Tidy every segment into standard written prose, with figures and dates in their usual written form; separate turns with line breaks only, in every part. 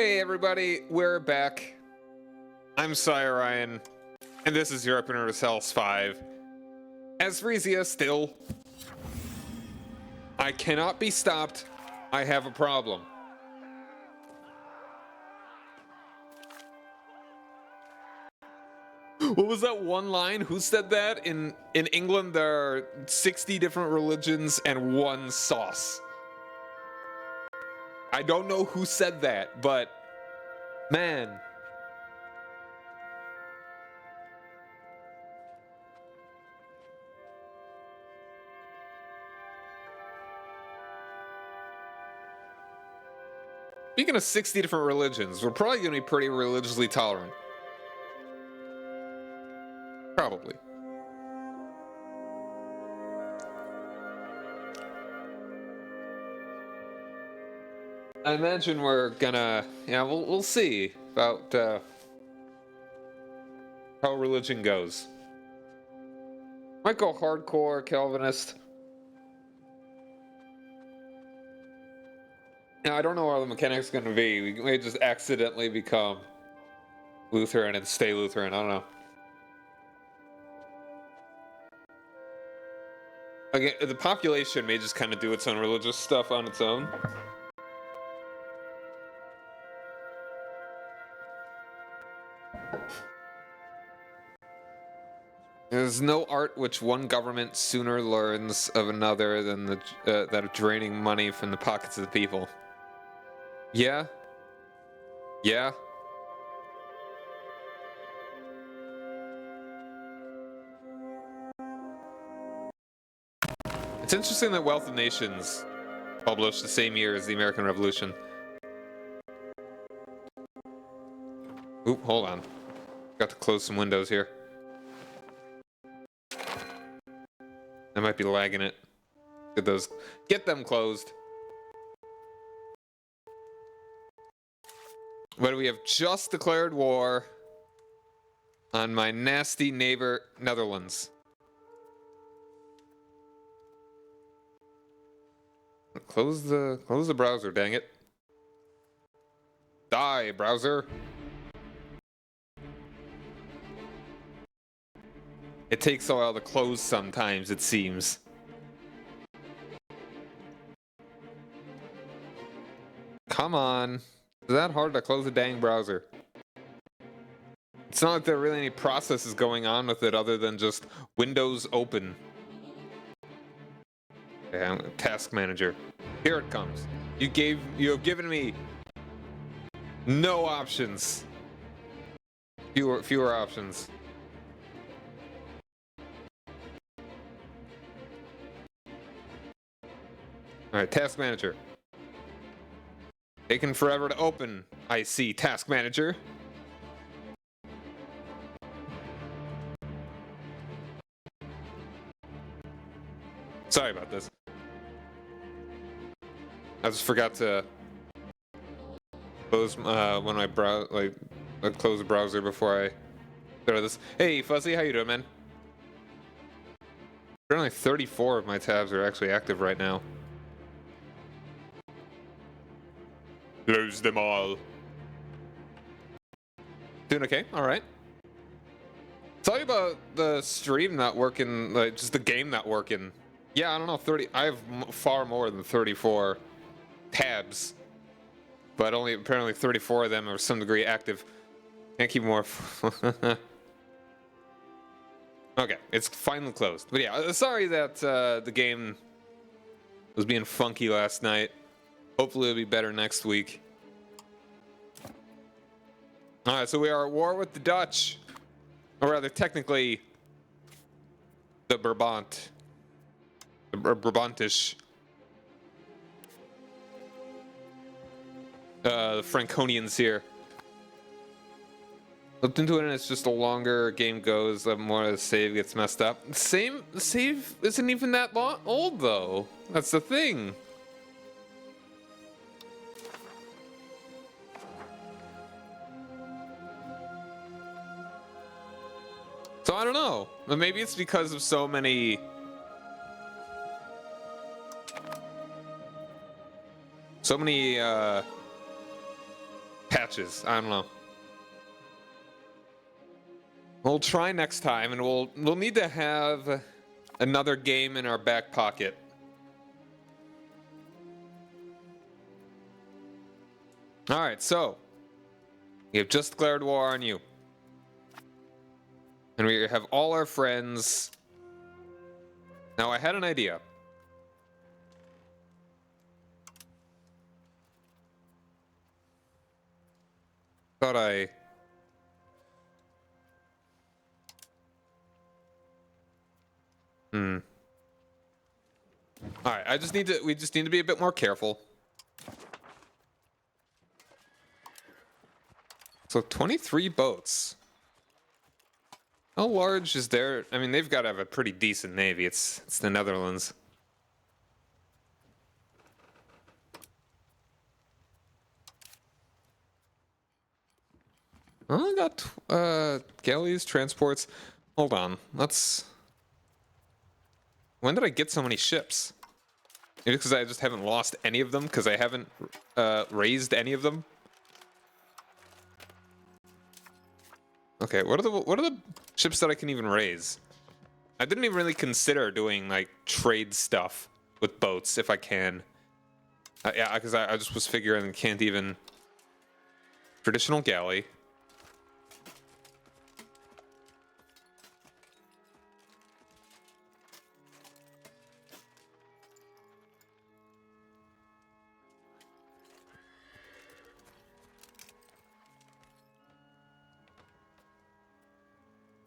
Hey everybody, we're back. I'm Sire Ryan, and this is Europa Universalis 5. As Frisia still. I cannot be stopped. I have a problem. What was that one line? Who said that? In England, there are 60 different religions and one sauce. I don't know who said that, but man. Speaking of 60 different religions, we're probably going to be pretty religiously tolerant. Probably. I imagine we're gonna, we'll see about how religion goes. Might go hardcore Calvinist. Now, I don't know how the mechanics are gonna be. We may just accidentally become Lutheran and stay Lutheran. I don't know. Again, the population may just kind of do its own religious stuff on its own. There's no art which one government sooner learns of another than that of draining money from the pockets of the people. Yeah. Yeah. It's interesting that Wealth of Nations published the same year as the American Revolution. Oop, hold on. Got to close some windows here. I might be lagging it. Get them closed. But we have just declared war on my nasty neighbor, Netherlands. Close the browser, dang it. Die, browser. It takes a while to close sometimes, it seems. Come on. Is that hard to close a dang browser? It's not like there are really any processes going on with it other than just Windows open. Okay, task manager. Here it comes. You have given me no options. Fewer options. Alright, task manager. Taking forever to open. I see, task manager. Sorry about this. I just forgot to close when I close the browser before I started this. Hey Fuzzy, how you doing, man? Apparently 34 of my tabs are actually active right now. Close them all. Doing okay? Alright. Sorry about the stream not working, like just the game not working. Yeah, I don't know, I have far more than 34 tabs. But only apparently 34 of them are some degree active. Can't keep more. Okay, it's finally closed. But yeah, sorry that the game was being funky last night. Hopefully it'll be better next week. Alright, so we are at war with the Dutch. Or rather, technically, the Brabant. The Brabantish. The Franconians here. Looked into it and it's just the longer a game goes, the more the save gets messed up. The save isn't even that old though. That's the thing. So I don't know. But maybe it's because of so many patches. I don't know. We'll try next time, and we'll need to have another game in our back pocket. All right, so we have just declared war on you, and we have all our friends. Now, I had an idea. Thought I. All right, we just need to be a bit more careful. So 23 boats. How large is their? I mean, they've got to have a pretty decent navy. It's the Netherlands. Oh, I got galleys, transports. Hold on, let's. When did I get so many ships? Maybe because I just haven't lost any of them because I haven't raised any of them. Okay, what are the ships that I can even raise? I didn't even really consider doing like trade stuff with boats if I can. Yeah, because I just was figuring I can't even. Traditional galley.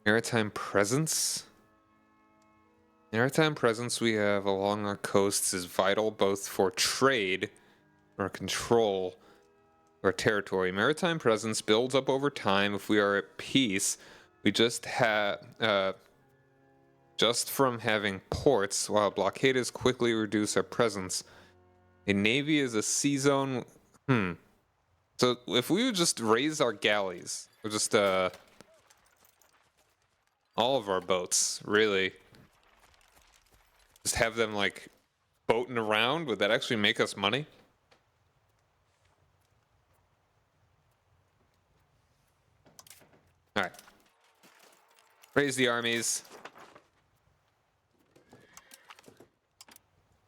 Maritime presence? Maritime presence we have along our coasts is vital both for trade or control or territory. Maritime presence builds up over time if we are at peace. We just have just from having ports, while blockades quickly reduce our presence. A navy is a sea zone. So if we would just raise our galleys, or just all of our boats, really. Just have them like boating around, would that actually make us money? All right. Raise the armies.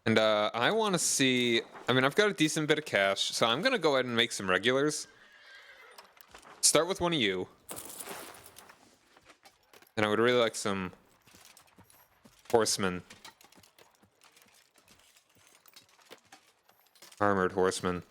And I want to see, I mean, I've got a decent bit of cash, so I'm going to go ahead and make some regulars. Start with one of you. And I would really like some horsemen. Armored horsemen.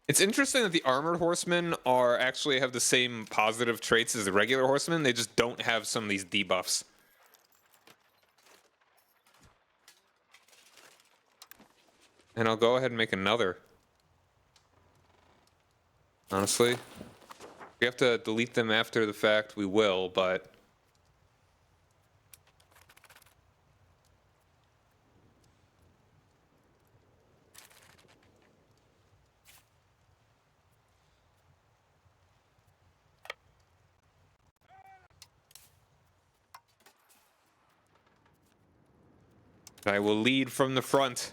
It's interesting that the armored horsemen are actually have the same positive traits as the regular horsemen. They just don't have some of these debuffs. And I'll go ahead and make another. Honestly. If we have to delete them after the fact, we will, but... I will lead from the front.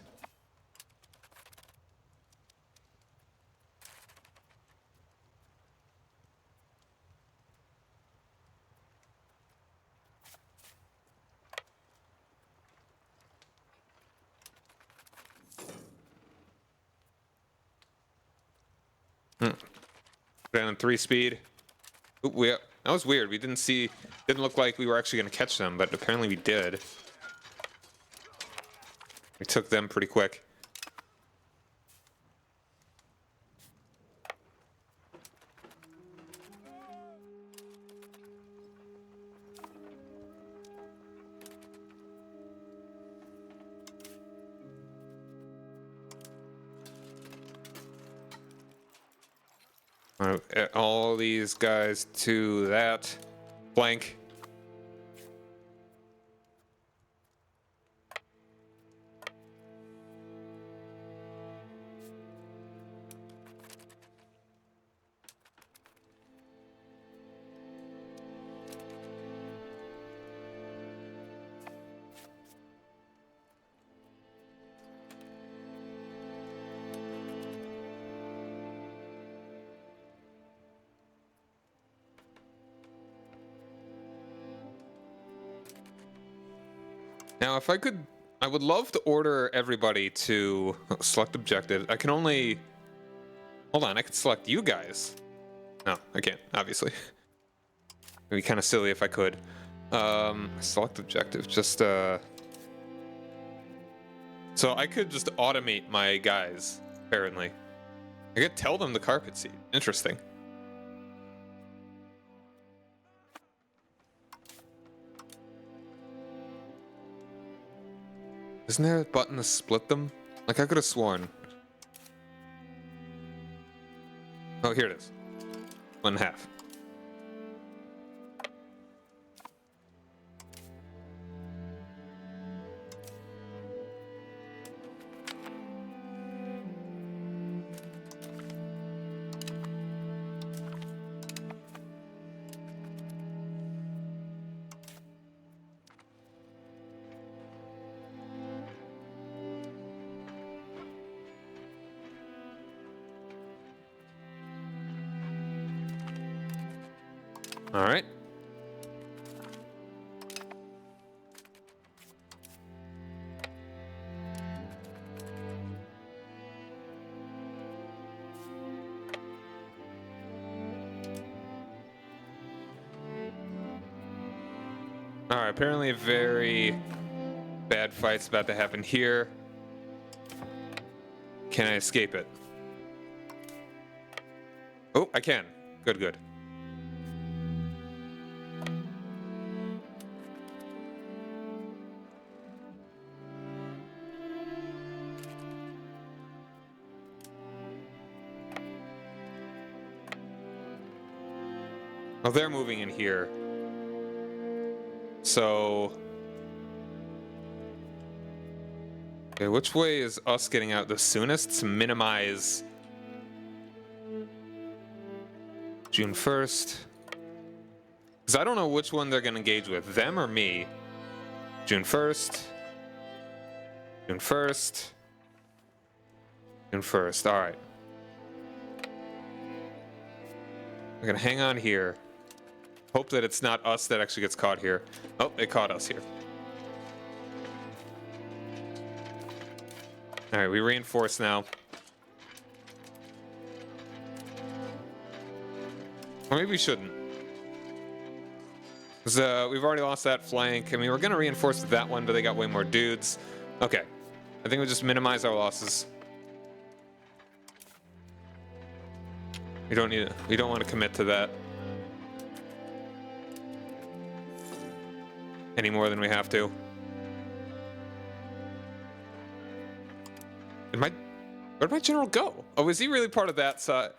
Down in 3-speed. That was weird. We didn't look like we were actually going to catch them, but apparently we did. We took them pretty quick. All these guys to that flank. Now, if I could, I would love to order everybody to select objective. I can only... Hold on, I could select you guys. No, I can't, obviously. It'd be kind of silly if I could. Select objective, just, So I could just automate my guys, apparently. I could tell them the carpet seat. Interesting. Isn't there a button to split them? Like, I could have sworn. Oh, here it is. 1.5. All right. All right, apparently a very bad fight's about to happen here. Can I escape it? Oh, I can. Good, good. Oh, they're moving in here. So... Okay, which way is us getting out the soonest to minimize... June 1st? Because I don't know which one they're going to engage with. Them or me? June 1st. June 1st. June 1st. Alright. We're going to hang on here. Hope that it's not us that actually gets caught here. Oh, they caught us here. Alright, we reinforce now. Or maybe we shouldn't. Because we've already lost that flank. I mean, we're going to reinforce with that one, but they got way more dudes. Okay. I think we'll just minimize our losses. We don't want to commit to that. Any more than we have to. Where'd my general go? Oh, was he really part of that side?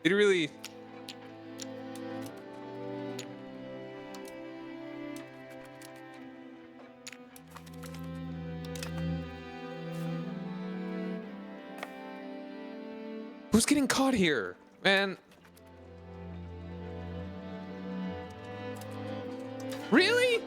Did he really... Who's getting caught here? Man. Really?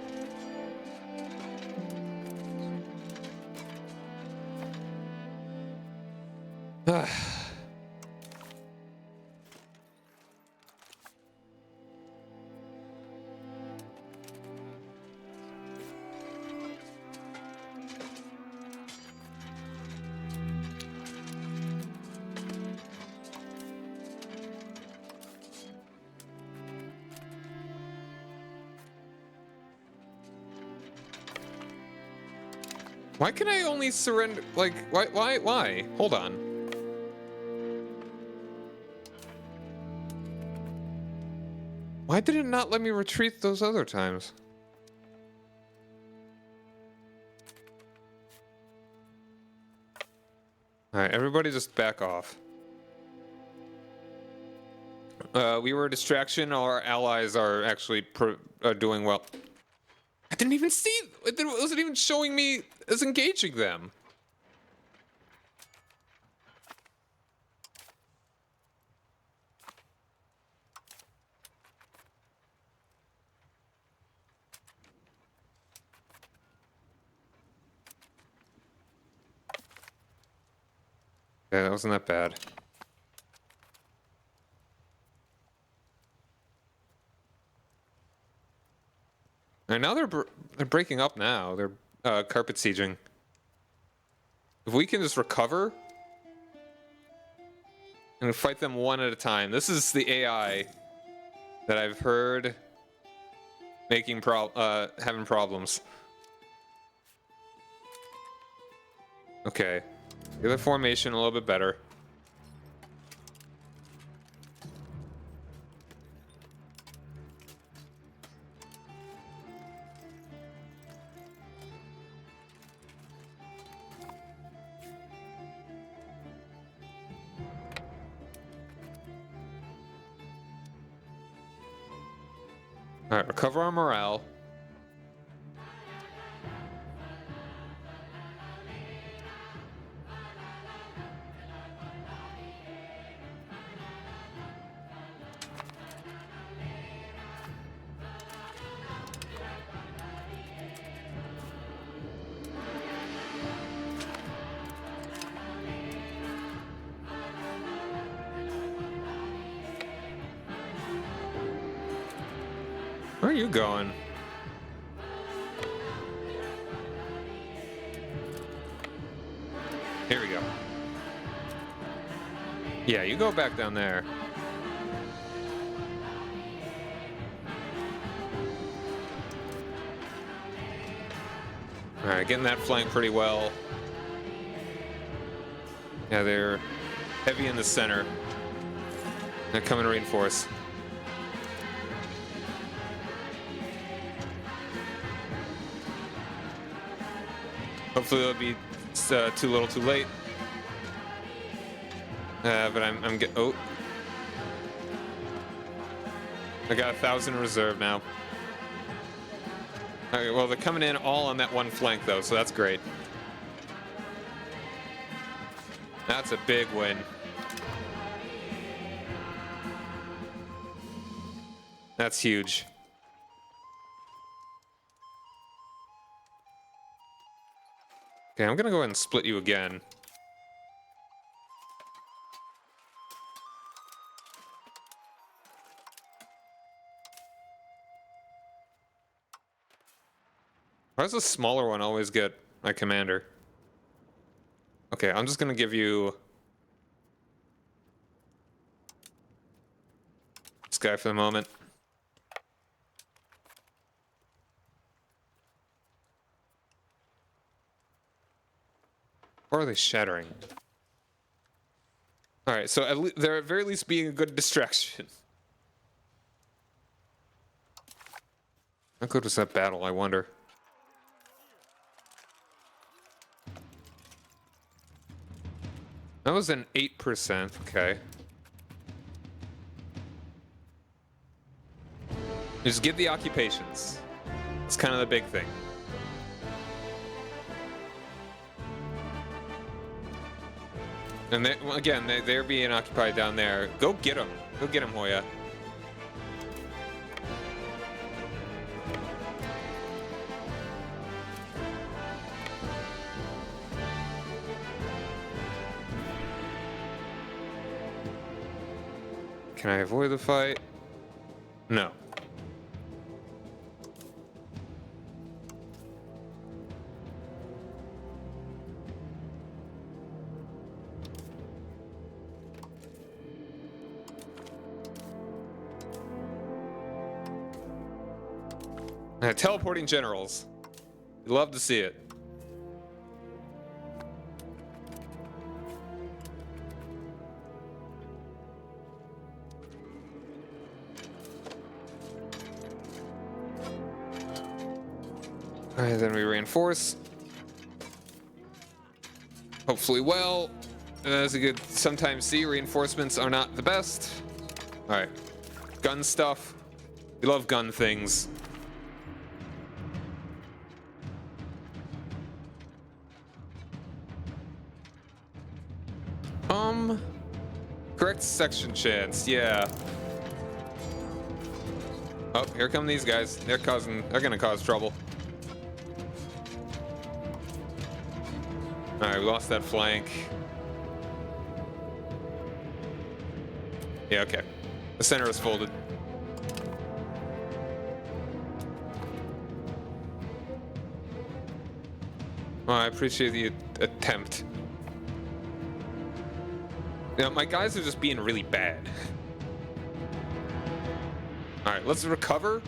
Why can I only surrender? Like, why? Hold on. Why did it not let me retreat those other times? Alright, everybody just back off. We were a distraction. Our allies are actually doing well. I didn't even see... It wasn't even showing me as engaging them. Yeah, that wasn't that bad. And now they're breaking up now. They're carpet sieging. If we can just recover and fight them one at a time. This is the AI that I've heard making having problems. Okay, get the formation a little bit better. All right, recover our morale. Where are you going? Here we go. Yeah, you go back down there. All right, getting that flank pretty well. Yeah, they're heavy in the center. They're coming to reinforce. Hopefully it'll be too little too late. But I'm get. Oh, I got 1,000 in reserve now. Okay, well they're coming in all on that one flank though, so that's great. That's a big win. That's huge. Okay, I'm gonna go ahead and split you again. Why does the smaller one always get my commander? Okay, I'm just gonna give you this guy for the moment. Or are they shattering? All right, so they're at very least being a good distraction. How good was that battle, I wonder? That was an 8%, okay. Just get the occupations. It's kind of the big thing. And they're being occupied down there. Go get them. Go get them, Hoya. Can I avoid the fight? No. Teleporting generals. You'd love to see it. Alright, then we reinforce. Hopefully well. As you could sometimes see, reinforcements are not the best. Alright. Gun stuff. We love gun things. Correct section chance, yeah. Oh, here come these guys. They're gonna cause trouble. Alright, we lost that flank. Yeah, okay. The center is folded. Well, I appreciate the attempt. Yeah, my guys are just being really bad. Alright, let's recover.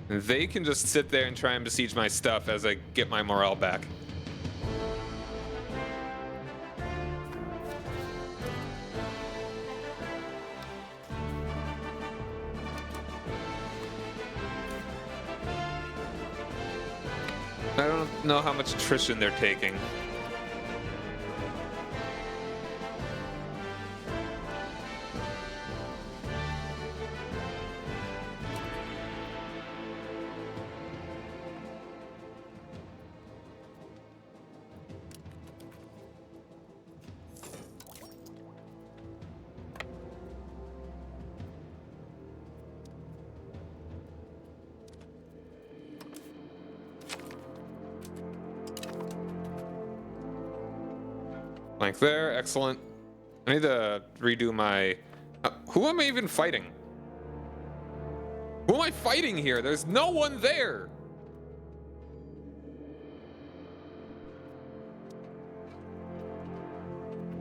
They can just sit there and try and besiege my stuff as I get my morale back. I don't know how much attrition they're taking. Like there, excellent. I need to redo my... who am I even fighting? Who am I fighting here? There's no one there!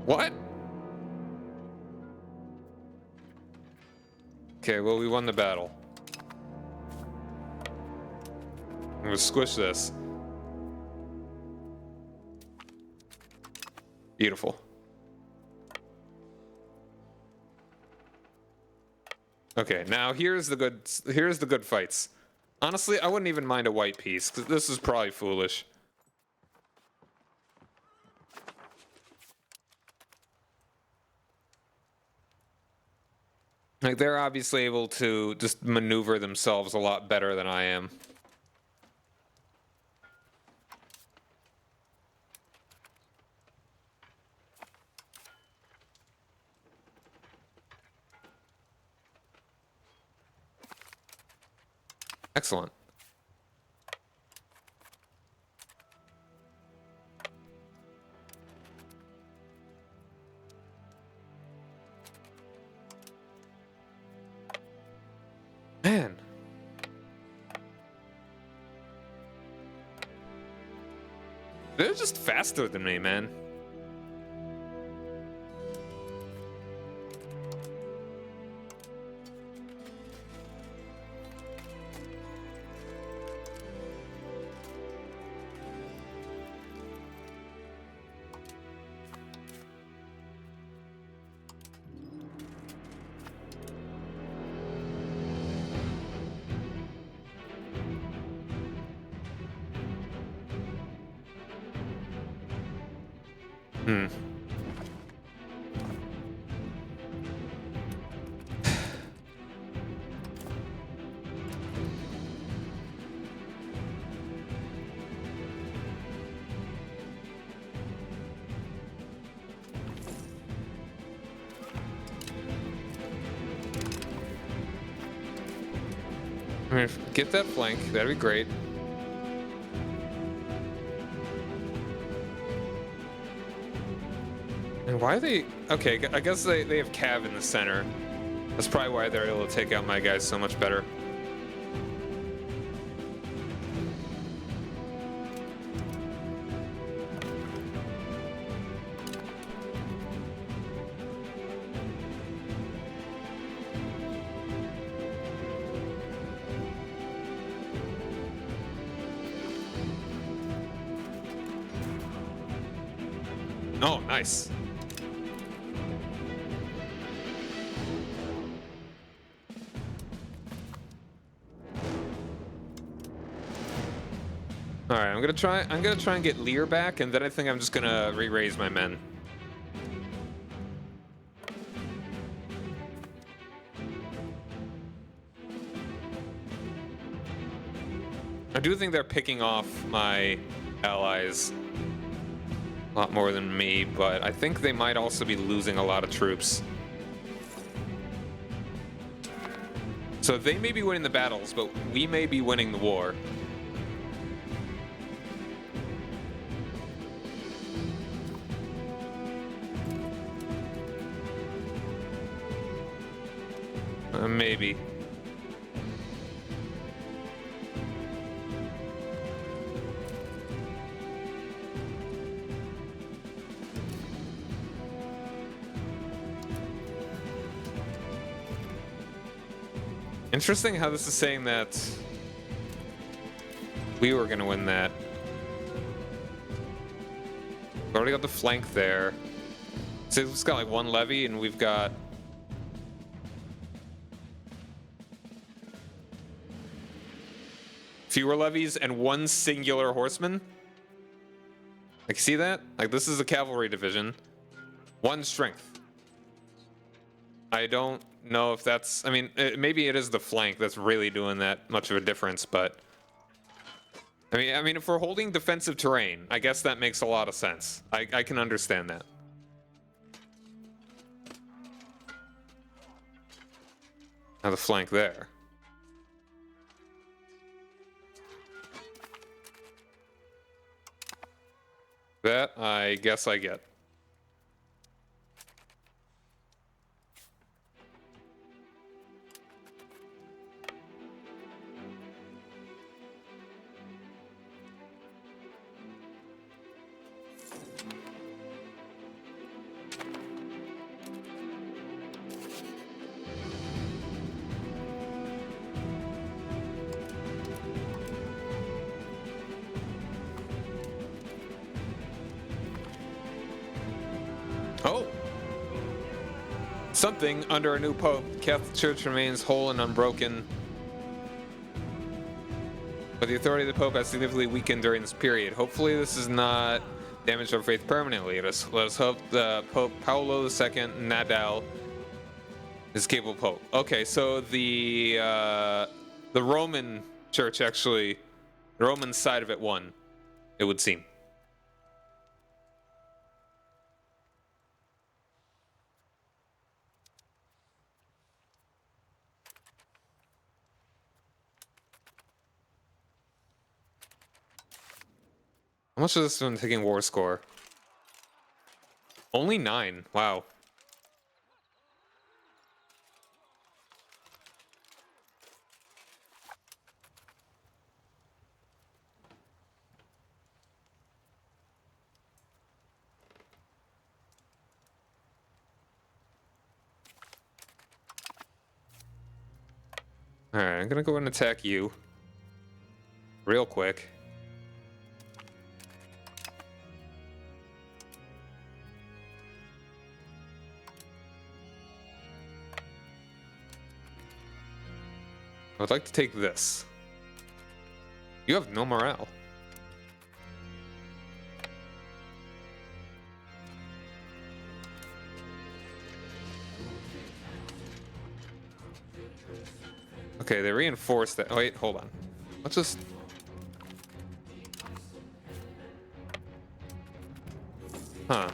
What? Okay, well, we won the battle. I'm gonna squish this. Beautiful. Okay, now here's the good fights. Honestly, I wouldn't even mind a white piece, because this is probably foolish. Like, they're obviously able to just maneuver themselves a lot better than I am. Excellent. Man. They're just faster than me, man. Hmm. I mean, get that flank. That'd be great. And why are they... Okay, I guess they have Cav in the center. That's probably why they're able to take out my guys so much better. Oh, nice. All right, I'm gonna try and get Lear back, and then I think I'm just gonna re-raise my men. I do think they're picking off my allies a lot more than me, but I think they might also be losing a lot of troops. So they may be winning the battles, but we may be winning the war. Maybe. Interesting how this is saying that we were gonna win that. We already got the flank there. So it's got like one levy, and we've got fewer levies and one singular horseman. Like, see that? Like, this is a cavalry division. One strength. I don't know if that's... I mean, maybe it is the flank that's really doing that much of a difference, but... I mean, if we're holding defensive terrain, I guess that makes a lot of sense. I can understand that. Now the flank there. That, I guess I get. Oh! Something under a new pope. The Catholic Church remains whole and unbroken. But the authority of the Pope has significantly weakened during this period. Hopefully this is not damaged our faith permanently. Let us hope the Pope Paolo II Nadal is capable Pope. Okay, so the Roman Church actually, the Roman side of it won, it would seem. How much is this one taking war score? Only 9. Wow. Alright, I'm gonna go and attack you. Real quick. I would like to take this. You have no morale. Okay, they reinforced that. Oh, wait, hold on. Let's just... Huh.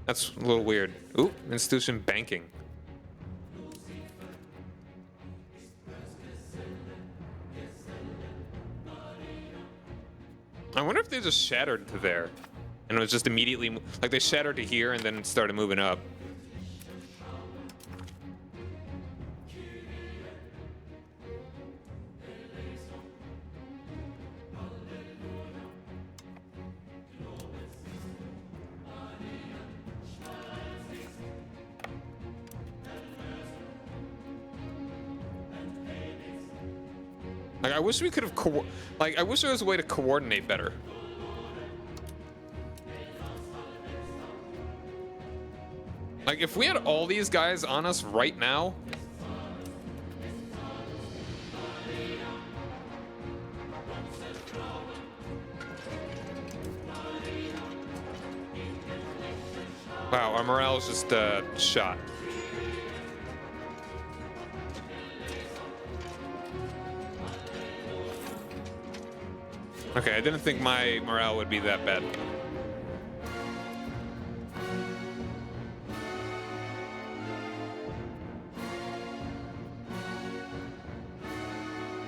That's a little weird. Ooh, institution banking. I wonder if they just shattered to there, and it was just immediately, like they shattered to here and then started moving up. Like, I wish we could have, I wish there was a way to coordinate better. Like, if we had all these guys on us right now... Wow, our morale is just, shot. Okay, I didn't think my morale would be that bad.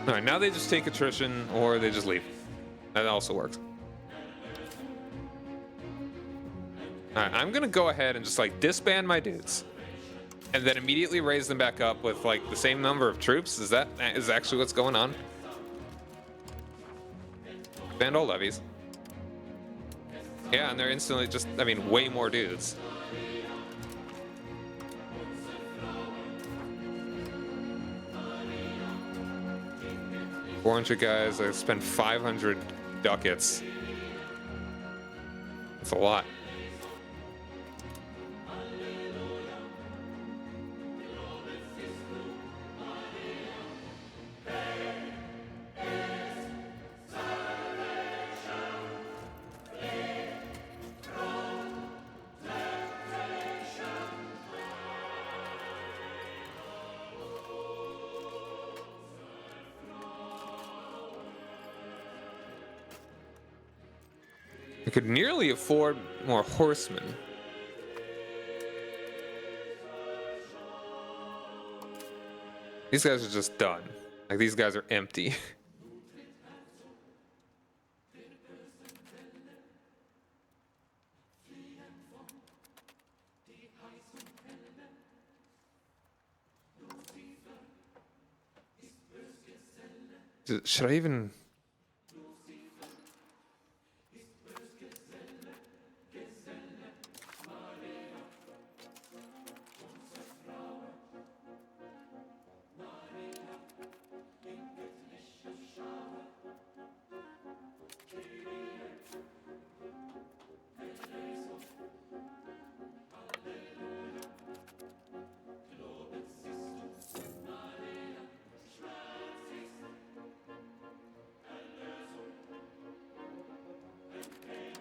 Alright, now they just take attrition or they just leave. That also works. Alright, I'm gonna go ahead and just like disband my dudes. And then immediately raise them back up with like the same number of troops. Is actually what's going on? Band all levies. Yeah, and they're instantly just, I mean, way more dudes. 400 guys. I spent 500 ducats. That's a lot. I could nearly afford more horsemen. These guys are just done. Like, these guys are empty. Should I even...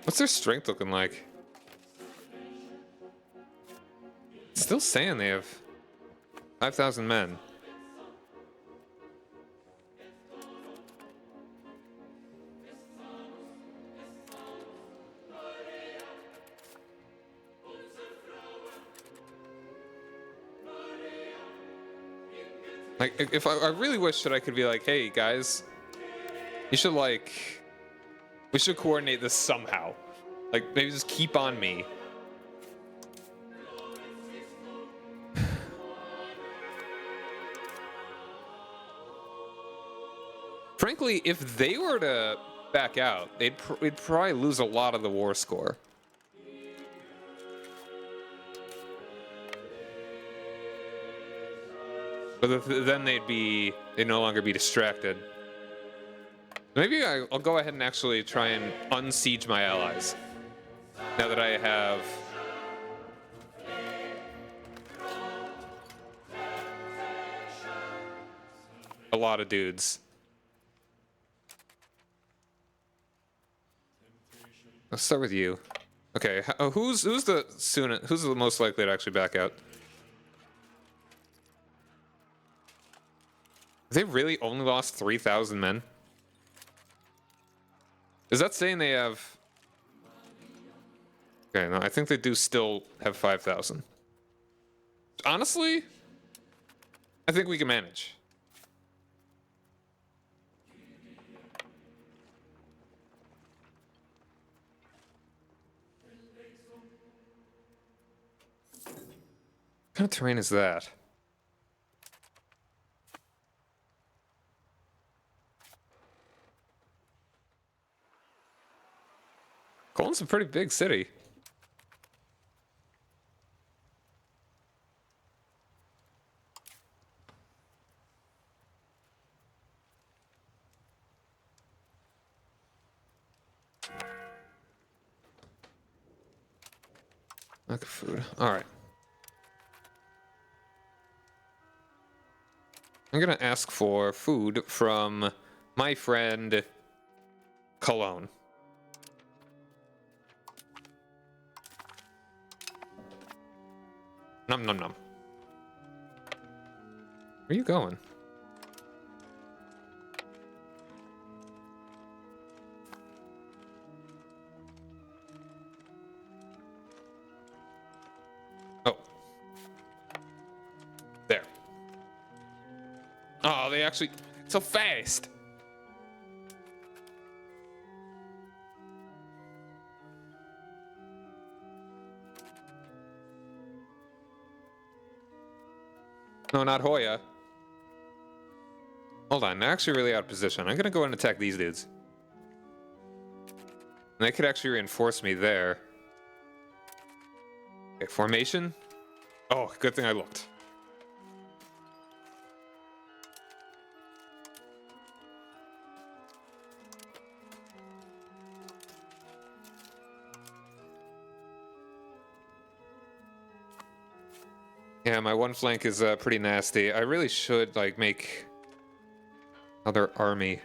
What's their strength looking like? It's still saying they have 5,000 men. Like, if I really wish that I could be like, hey guys, you should we should coordinate this somehow. Like, maybe just keep on me. Frankly, if they were to back out, we'd probably lose a lot of the war score. But then they'd no longer be distracted. Maybe I'll go ahead and actually try and unsiege my allies. Now that I have... a lot of dudes. Let's start with you. Okay, who's the most likely to actually back out? They really only lost 3,000 men? Is that saying they have... Okay, no, I think they do still have 5,000. Honestly, I think we can manage. What kind of terrain is that? Colton's a pretty big city. Lack of food. All right. I'm gonna ask for food from my friend Cologne. Num num num. Where are you going? Oh. There. Oh, they actually... so fast! No, not Hoya. Hold on, they're actually really out of position. I'm gonna go and attack these dudes. And they could actually reinforce me there. Okay, formation. Oh, good thing I looked. Yeah, my one flank is pretty nasty. I really should like make another army.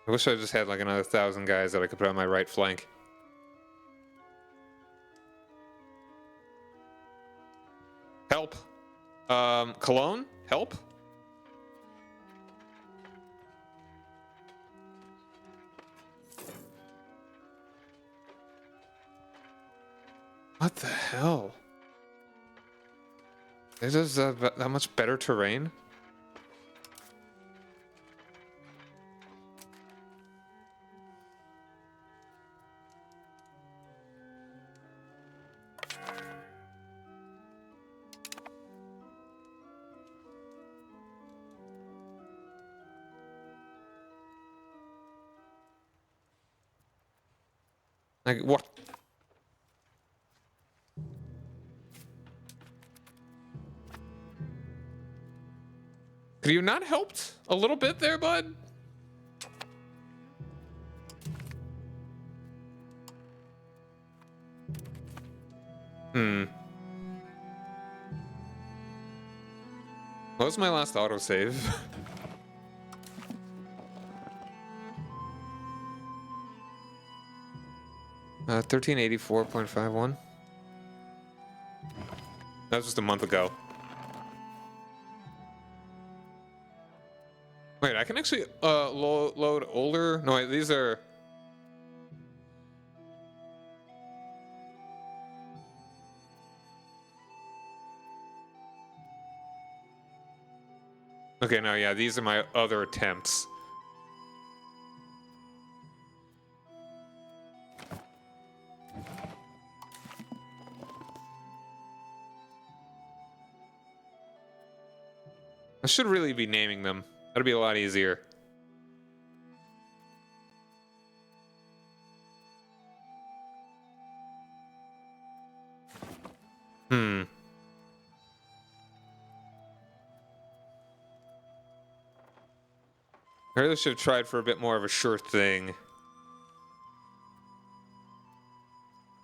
I wish I just had like another 1,000 guys that I could put on my right flank. Help. Cologne? Help? What the hell? This is that much better terrain? Like, what? Could you not helped a little bit there, bud? What was my last autosave? 1384.51. That was just a month ago. Wait, I can actually load older. No, wait, these are. Okay, no, yeah, these are my other attempts. I should really be naming them. That'd be a lot easier. I really should have tried for a bit more of a sure thing.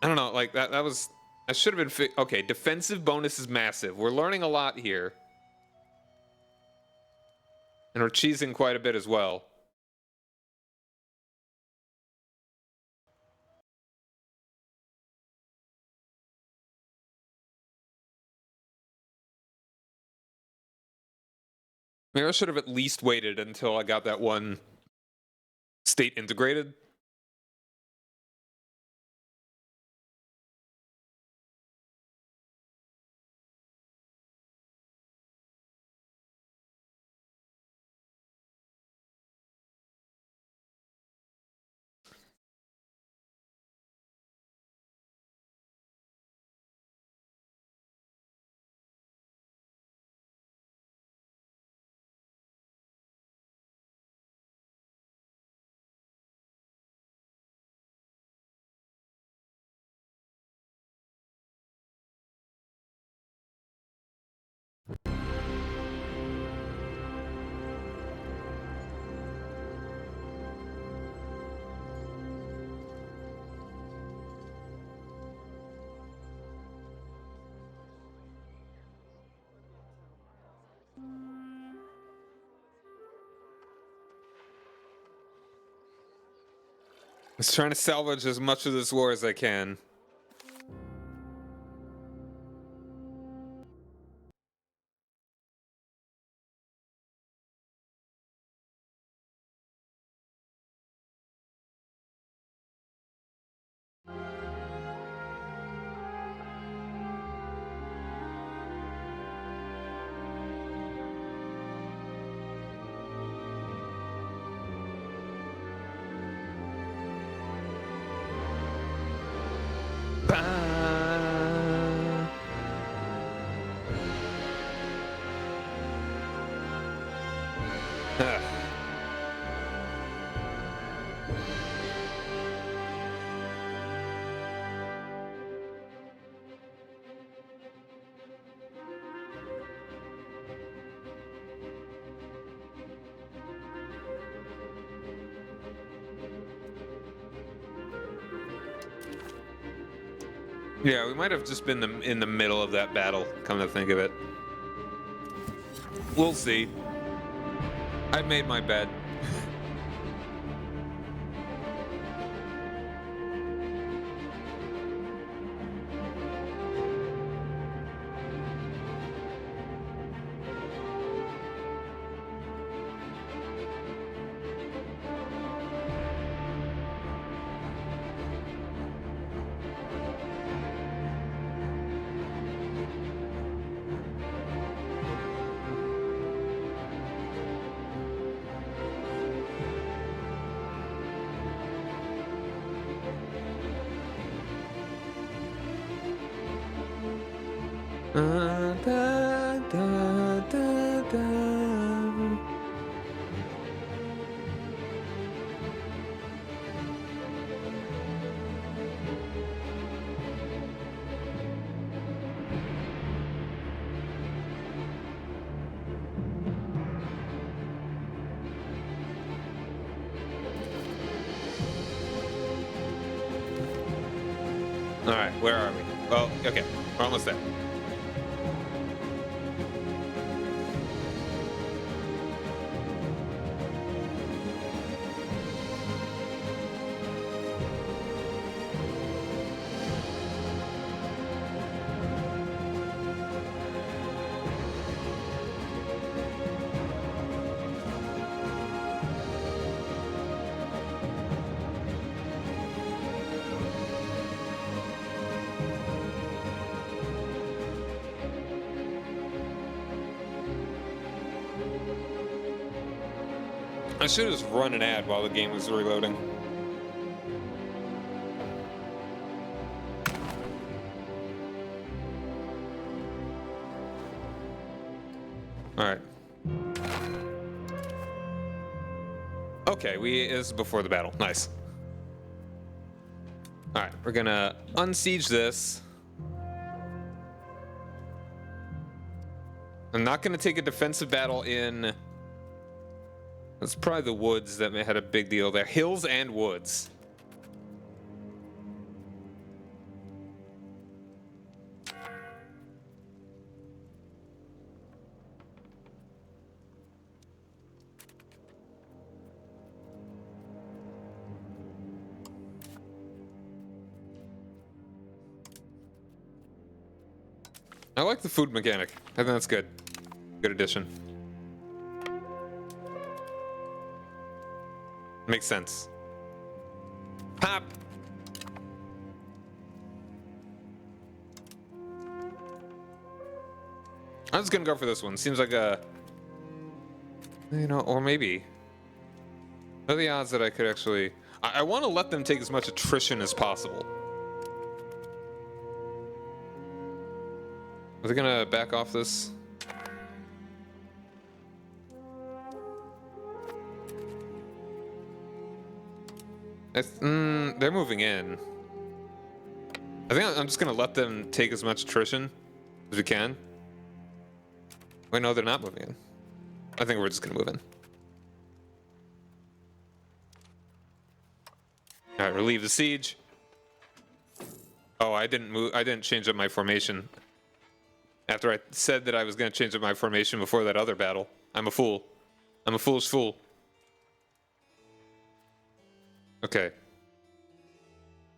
I don't know, like that was. I should have been. Okay, defensive bonus is massive. We're learning a lot here. And we're cheesing quite a bit as well. Maybe I should have at least waited until I got that one state integrated. I was trying to salvage as much of this war as I can. Yeah, we might have just been in the middle of that battle, come to think of it. We'll see. I've made my bed. All right, where are we? Well, okay, we're almost there. I should have just run an ad while the game was reloading. All right. Okay, this is before the battle. Nice. All right, we're gonna unsiege this. I'm not gonna take a defensive battle in. It's probably the woods that had a big deal there. Hills and woods. I like the food mechanic. I think that's good. Good addition. Makes sense. Pop! I'm just gonna go for this one. Seems like a... You know, or maybe... What are the odds that I could actually... I want to let them take as much attrition as possible. Are they gonna back off this? They're moving in. I think I'm just gonna let them take as much attrition as we can. Wait, no, they're not moving in. I think we're just gonna move in. All right, relieve the siege. Oh, I didn't move. I didn't change up my formation. After I said that I was gonna change up my formation before that other battle. I'm a fool. I'm a foolish fool. Okay.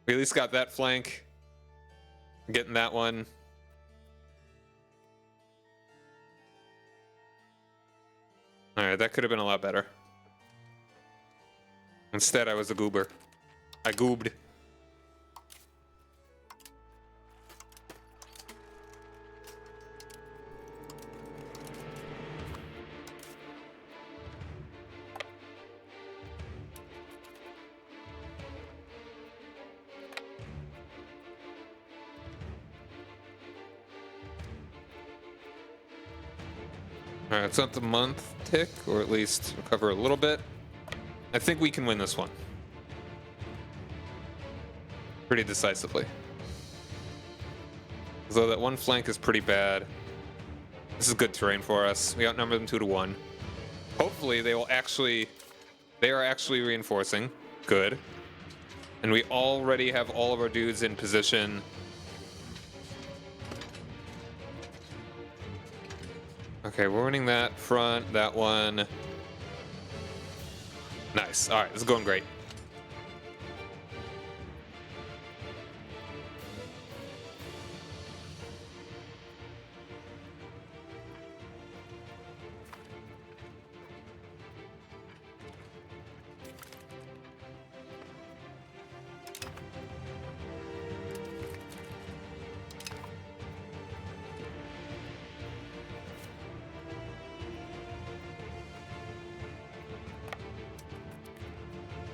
We at least got that flank. Getting that one. Alright, that could have been a lot better. Instead, I was a goober. I goobed. Alright, let's let the month tick, or at least recover a little bit. I think we can win this one. Pretty decisively. Although that one flank is pretty bad. This is good terrain for us. We outnumber them 2-1. Hopefully they are actually reinforcing. Good. And we already have all of our dudes in position Okay, we're winning that front, that one. Nice. All right, this is going great.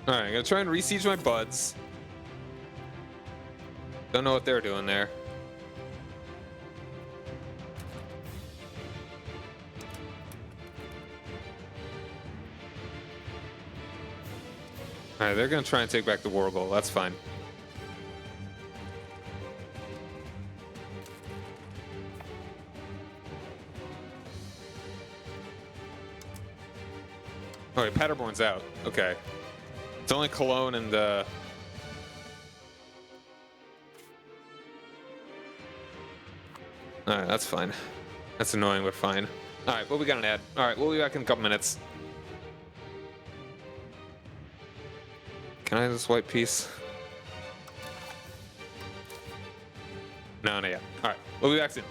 All right, I'm gonna try and re-siege my buds. Don't know what they're doing there. All right, they're gonna try and take back the war goal. That's fine. Oh wait, Paderborn's out. Okay. It's only Cologne and Alright, that's fine. That's annoying, but fine. Alright, well, we got an ad. Alright, we'll be back in a couple minutes. Can I have this white piece? No, not yet. Alright, we'll be back soon.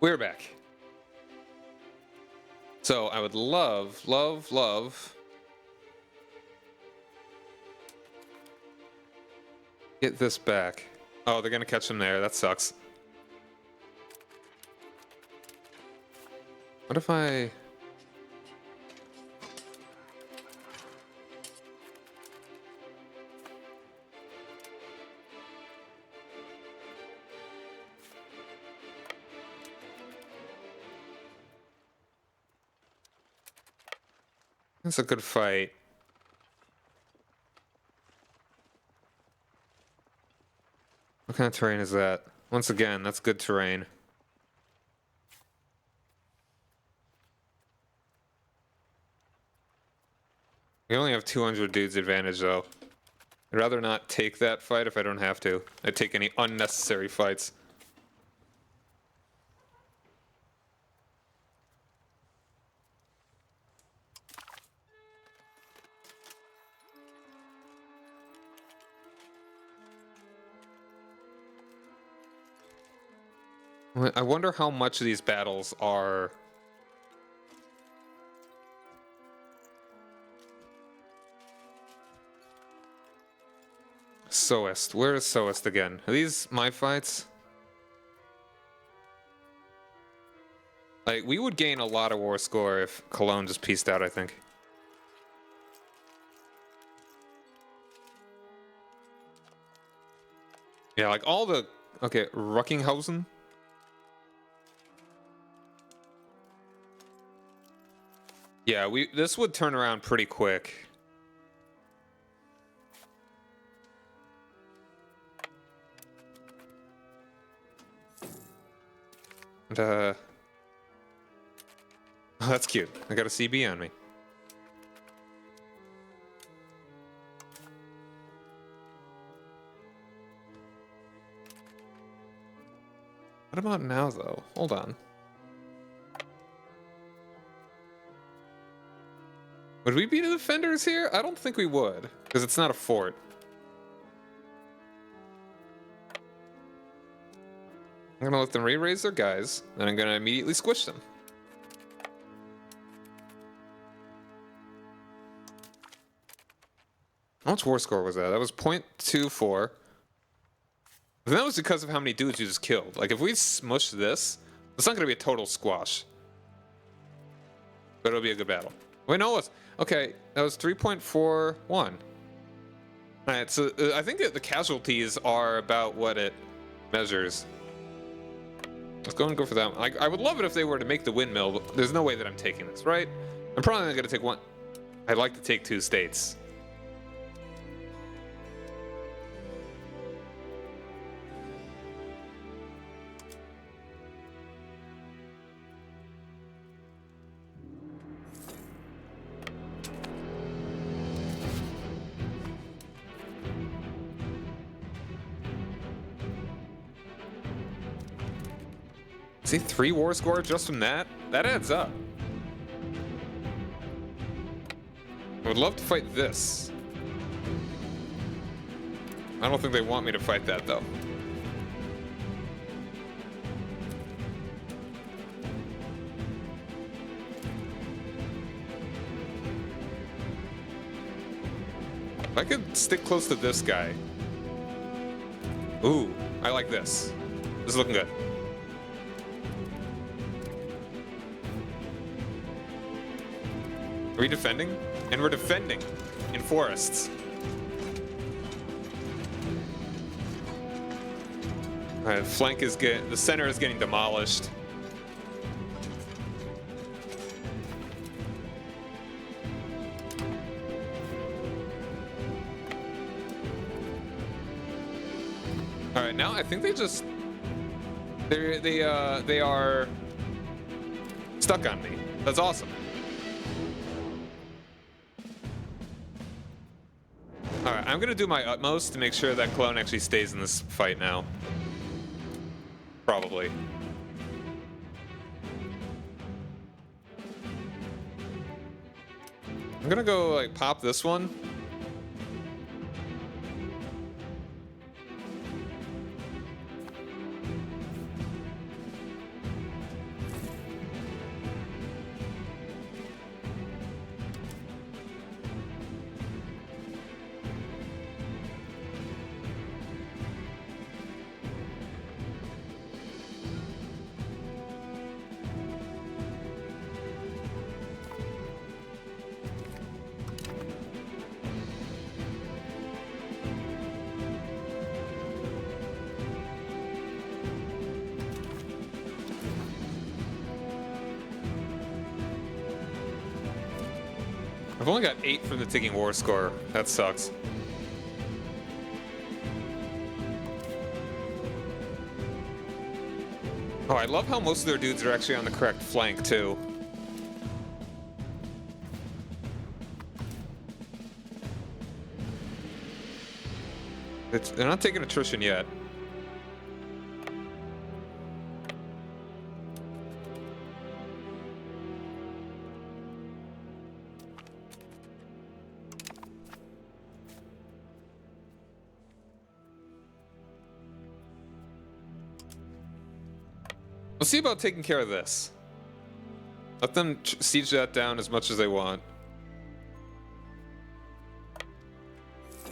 We're back. So I would love get this back. Oh, they're gonna catch him there. That sucks. What if I... That's a good fight. What kind of terrain is that? Once again, that's good terrain. We only have 200 dudes advantage, though. I'd rather not take that fight if I don't have to. I'd take any unnecessary fights. I wonder how much of these battles are... Soest. Where is Soest again? Are these my fights? Like, we would gain a lot of war score if Cologne just pieced out, I think. Yeah, like all the... Okay, Ruckinghausen? Yeah, this would turn around pretty quick. And, oh, that's cute. I got a CB on me. What about now, though? Hold on. Would we be the defenders here? I don't think we would, because it's not a fort. I'm gonna let them re-raise their guys, then I'm gonna immediately squish them. How much war score was that? That was 0.24. And that was because of how many dudes you just killed. Like, if we smush this, it's not gonna be a total squash. But it'll be a good battle. Wait, no, it was. Okay, that was 3.41. Alright, so I think that the casualties are about what it measures. Let's go and go for that. I would love it if they were to make the windmill, but there's no way that I'm taking this, right? I'm probably not going to take one. I'd like to take 2 states. See, 3 war score just from that? That adds up. I would love to fight this. I don't think they want me to fight that, though. If I could stick close to this guy. Ooh, I like this. This is looking good. Are we defending? And we're defending in forests. Alright, flank is getting... The center is getting demolished. Alright, now I think they just... They are stuck on me. That's awesome. Alright, I'm gonna do my utmost to make sure that clone actually stays in this fight now. Probably. I'm gonna go, like, pop this one. I've only got 8 from the ticking war score. That sucks. Oh, I love how most of their dudes are actually on the correct flank, too. They're not taking attrition yet. We'll see about taking care of this. Let them siege that down as much as they want.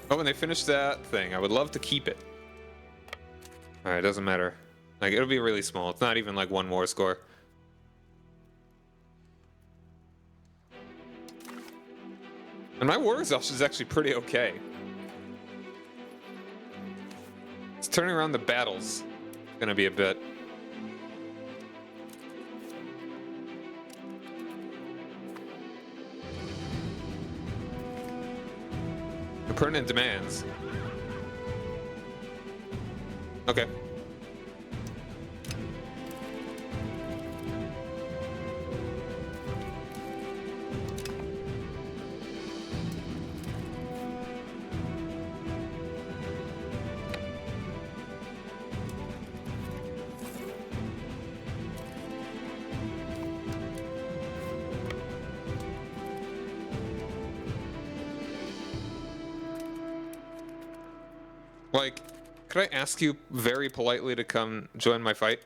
Oh, when they finish that thing, I would love to keep it. Alright, doesn't matter. Like, it'll be really small. It's not even like 1 more score. And my war exhaustion is actually pretty okay. It's turning around the battles. Gonna be a bit. Permanent demands. Okay. Like, could I ask you very politely to come join my fight?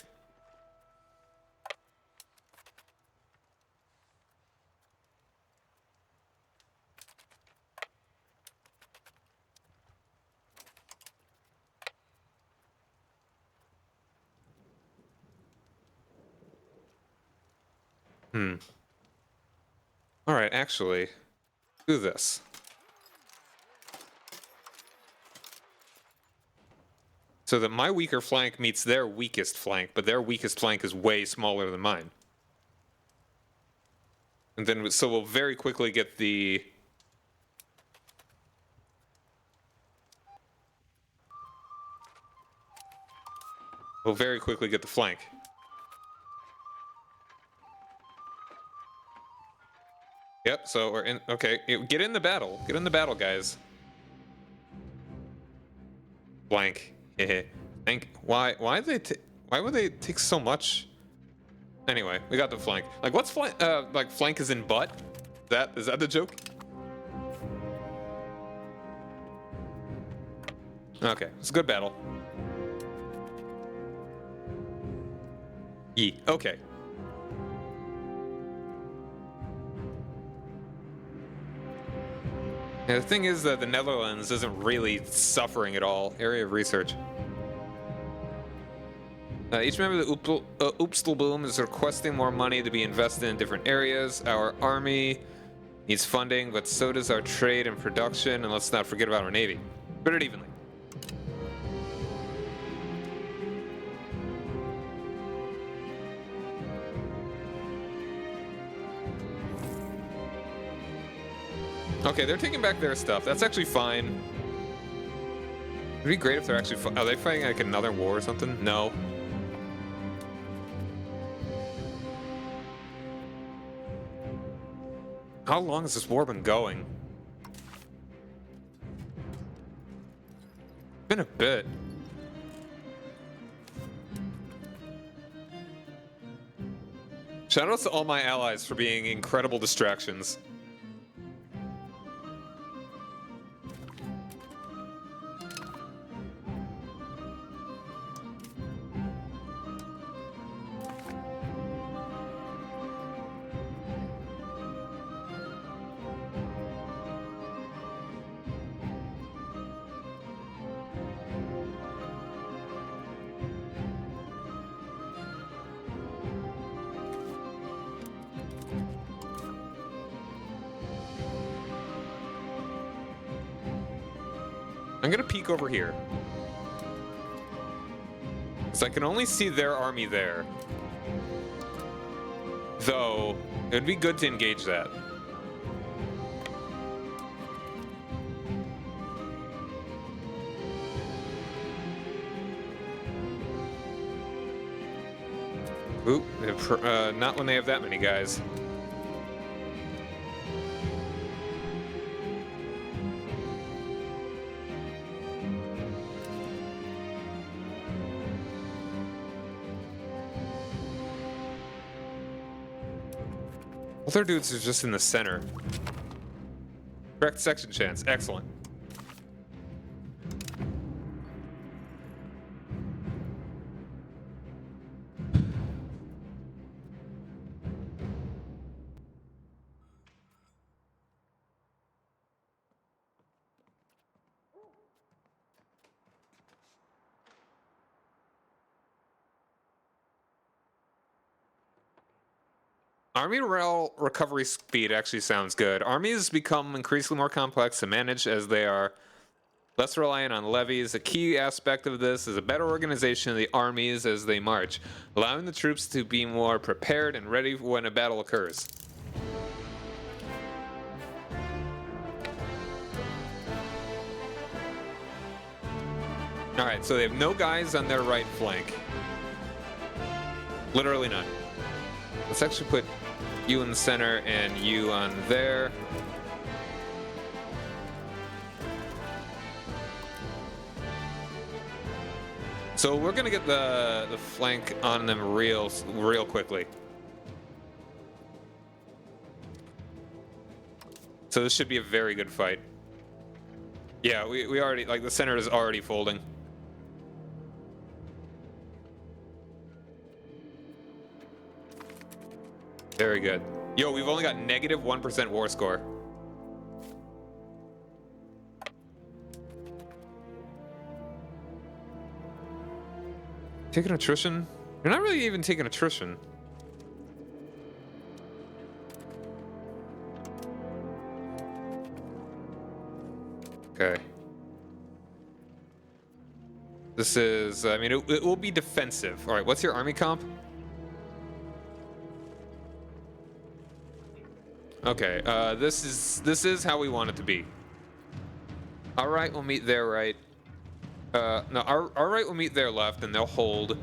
All right, actually, do this. So that my weaker flank meets their weakest flank, but their weakest flank is way smaller than mine. And then, so we'll very quickly get the... We'll very quickly get the flank. Yep, so we're in... Okay, get in the battle. Get in the battle, guys. Flank. Why would they take so much? Anyway, we got the flank. Like, what's flank? Like, flank is in butt? Is that the joke? Okay, it's a good battle. Yee. Okay. Yeah, the thing is that the Netherlands isn't really suffering at all. Area of research. Each member of the Oopstelboom is requesting more money to be invested in different areas. Our army needs funding, but so does our trade and production, and let's not forget about our navy. Split it evenly. Okay, they're taking back their stuff. That's actually fine. It'd be great if they're actually... Are they fighting like another war or something? No. How long has this war been going? Been a bit. Shoutouts to all my allies for being incredible distractions. I'm gonna peek over here. So I can only see their army there. Though, it would be good to engage that. Ooh, not when they have that many guys. Other dudes are just in the center. Correct section chance. Excellent. Army rail recovery speed actually sounds good. Armies become increasingly more complex to manage as they are less reliant on levies. A key aspect of this is a better organization of the armies as they march, allowing the troops to be more prepared and ready when a battle occurs. Alright, so they have no guys on their right flank. Literally none. Let's actually put you in the center and you on there. So we're gonna get the flank on them real quickly. So this should be a very good fight. Yeah, we already, like, the center is already folding. Very good. Yo, we've only got negative 1% war score. Taking attrition? You're not really even taking attrition. Okay. This is, I mean, it will be defensive. All right, what's your army comp? Okay, this is how we want it to be. Our right will meet their right. No, our right will meet their left, and they'll hold.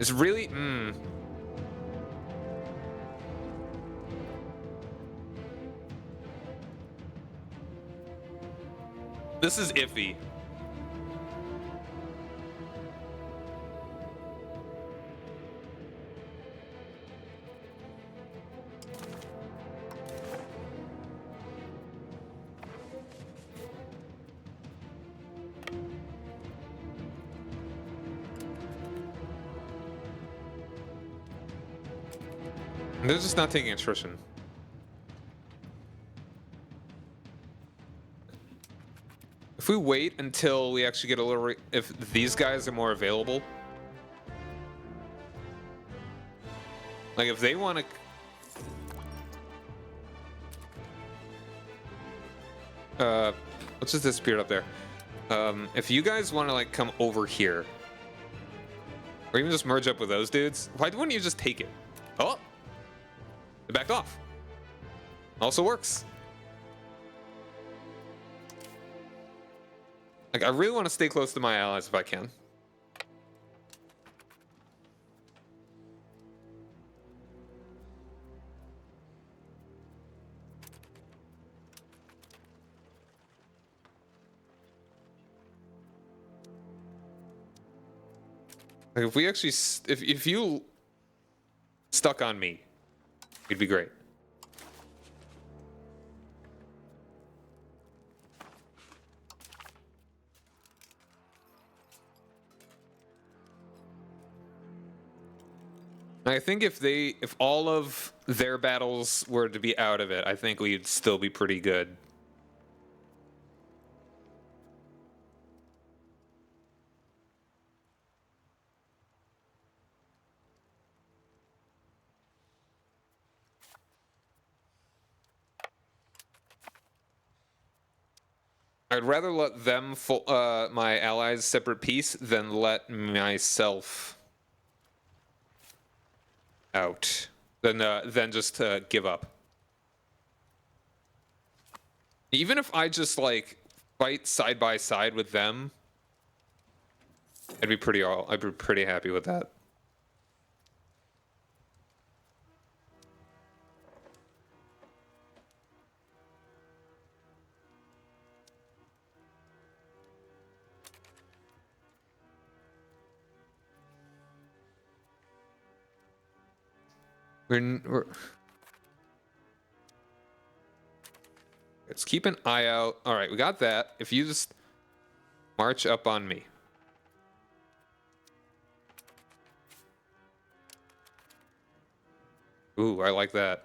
It's really, This is iffy. They're just not taking attrition. If we wait until we actually get a little, if these guys are more available, like if they want to, let's just disappear up there. If you guys want to like come over here, or even just merge up with those dudes, why wouldn't you just take it? Oh, it backed off. Also works. Like, I really want to stay close to my allies if I can. Like, if we actually, if you stuck on me, it'd be great. I think if all of their battles were to be out of it, I think we'd still be pretty good. I'd rather let them, my allies, separate peace than let myself out. Than just give up. Even if I just like fight side by side with them, I'd be pretty happy with that. We're let's keep an eye out. All right, we got that. If you just march up on me. Ooh, I like that.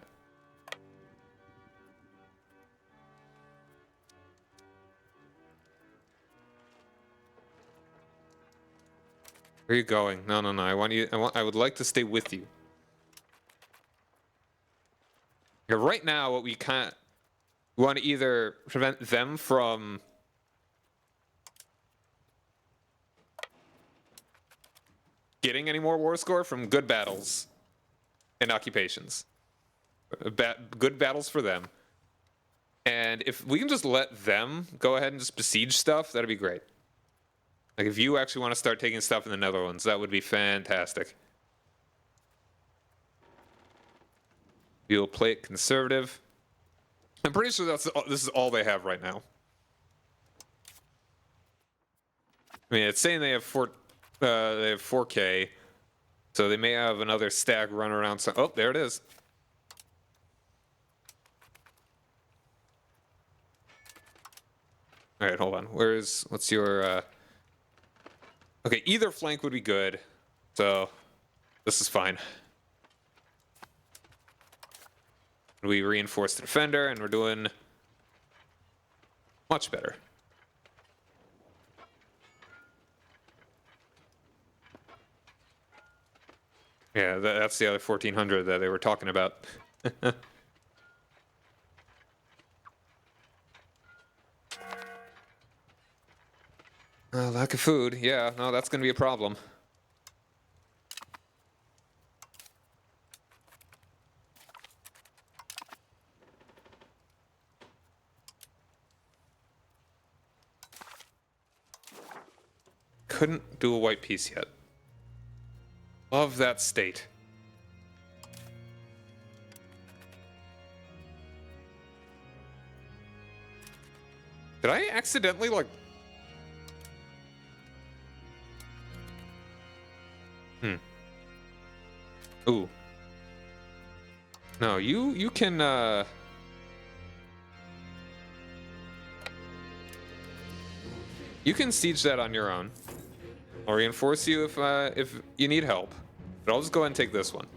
Where are you going? No, no, no. I want you. I would like to stay with you. Yeah, right now, what we can't. We want to either prevent them from getting any more war score from good battles and occupations. Good battles for them. And if we can just let them go ahead and just besiege stuff, that'd be great. Like if you actually want to start taking stuff in the Netherlands, that would be fantastic. We'll play it conservative. I'm pretty sure this is all they have right now. I mean, it's saying they have 4K, so they may have another stack run around. Oh, there it is. All right, hold on. What's your? Okay, either flank would be good. So this is fine. We reinforce the defender, and we're doing much better. Yeah, that's the other 1400 that they were talking about. Lack of food. Yeah, no, that's going to be a problem. Couldn't do a white piece yet. Love that state. Did I accidentally, like... Ooh. No, you can, you can siege that on your own. I'll reinforce you if you need help. But I'll just go ahead and take this one.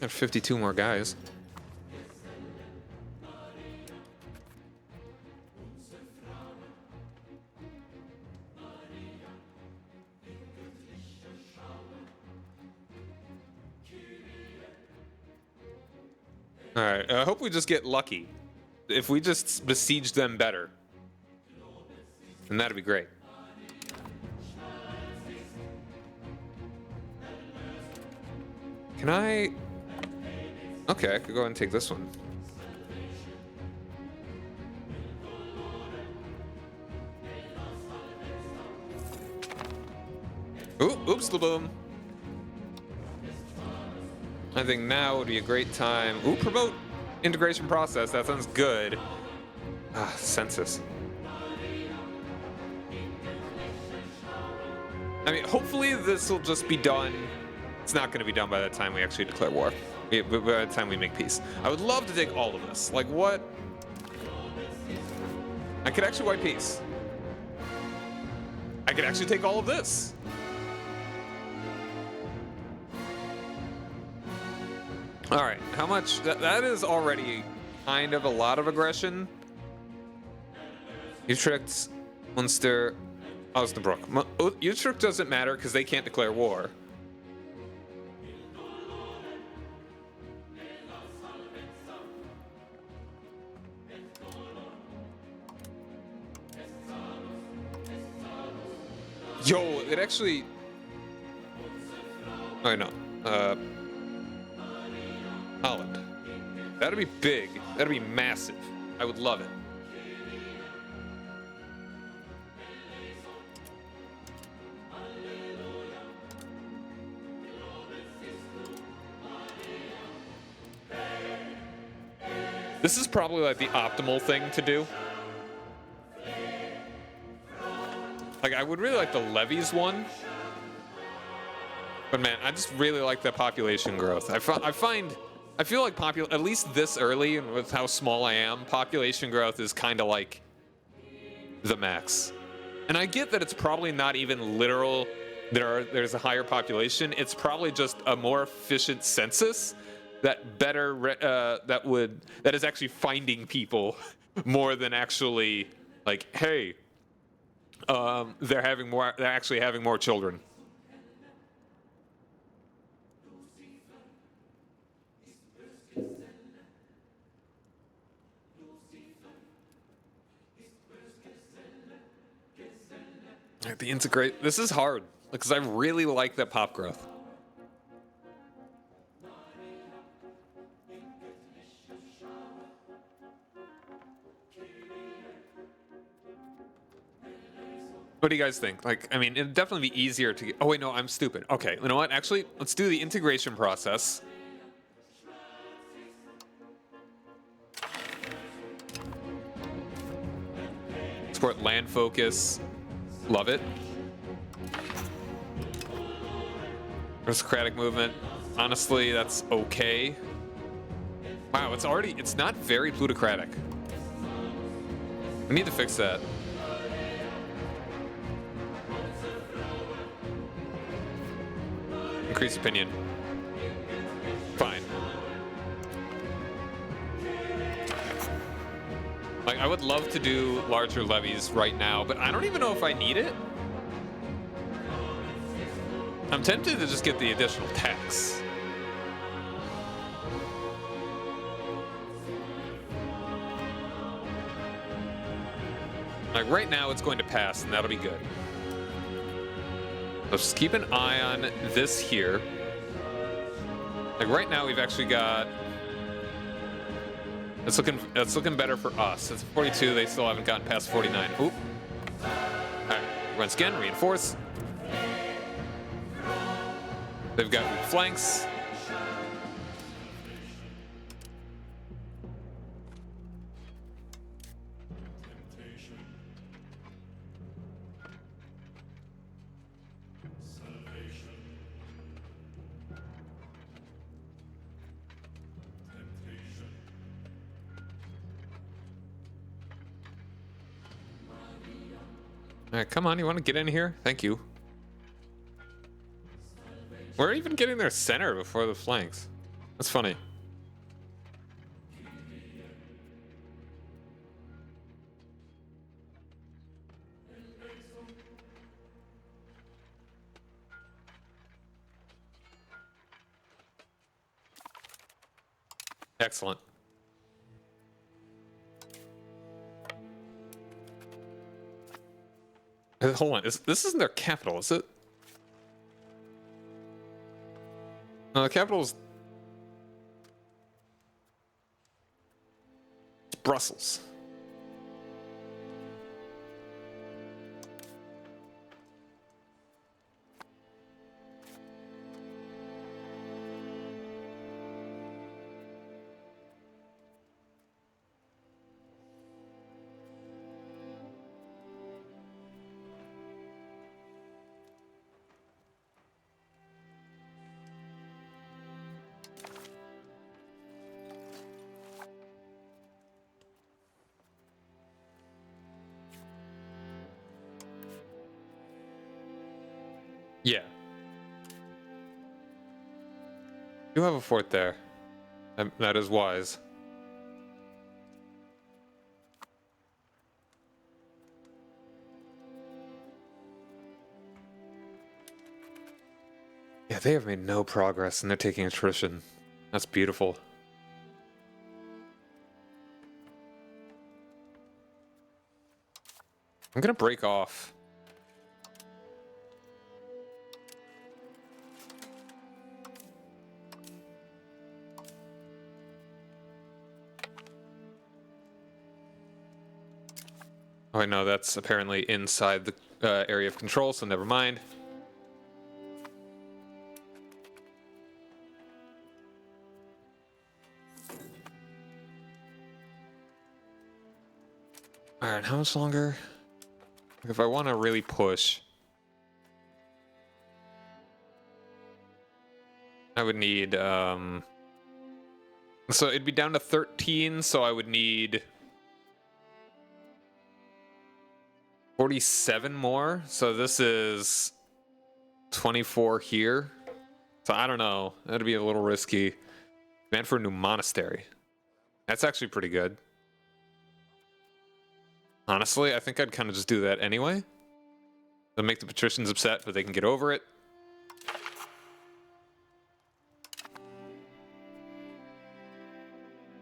Got 52 more guys. Alright, I hope we just get lucky. If we just besiege them better, then that'd be great. Can I... Okay, I could go ahead and take this one. Ooh, oops, the boom. I think now would be a great time. Ooh, promote integration process. That sounds good. Ah, census. I mean, hopefully this will just be done. It's not going to be done by the time we actually declare war. By the time we make peace. I would love to take all of this. Like, what? I could actually white peace. I could actually take all of this. All right, how much? That is already kind of a lot of aggression. Utrecht, Munster, Osnabrück. Utrecht doesn't matter because they can't declare war. Yo, it actually... Oh, no. Holland. That'd be big. That'd be massive. I would love it. This is probably like the optimal thing to do. Like, I would really like the levies one. But man, I just really like the population growth. I feel like at least this early, and with how small I am, population growth is kind of like the max. And I get that it's probably not even literal. There's a higher population. It's probably just a more efficient census that is actually finding people more than actually like, hey, they're actually having more children. The integrate. This is hard because I really like that pop growth. What do you guys think? Like, I mean, it'd definitely be easier to get... Oh, wait, no, I'm stupid. Okay, you know what? Actually, let's do the integration process. Support land focus. Love it. Aristocratic movement. Honestly, that's okay. Wow, it's not very plutocratic. We need to fix that. Increase opinion. Fine. Like, I would love to do larger levies right now, but I don't even know if I need it. I'm tempted to just get the additional tax. Like, right now it's going to pass, and that'll be good. Let's just keep an eye on this here. Like, right now we've actually got... It's looking better for us. It's 42, they still haven't gotten past 49. Oop. Alright, once again, reinforce. They've got weak flanks. Alright, come on, you want to get in here? Thank you. We're even getting their center before the flanks. That's funny. Excellent. Hold on, this isn't their capital, is it? No, the capital's... It's Brussels. Yeah. You have a fort there. That is wise. Yeah, they have made no progress and they're taking attrition. That's beautiful. I'm gonna break off. Oh, I know that's apparently inside the area of control, so never mind. All right, how much longer? If I want to really push, I would need, so it'd be down to 13, so I would need 47 more. So this is 24 here. So I don't know. That'd be a little risky. Man for a new monastery. That's actually pretty good. Honestly, I think I'd kind of just do that anyway. It'll make the patricians upset, but they can get over it.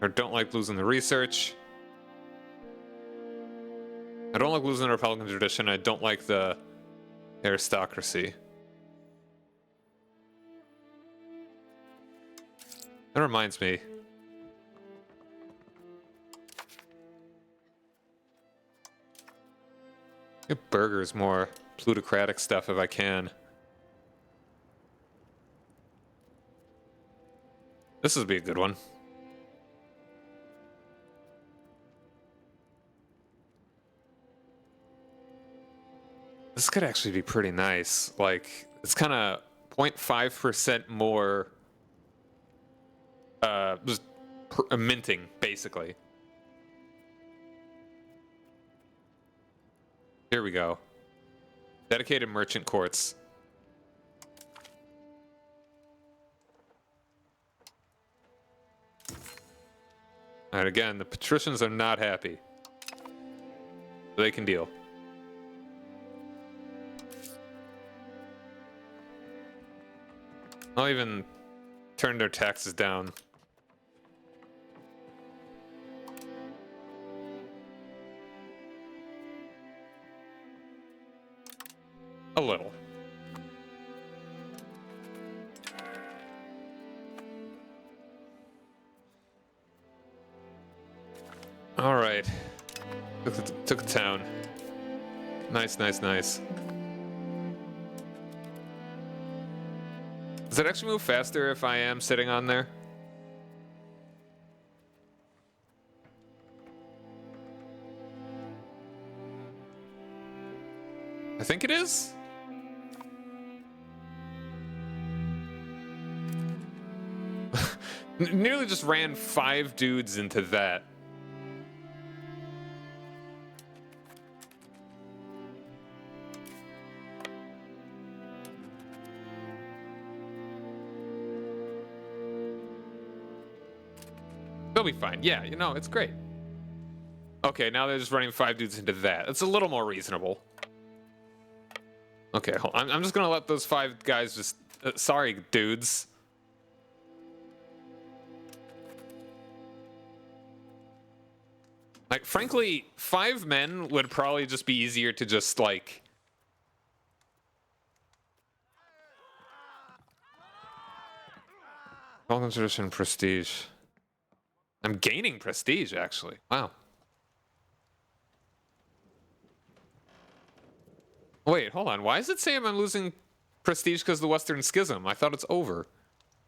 I don't like losing the research. I don't like losing the Republican tradition. I don't like the aristocracy. That reminds me. Get burgers, more plutocratic stuff if I can. This would be a good one. This could actually be pretty nice. Like, it's kind of 0.5% more just minting, basically. Here we go. Dedicated merchant courts. Alright, again, the patricians are not happy. They can deal. I'll even turn their taxes down. A little. All right. Took the town. Nice, nice, nice. Does it actually move faster if I am sitting on there? I think it is. Nearly just ran 5 dudes into that. They'll be fine. Yeah, you know, it's great. Okay, now they're just running 5 dudes into that. It's a little more reasonable. Okay, hold on. I'm just gonna let those 5 guys just... sorry, dudes. Like, frankly, 5 men would probably just be easier to just, like... Welcome tradition prestige. I'm gaining prestige, actually. Wow. Wait, hold on. Why does it say I'm losing prestige because of the Western Schism? I thought it's over.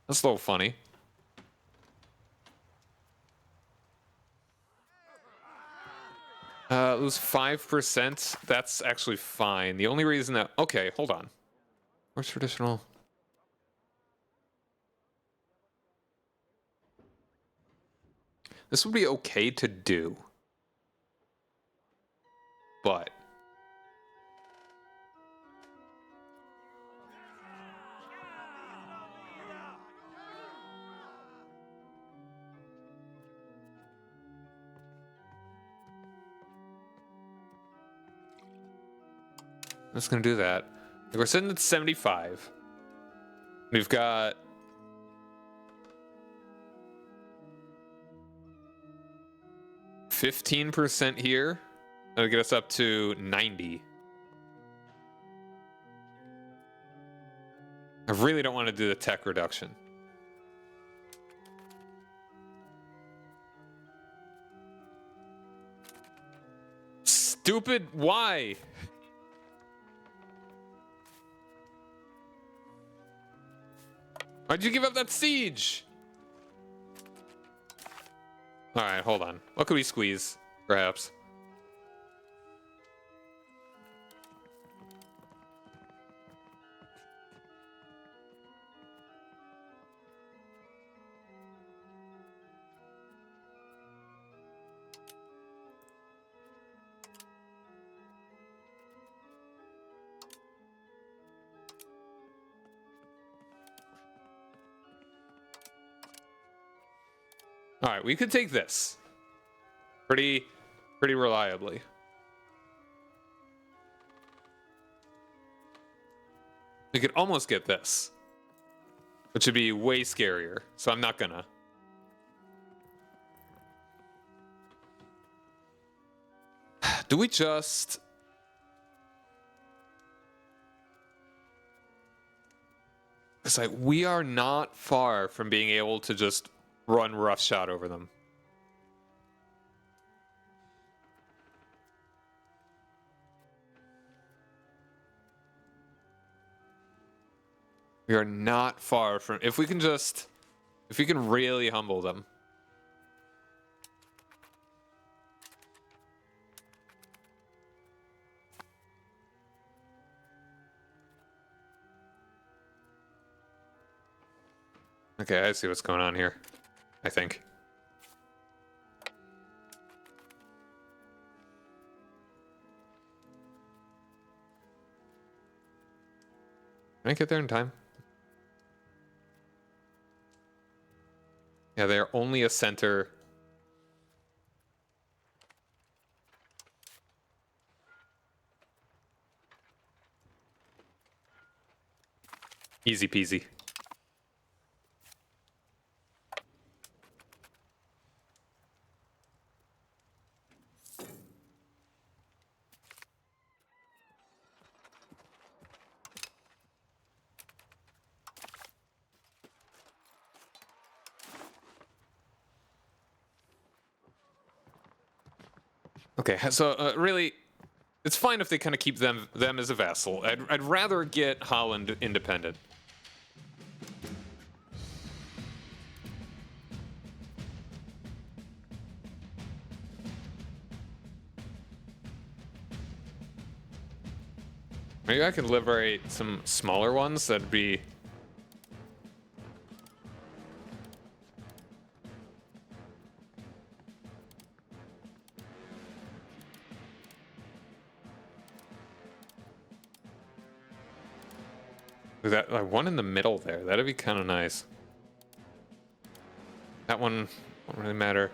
That's a little funny. Lose 5%. That's actually fine. The only reason that... Okay, hold on. Where's traditional... This would be okay to do. But... I'm just gonna do that. We're sitting at 75. We've got... %15 here. That'll get us up to 90. I really don't want to do the tech reduction. Stupid, why? Why'd you give up that siege? All right, hold on. What could we squeeze, perhaps? All right, we could take this pretty reliably. We could almost get this, which would be way scarier. So I'm not gonna. Do we just? It's like we are not far from being able to just run roughshod over them. We are not far from, if we can really humble them. Okay, I see what's going on here, I think. Can I get there in time? Yeah, they're only a center. Easy peasy. Okay, so really, it's fine if they kind of keep them as a vassal. I'd rather get Holland independent. Maybe I can liberate some smaller ones. That'd be. That like one in the middle there. That'd be kind of nice. That one won't really matter.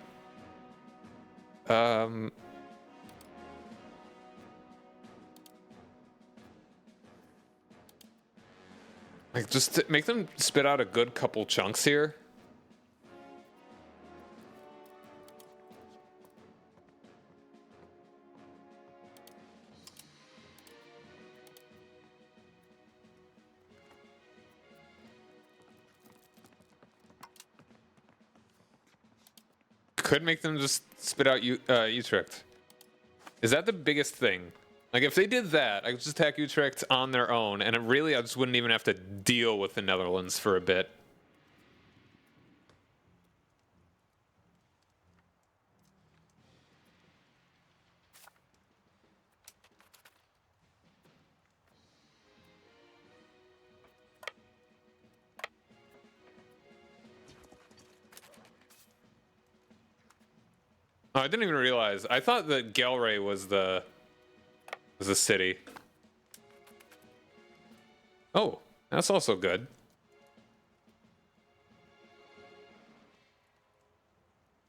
Like just to make them spit out a good couple chunks here. Could make them just spit out Utrecht. Is that the biggest thing? Like, if they did that, I could just attack Utrecht on their own, and I just wouldn't even have to deal with the Netherlands for a bit. Oh, I didn't even realize. I thought that Gelre was the city. Oh, that's also good.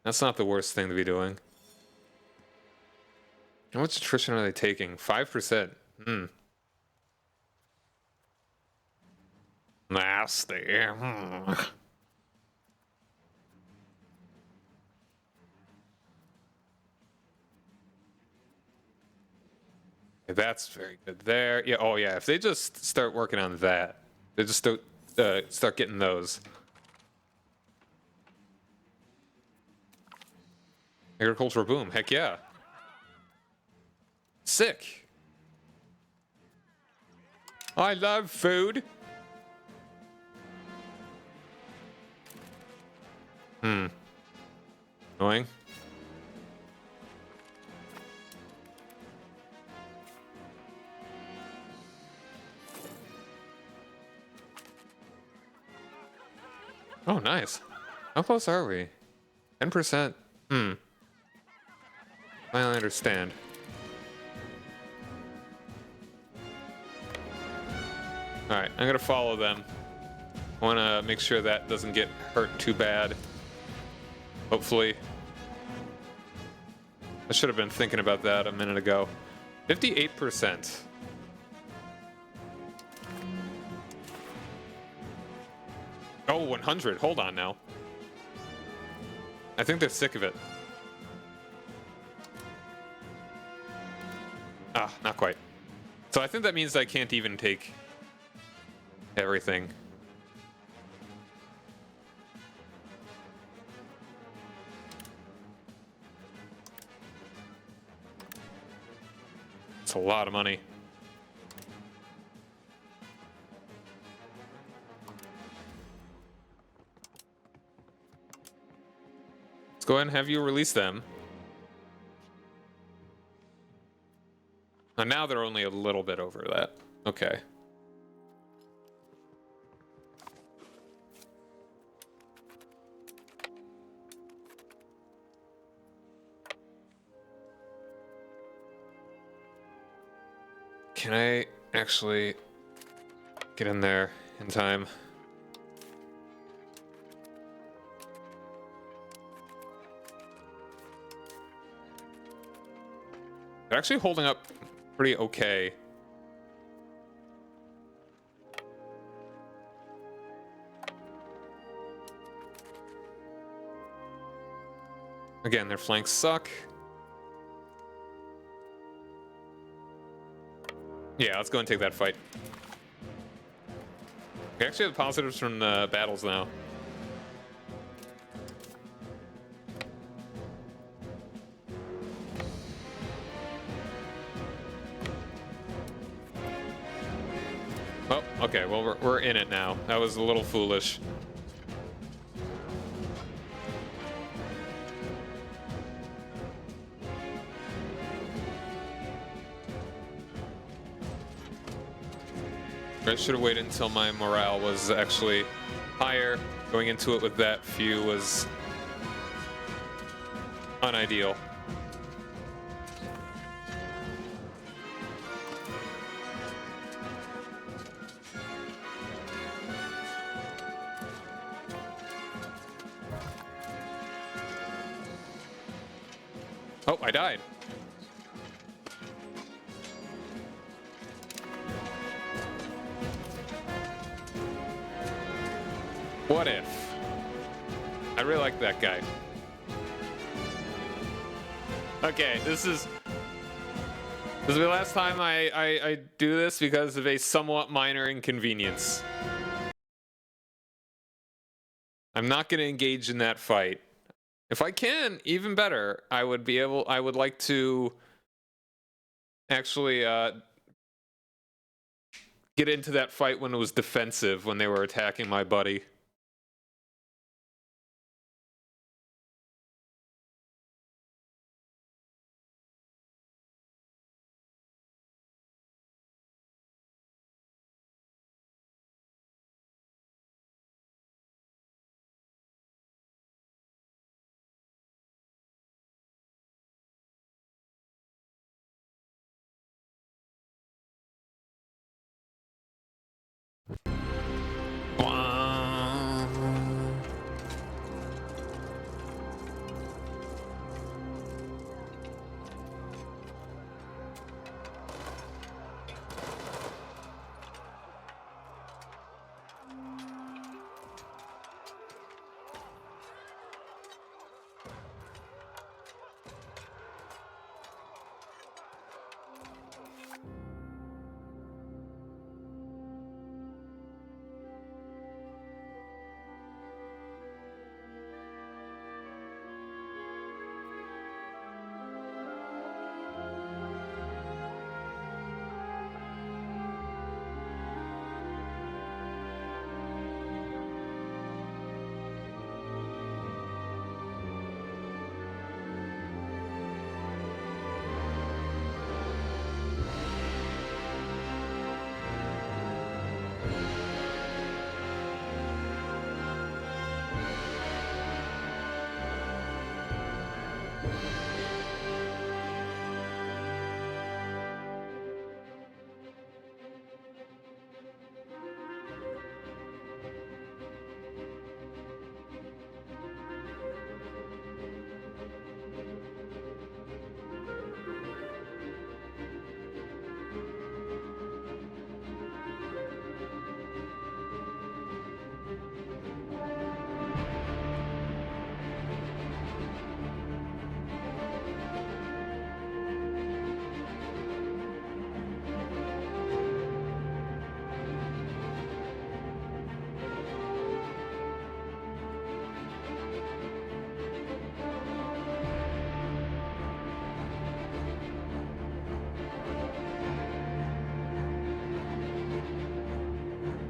That's not the worst thing to be doing. How much attrition are they taking? 5%. Nasty. That's very good there. Yeah. Oh, yeah. If they just start working on that, they just start getting those. Agricultural boom. Heck yeah. Sick. I love food. Annoying. Oh, nice. How close are we? 10%. Finally understand. Alright, I'm gonna follow them. I wanna make sure that doesn't get hurt too bad. Hopefully. I should have been thinking about that a minute ago. 58%. Oh, 100. Hold on now. I think they're sick of it. Ah, not quite. So I think that means I can't even take everything. It's a lot of money. Let's go ahead and have you release them. And now they're only a little bit over that. Okay. Can I actually get in there in time? They're actually holding up pretty okay. Again, their flanks suck. Yeah, let's go and take that fight. We actually have positives from the battles now. Oh, okay, well, we're in it now. That was a little foolish. I should have waited until my morale was actually higher. Going into it with that few was unideal. Oh, I died. What if? I really like that guy. Okay, this is the last time I do this because of a somewhat minor inconvenience. I'm not going to engage in that fight. If I can, even better, I would like to actually get into that fight when it was defensive, when they were attacking my buddy.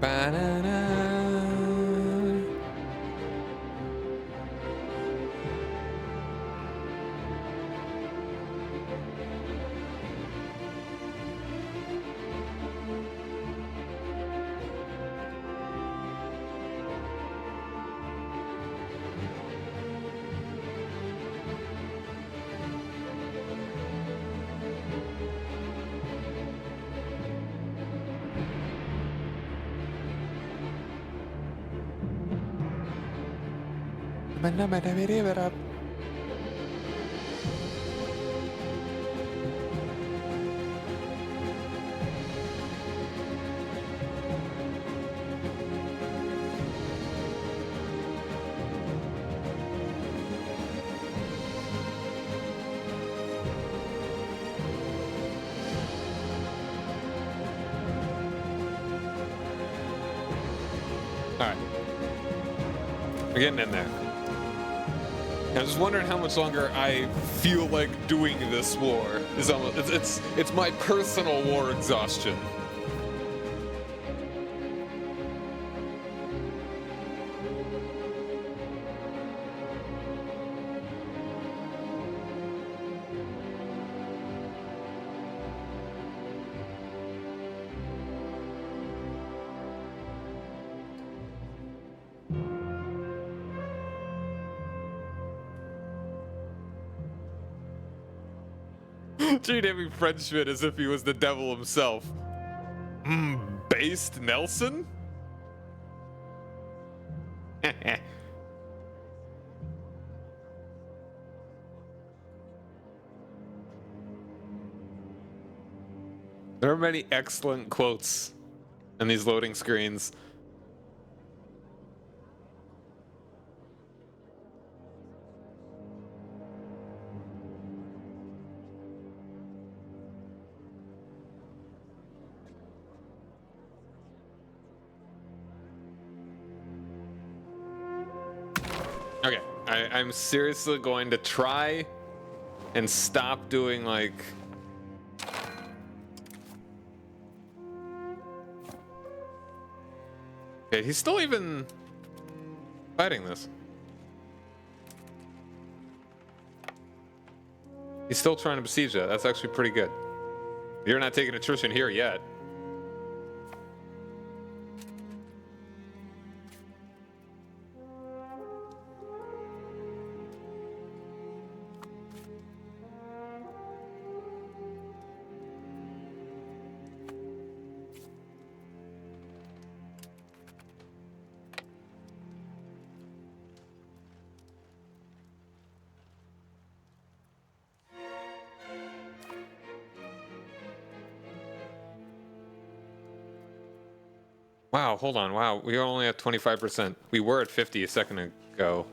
Ba-na-na. Ba-na-ba-da-ba-da-ba-da. All right, we're getting in there. I'm just wondering how much longer I feel like doing this war. It's my personal war exhaustion. Treat every Frenchman as if he was the devil himself. Based Nelson? There are many excellent quotes in these loading screens. Okay, I'm seriously going to try and stop doing like... Okay, he's still even fighting this. He's still trying to besiege that. That's actually pretty good. You're not taking attrition here yet. Wow, hold on. Wow, we are only at 25%. We were at 50 a second ago.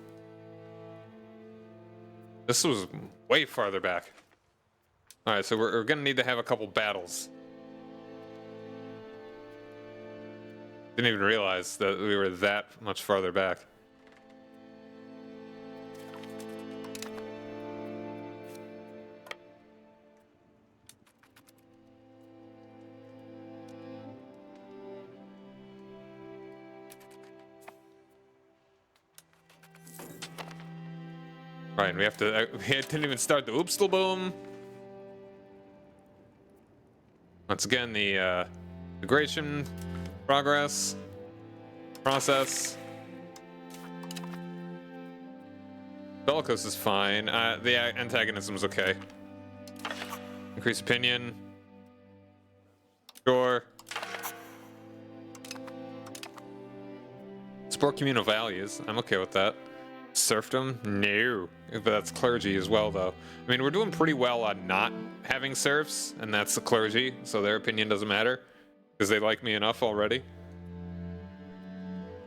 This was way farther back. All right, so we're gonna need to have a couple battles. Didn't even realize that we were that much farther back. Right, we have to. We didn't even start the Oopstelboom. Once again, the integration process. Bellicose is fine. The antagonism's okay. Increase opinion. Sure. Support communal values. I'm okay with that. Serfdom? No. But that's clergy as well, though. I mean, we're doing pretty well on not having serfs, and that's the clergy, so their opinion doesn't matter, because they like me enough already.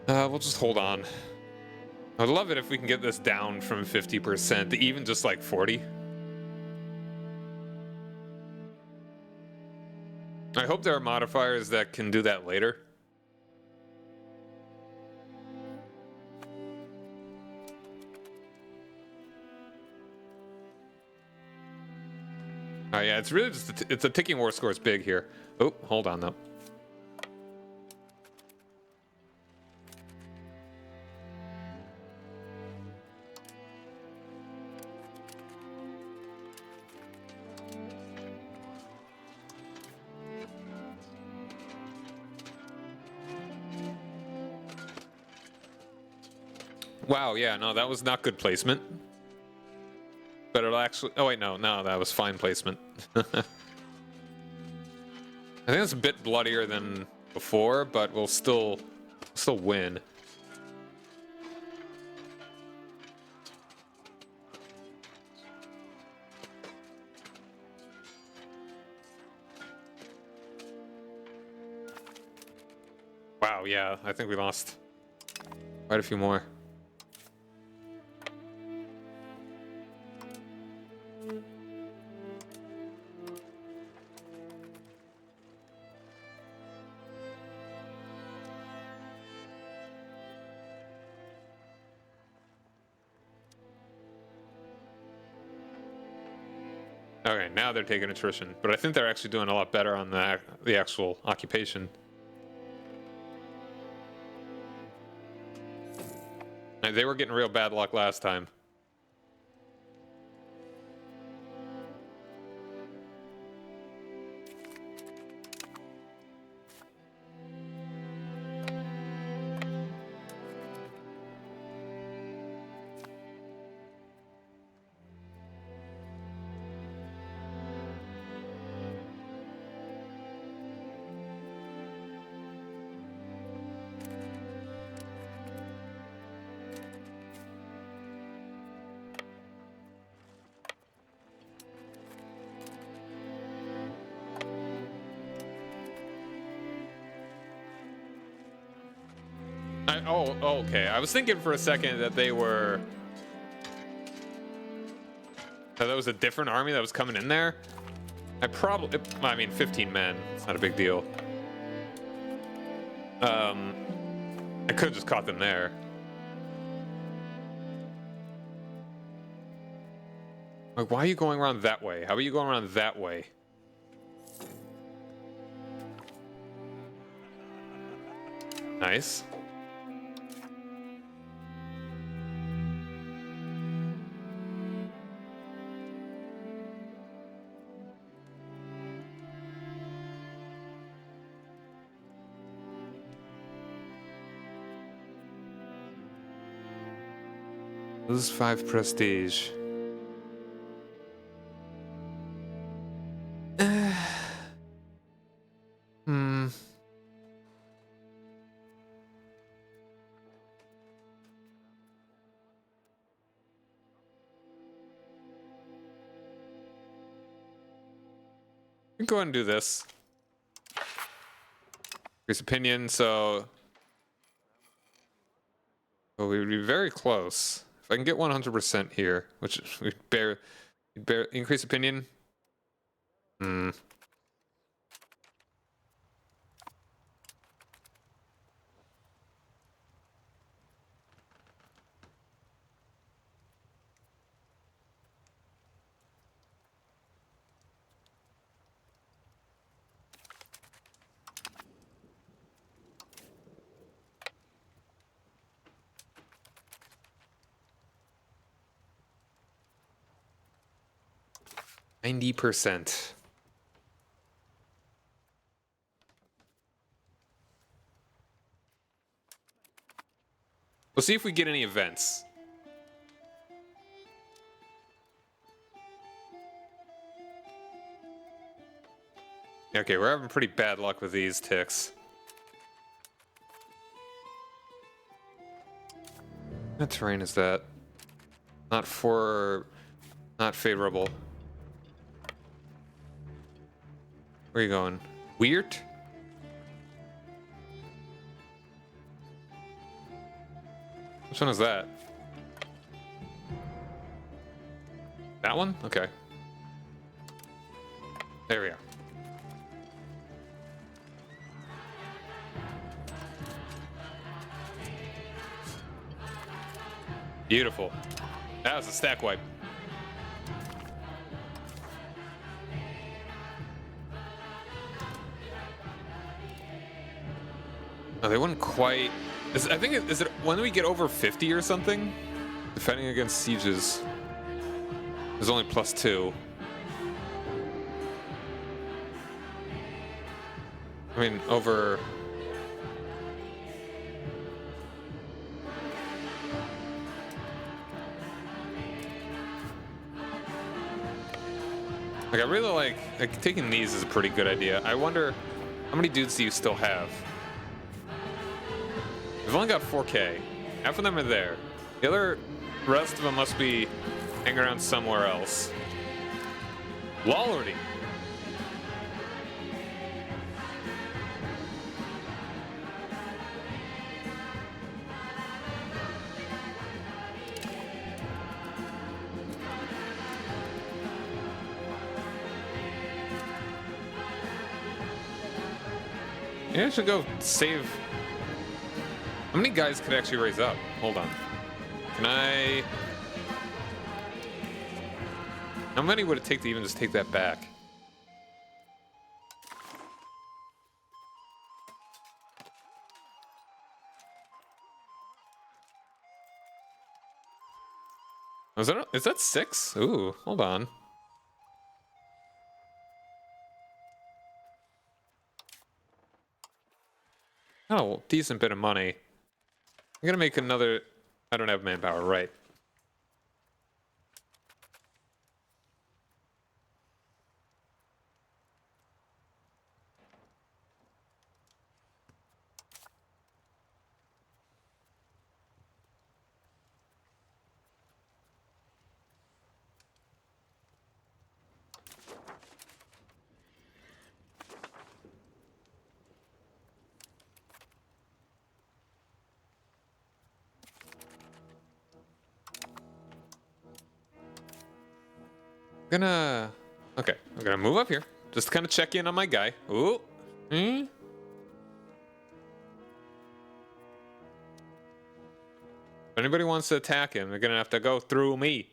We'll just hold on. I'd love it if we can get this down from 50% to even just like 40. I hope there are modifiers that can do that later. Oh yeah, it's really just it's a ticking war score is big here. Oh, hold on though. Wow, yeah, no, that was not good placement. But it'll actually... Oh, wait, no, that was fine placement. I think it's a bit bloodier than before, but we'll still win. Wow, yeah, I think we lost quite a few more. Okay, now they're taking attrition, but I think they're actually doing a lot better on the actual occupation. And they were getting real bad luck last time. Oh, okay. I was thinking for a second that they were... that was a different army that was coming in there. I mean, 15 men. It's not a big deal. I could have just caught them there. Like, why are you going around that way? How are you going around that way? Nice. Lose 5 prestige. We can go ahead and do this. Increase opinion, so we would be very close. If I can get 100% here, which we bear increase opinion. 90%. We'll see if we get any events. Okay, we're having pretty bad luck with these ticks. What terrain is that? Not favorable. Where are you going? Weird? Which one is that? That one? Okay. There we are. Beautiful. That was a stack wipe. Oh, they wouldn't quite... I think is it when we get over 50 or something? Defending against sieges. There's only +2. I mean, over... Like, I really like taking these is a pretty good idea. I wonder, how many dudes do you still have? We've only got 4K. Half of them are there. The other rest of them must be hanging around somewhere else. Lollardy. Maybe I should go save. How many guys could actually raise up? Hold on. Can I? How many would it take to even just take that back? Is that 6? Ooh, hold on. Oh, decent bit of money. I'm gonna make another. I don't have manpower, right? Okay, I'm gonna move up here. Just kind of check in on my guy. Ooh. Hmm? If anybody wants to attack him, they're gonna have to go through me.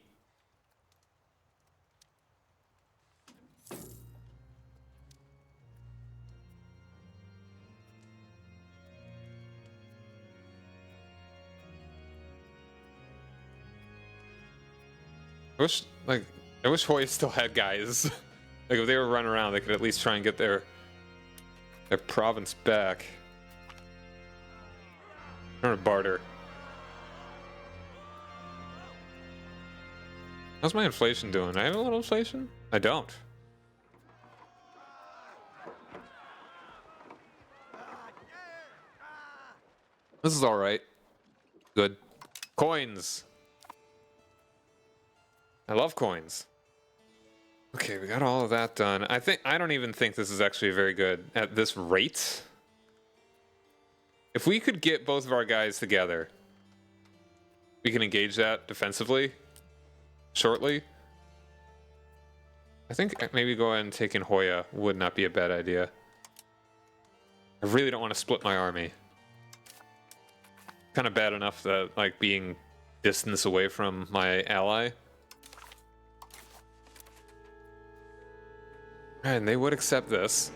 I wish Hoya still had guys. Like, if they were running around, they could at least try and get their province back. Trying to barter. How's my inflation doing? I have a little inflation? I don't. This is alright. Good. Coins! I love coins. Okay, we got all of that done. I don't even think this is actually very good at this rate. If we could get both of our guys together, we can engage that defensively shortly. I think maybe go ahead and take in Hoya would not be a bad idea. I really don't want to split my army. Kind of bad enough that, like, being distance away from my ally. And they would accept this.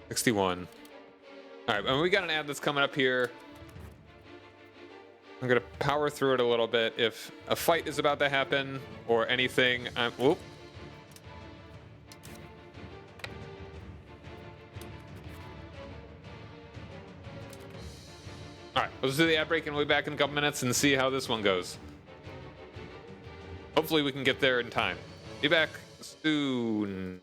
$61. Alright, and we got an ad that's coming up here. I'm gonna power through it a little bit. If a fight is about to happen or anything, whoop. Alright, let's do the ad break and we'll be back in a couple minutes and see how this one goes. Hopefully we can get there in time. Be back soon.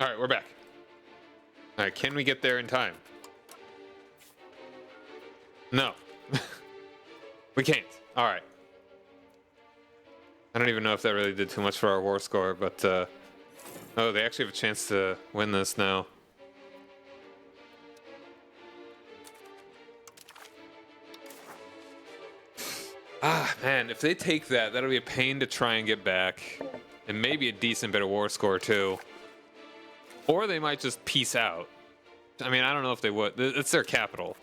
All right, we're back. All right, can we get there in time? No. We can't. All right. I don't even know if that really did too much for our war score, but oh, they actually have a chance to win this now. Ah, man, if they take that, that'll be a pain to try and get back. And maybe a decent bit of war score, too. Or they might just peace out. I mean, I don't know if they would. It's their capital.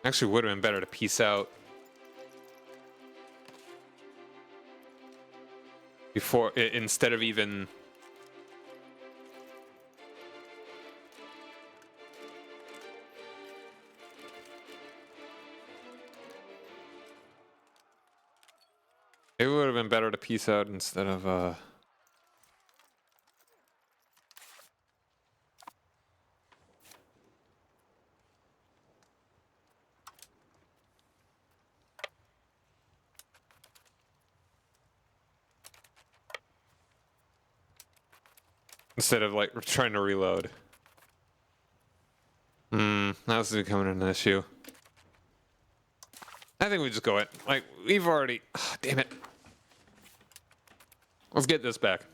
Actually, would have been better to peace out before, instead of even. It would have been better to peace out instead of. Instead of like trying to reload. Now this is becoming an issue. I think we just go it. Like, we've already. Oh, damn it. Let's get this back.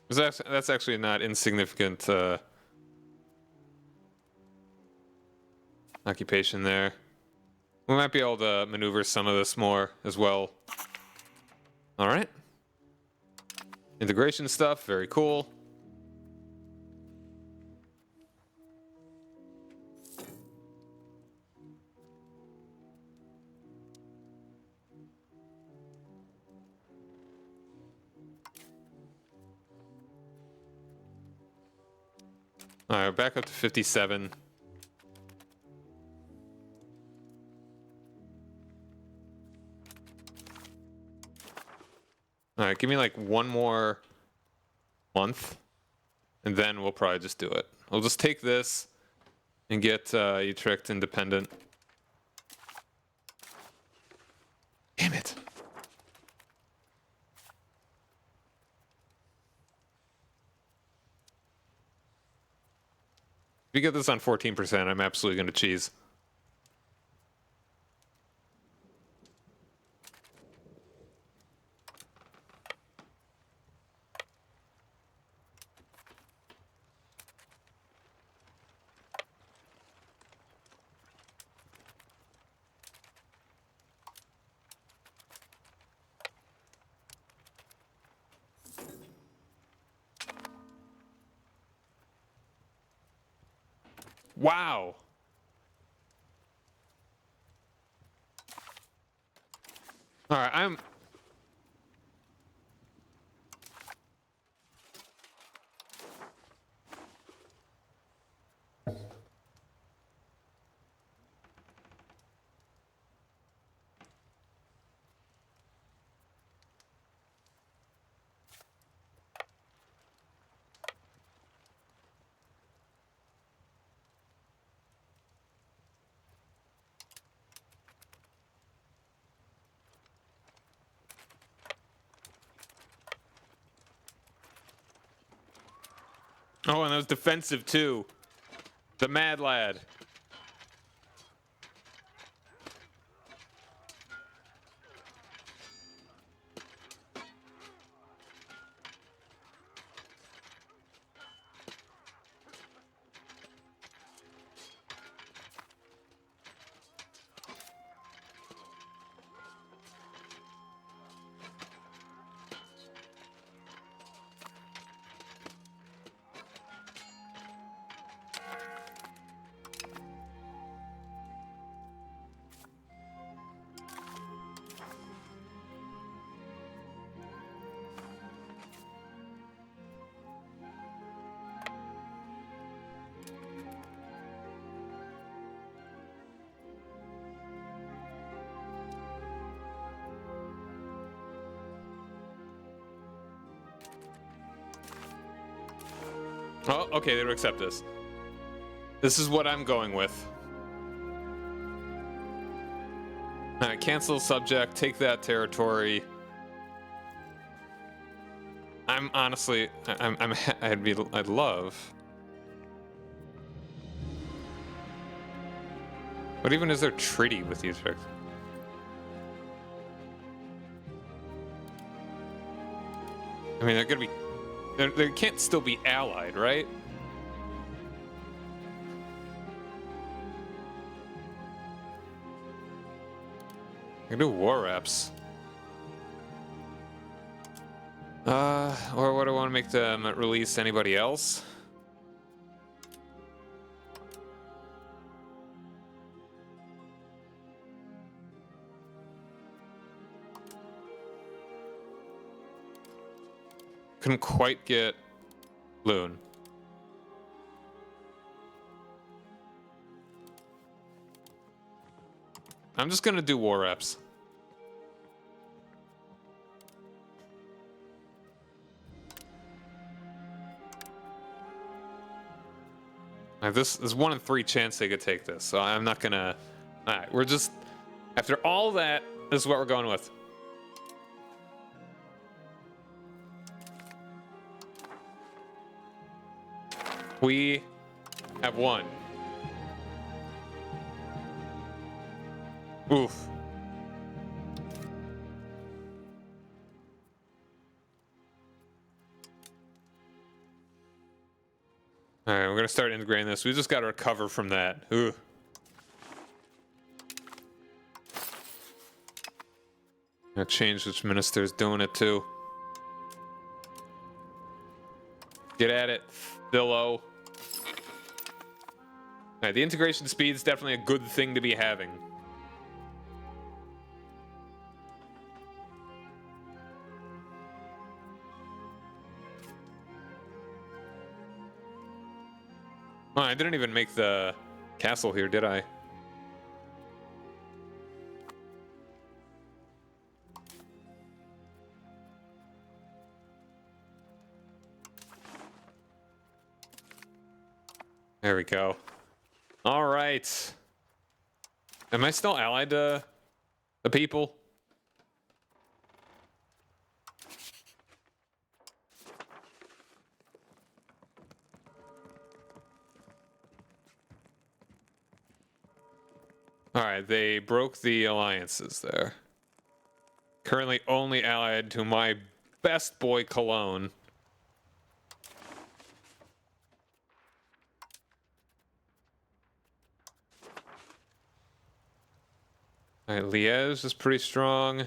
That's actually not insignificant occupation there. We might be able to maneuver some of this more as well. All right. Integration stuff, very cool. All right, back up to 57. All right, give me like one more month, and then we'll probably just do it. We'll just take this and get Utrecht independent. Damn it. If we get this on 14%, I'm absolutely going to cheese. Wow. All right, I'm. Oh, and that was defensive too. The mad lad. Oh, okay, they would accept this. This is what I'm going with. Alright, cancel subject, take that territory. I'm honestly, I'd love. What even is their treaty with Utrecht? I mean, they're gonna be, they can't still be allied, right? I can do war reps. Or what do I want to make them release anybody else? Couldn't quite get Loon. I'm just gonna do war reps. This is 1 in 3 chance they could take this, so I'm not gonna. All right, we're just after all that. This is what we're going with. We have won. Oof. All right, we're gonna start integrating this. We just gotta recover from that. Ooh. Gonna change which minister's doing it too. Get at it, Thillo. Alright, the integration speed is definitely a good thing to be having. Oh, I didn't even make the castle here, did I? There we go. All right. Am I still allied to the people? All right, they broke the alliances there. Currently only allied to my best boy Cologne. All right, Liège is pretty strong.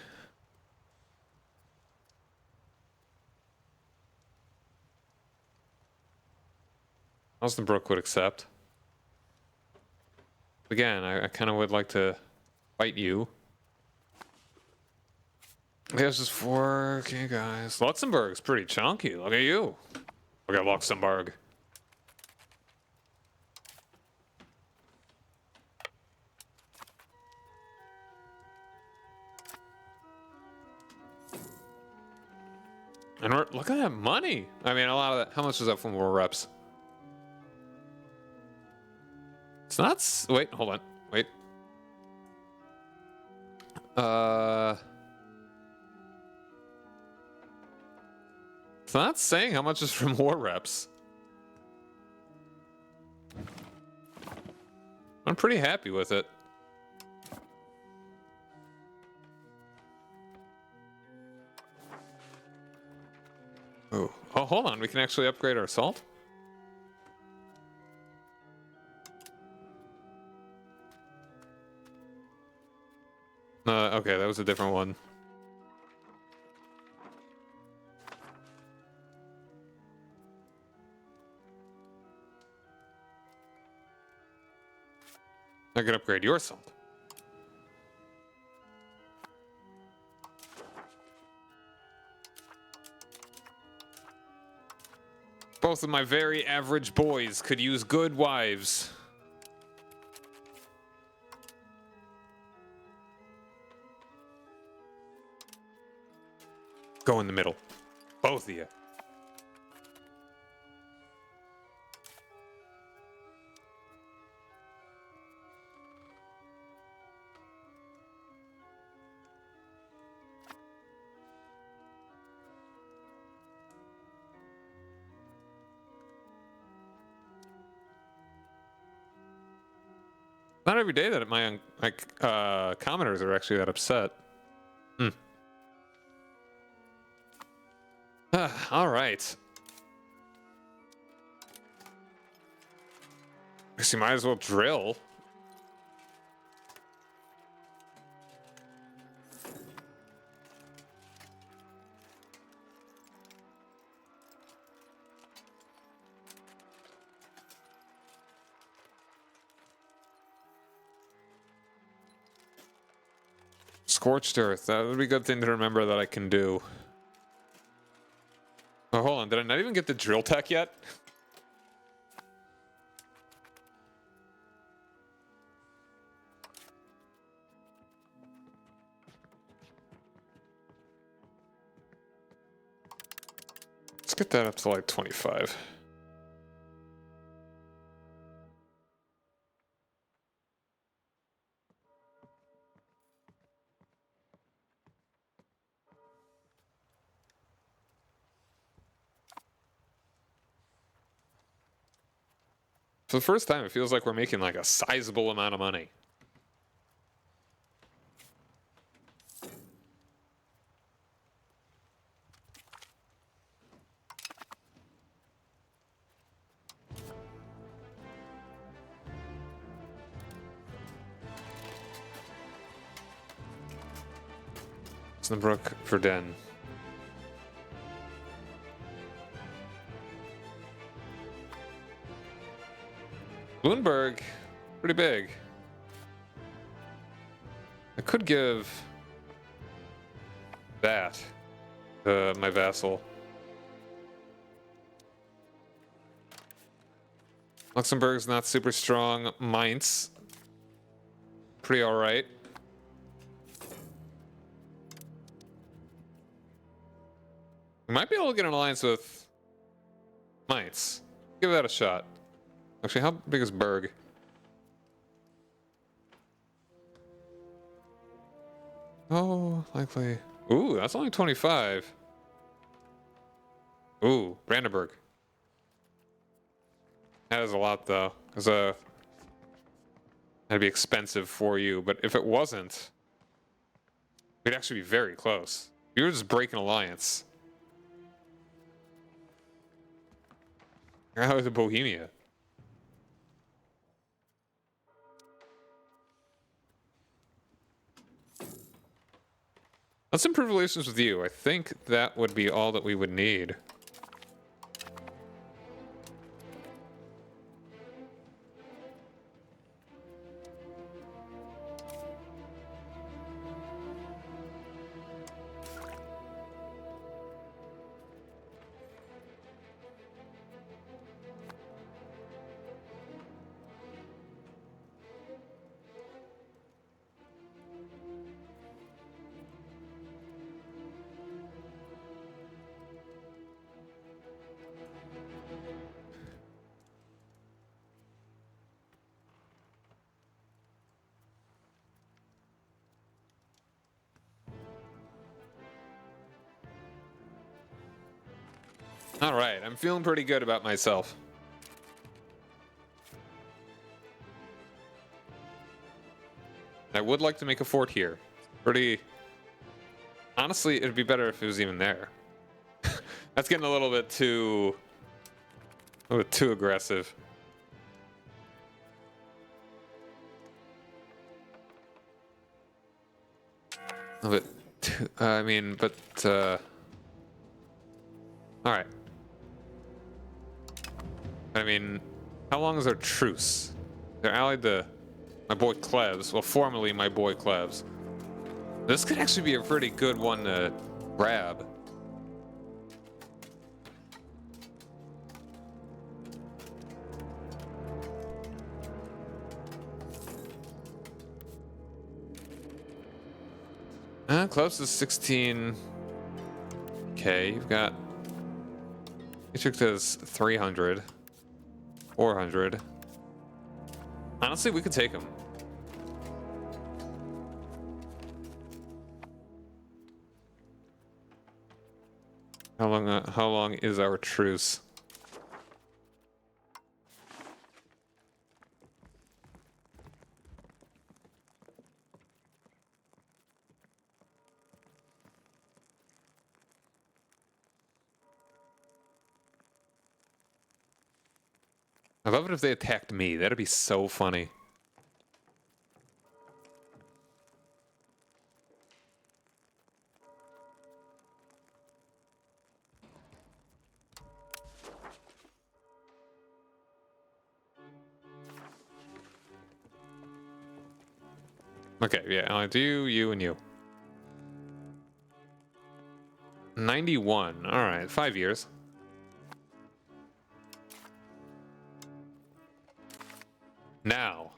Osnabrück would accept. Again, I kind of would like to fight you. There's just 4. Okay, guys. Luxembourg's pretty chunky. Look at you. Look at Luxembourg. And look at that money. I mean, a lot of that. How much is that from war reps? It's not. Wait, hold on. Wait. It's not saying how much is from war reps. I'm pretty happy with it. Oh, hold on. We can actually upgrade our assault. Okay, that was a different one. I can upgrade your assault. Both of my very average boys could use good wives. Go in the middle. Both of you. Not every day that my commoners are actually that upset. Hmm. All right. I guess you might as well drill. Scorched earth. That would be a good thing to remember that I can do. Oh, hold on. Did I not even get the drill tech yet? Let's get that up to like 25. For the first time, it feels like we're making like a sizable amount of money. Snowbrook, Verdun. Bloomberg, pretty big. I could give that to my vassal. Luxembourg's not super strong. Mainz, pretty all right. We might be able to get an alliance with Mainz. Give that a shot. Actually, how big is Berg? Oh, likely. Ooh, that's only 25. Ooh, Brandenburg. That is a lot, though. Because that'd be expensive for you. But if it wasn't, we'd actually be very close. You were just breaking alliance. How is it Bohemia? Let's improve relations with you. I think that would be all that we would need. All right, I'm feeling pretty good about myself. I would like to make a fort here. Pretty... Honestly, it'd be better if it was even there. That's getting a little bit too aggressive. A little bit too, I mean, but all right. I mean, how long is our truce? They're allied to my boy Klebs. Well, formerly my boy Klebs. This could actually be a pretty good one to grab. Klebs is 16. Okay, you've got... Egypt is 300. 400. Honestly, we could take him. How long is our truce? I love it if they attacked me. That'd be so funny. Okay, yeah, I'll do you and you. 91. All right, 5 years. Now.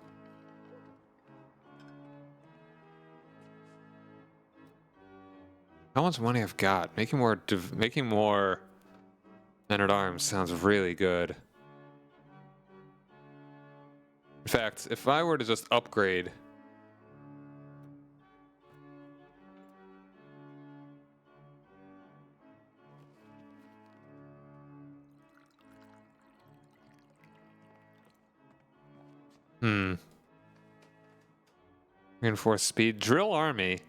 How much money I've got? Making more men at arms sounds really good. In fact, if I were to just upgrade. Reinforced speed. Drill army.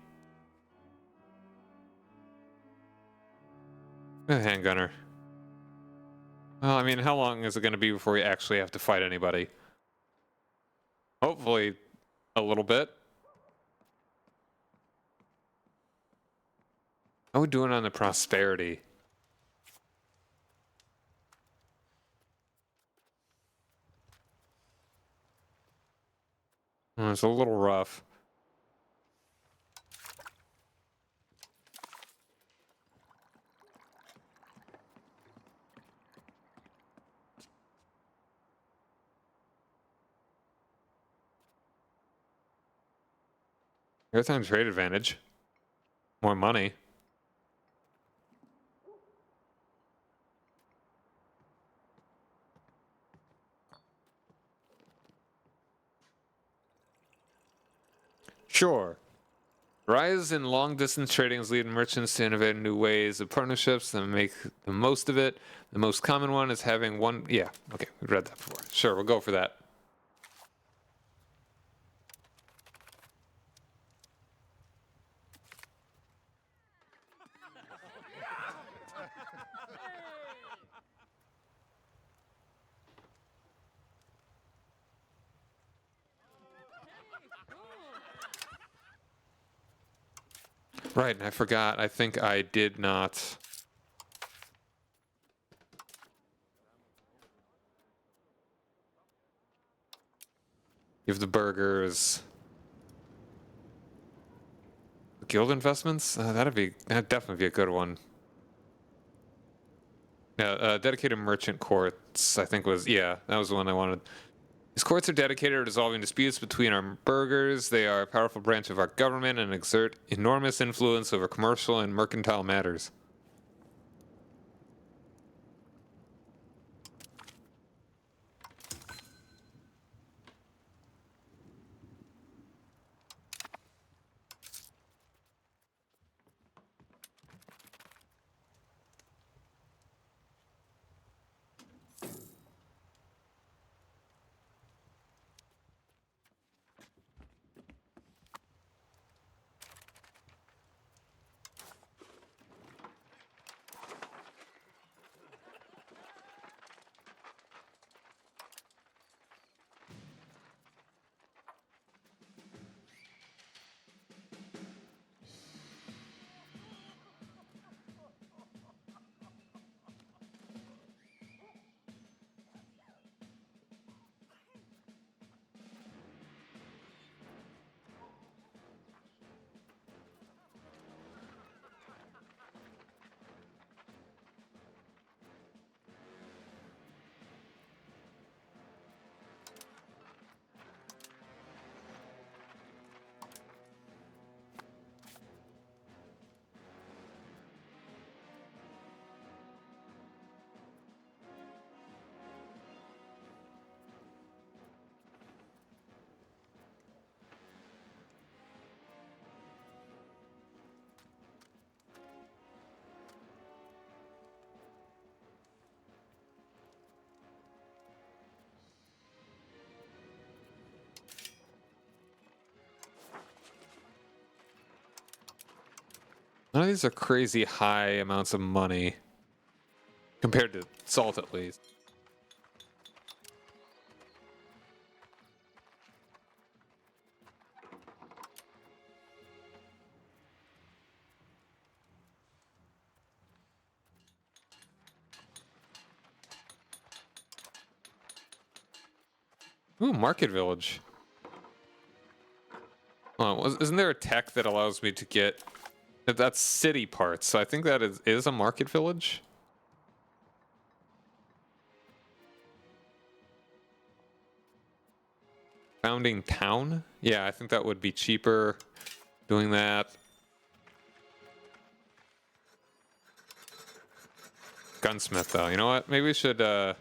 A handgunner. Well, I mean, how long is it going to be before we actually have to fight anybody? Hopefully, a little bit. How are we doing on the prosperity? It's a little rough. Airtime trade advantage. More money. Sure. Rise in long-distance trading has led merchants to innovate new ways of partnerships and make the most of it. The most common one is having one... Yeah, okay, we've read that before. Sure, we'll go for that. Right, and I forgot. I think I did not... give the burgers... guild investments? That'd definitely be a good one. Yeah, dedicated merchant courts, I think was... Yeah, that was the one I wanted. These courts are dedicated to resolving disputes between our burghers. They are a powerful branch of our government and exert enormous influence over commercial and mercantile matters. None of these are crazy high amounts of money. Compared to salt, at least. Ooh, market village. Oh, isn't there a tech that allows me to get... That's city parts, so I think that is a market village. Founding town? Yeah, I think that would be cheaper doing that. Gunsmith, though. You know what? Maybe we should, go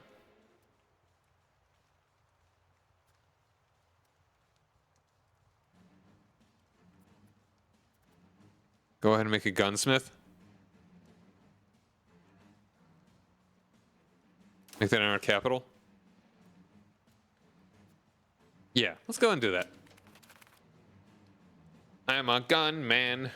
ahead and make a gunsmith. Make that in our capital. Yeah, let's go and do that. I'm a gunman.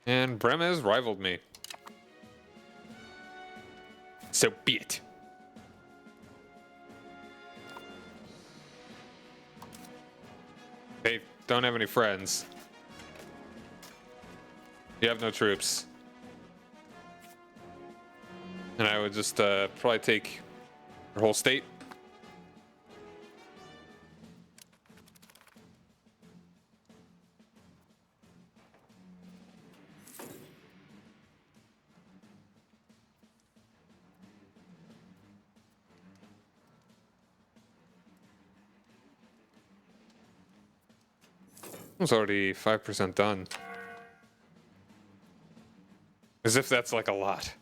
And Brem has rivaled me. So be it. They don't have any friends. You have no troops. And I would just probably take your whole state. It's already 5% done. As if that's like a lot.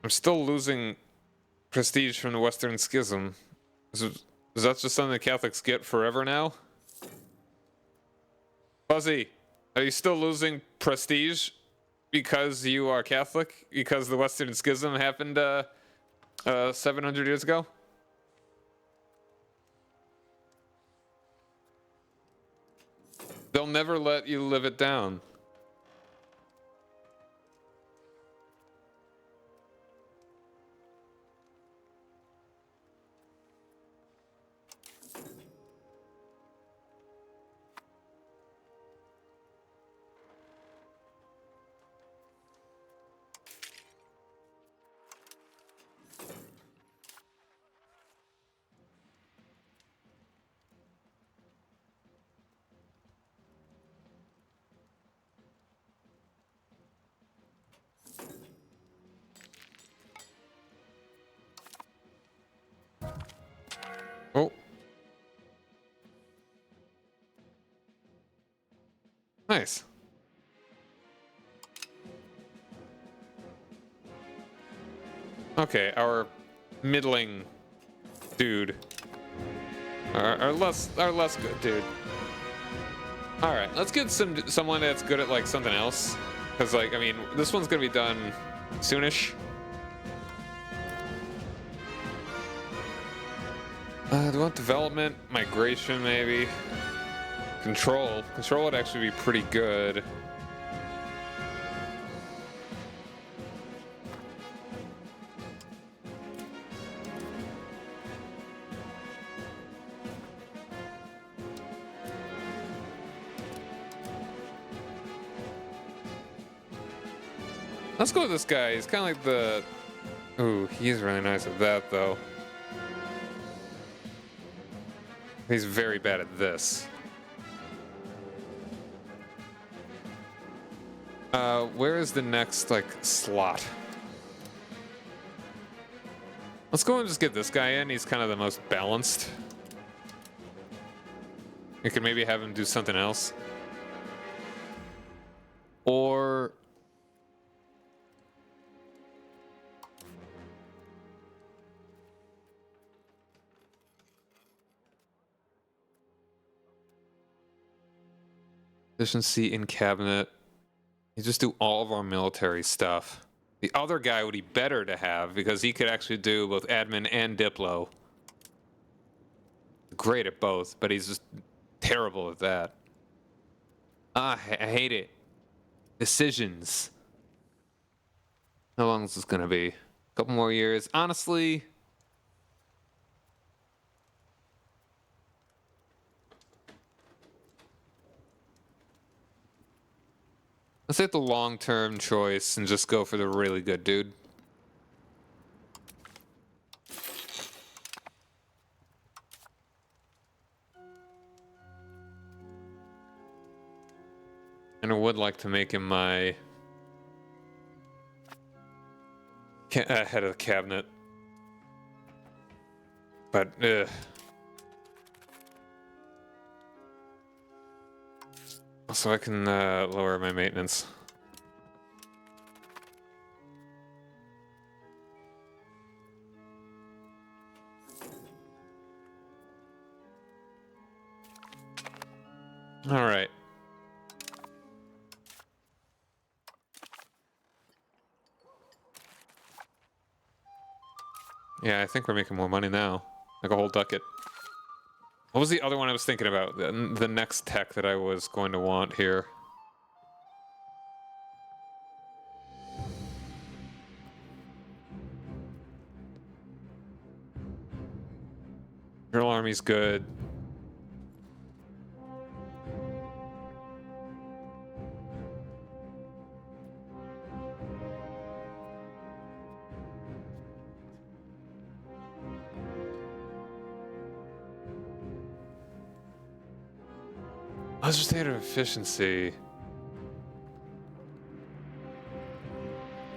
I'm still losing prestige from the Western Schism. Is that just something the Catholics get forever now? Fuzzy, are you still losing prestige because you are Catholic? Because the Western Schism happened 700 years ago? They'll never let you live it down. Oh. Nice. Okay, our middling dude. Our less good dude. All right, let's get someone that's good at like something else, because like I mean this one's gonna be done soonish. Do I want development, migration maybe, control? Control would actually be pretty good. Let's go with this guy. He's kind of like the... Ooh, he's really nice at that, though. He's very bad at this. Where is the next, like, slot? Let's go and just get this guy in. He's kind of the most balanced. You could maybe have him do something else. Or... Efficiency in cabinet. You just do all of our military stuff. The other guy would be better to have because he could actually do both admin and Diplo. Great at both, but he's just terrible at that. I hate it. Decisions. How long is this gonna be? A couple more years. Honestly, let's take the long-term choice and just go for the really good dude. And I would like to make him my head of the cabinet. But, so I can lower my maintenance. All right. Yeah, I think we're making more money now. Like a whole ducat. What was the other one I was thinking about? The next tech that I was going to want here. Drill Army's good. Legislative efficiency.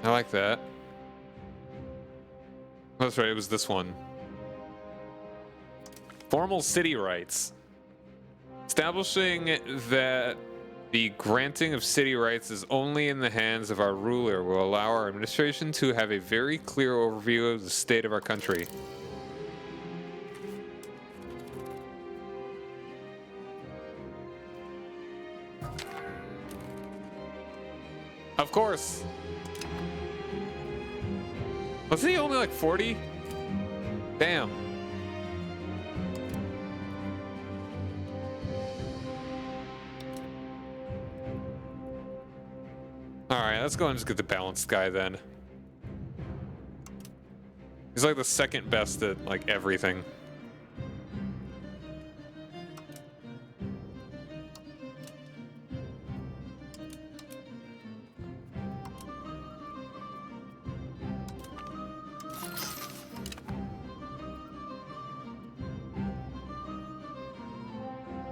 I like that. Oh, that's right, it was this one. Formal city rights. Establishing that the granting of city rights is only in the hands of our ruler will allow our administration to have a very clear overview of the state of our country. Of course. Wasn't he only like 40? Damn. Alright, let's go and just get the balanced guy then. He's like the second best at like everything.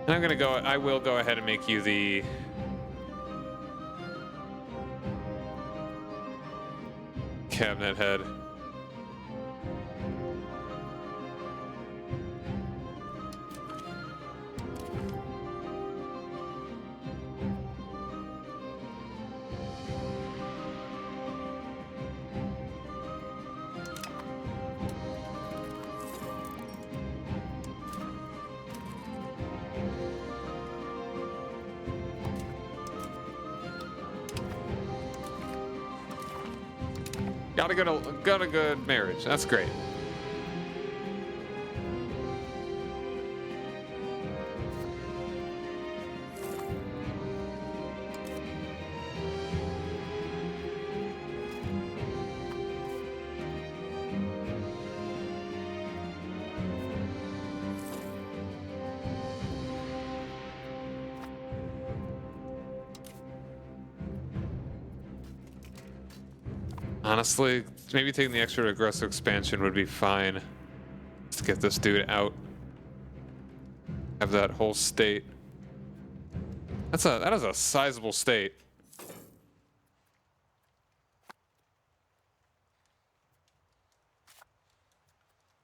And I'm gonna go, I will go ahead and make you the cabinet head. Got a good marriage. That's great. Honestly, maybe taking the extra aggressive expansion would be fine. Let's get this dude out. Have that whole state. That is a sizable state.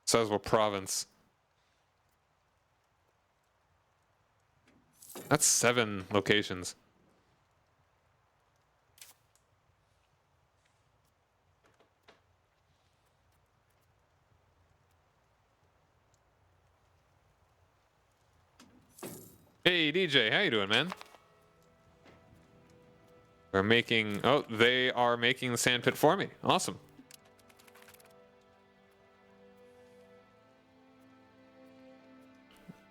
Sizable province. That's 7 locations. Hey DJ, how you doing, man? We're making... Oh, they are making the sand pit for me. Awesome.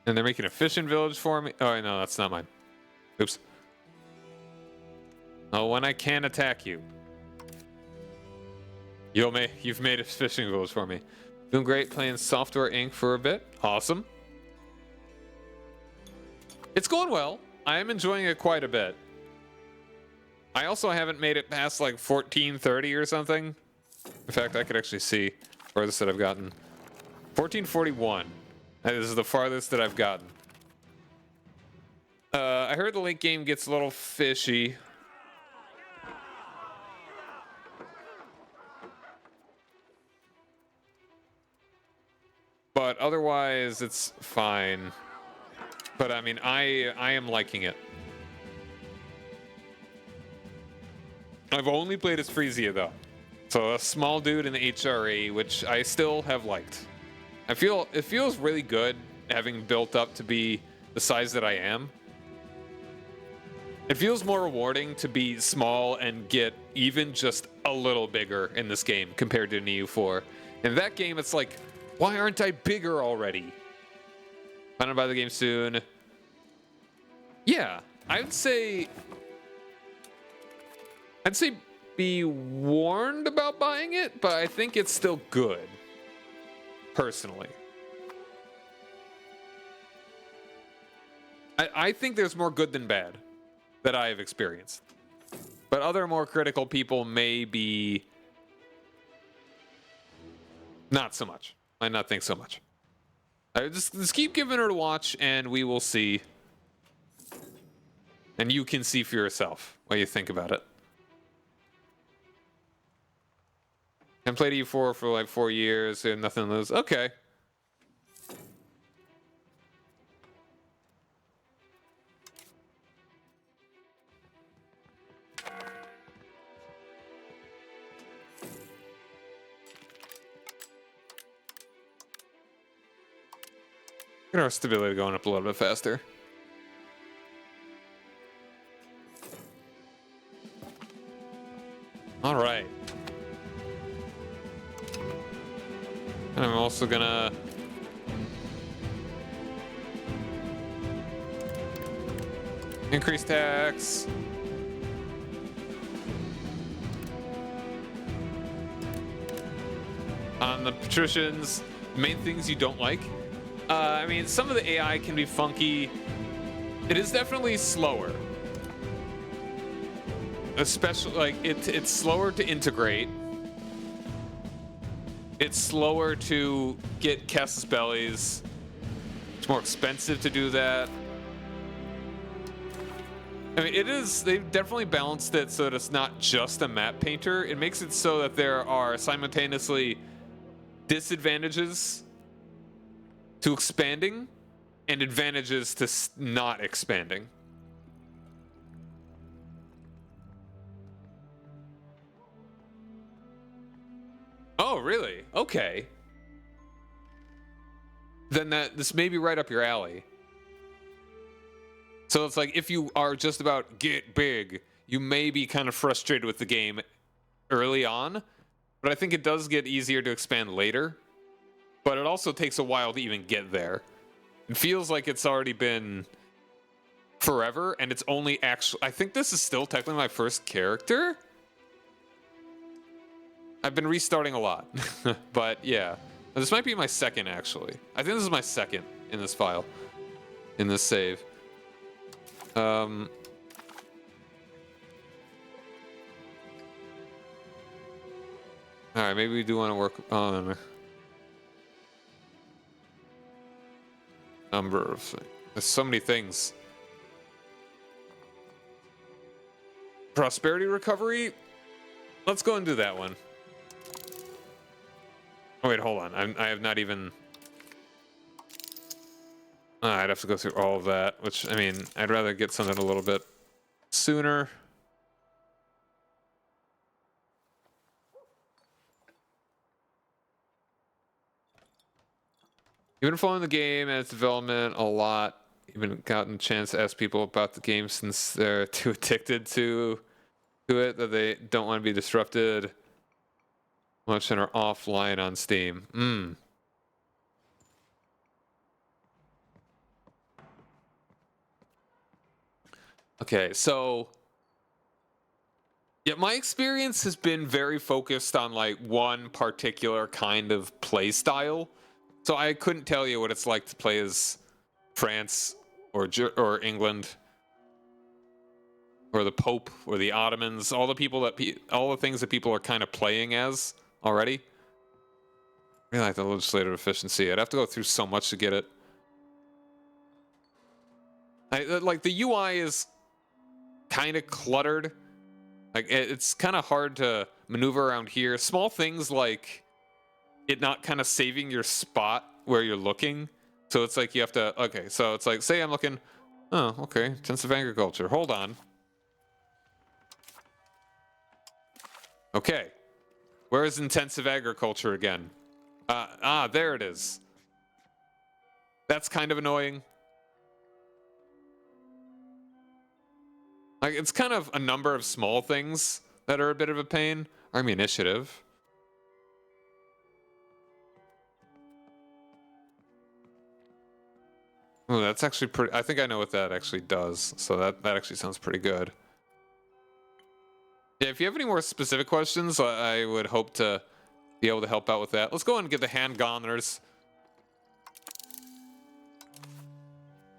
And they're making a fishing village for me. Oh, no, that's not mine. Oops. Oh, when I can attack you. You've made a fishing village for me. Doing great playing Software Inc. for a bit. Awesome. It's going well. I am enjoying it quite a bit. I also haven't made it past like 1430 or something. In fact, I could actually see farthest that I've gotten. 1441. This is the farthest that I've gotten. I heard the late game gets a little fishy. But otherwise, it's fine. But I mean, I am liking it. I've only played as Frisia though. So a small dude in the HRE, which I still have liked. It feels really good having built up to be the size that I am. It feels more rewarding to be small and get even just a little bigger in this game compared to Neo 4. In that game, it's like, why aren't I bigger already? Plan to buy the game soon. Yeah, I'd say be warned about buying it, but I think it's still good, personally. I think there's more good than bad that I have experienced. But other more critical people may be not so much. Might not think so much. Just keep giving it a watch and we will see. And you can see for yourself what you think about it. I played E4 for like 4 years and nothing to lose. Okay. Get our stability going up a little bit faster. All right. And I'm also gonna increase tax. On the patricians, main things you don't like. I mean, some of the AI can be funky. It is definitely slower. Especially, like, it's slower to integrate. It's slower to get Casus Bellis. It's more expensive to do that. I mean, they've definitely balanced it so that it's not just a map painter. It makes it so that there are simultaneously disadvantages to expanding and advantages to not expanding. Oh, really? Okay. Then this may be right up your alley. So it's like if you are just about get big, you may be kind of frustrated with the game early on, but I think it does get easier to expand later. But it also takes a while to even get there. It feels like it's already been forever, and it's only actually... I think this is still technically my first character. I've been restarting a lot, but yeah. This might be my second, actually. I think this is my second in this file, in this save. All right, maybe we do want to work on number of things. There's so many things. Prosperity recovery. Let's go and do that one. Oh wait, hold on. I have not even... I'd have to go through all of that, which, I mean, I'd rather get something a little bit sooner. You've been following the game and its development a lot. You've been gotten a chance to ask people about the game since they're too addicted to to it that they don't want to be disrupted much and are offline on Steam. Okay, so yeah, my experience has been very focused on like one particular kind of play style. So I couldn't tell you what it's like to play as France or England or the Pope or the Ottomans, all the people that all the things that people are kind of playing as already. I really like the legislative efficiency. I'd have to go through so much to get it. Like the UI is kind of cluttered. Like it's kind of hard to maneuver around here. Small things like it not kind of saving your spot where you're looking. So it's like you have to, okay, so it's like, say I'm looking, oh, okay, intensive agriculture. Hold on. Okay. Where is intensive agriculture again? There it is. That's kind of annoying. Like, it's kind of a number of small things that are a bit of a pain. Army initiative. Oh, that's actually pretty... I think I know what that actually does. So that actually sounds pretty good. Yeah, if you have any more specific questions, I would hope to be able to help out with that. Let's go ahead and get the hand goners.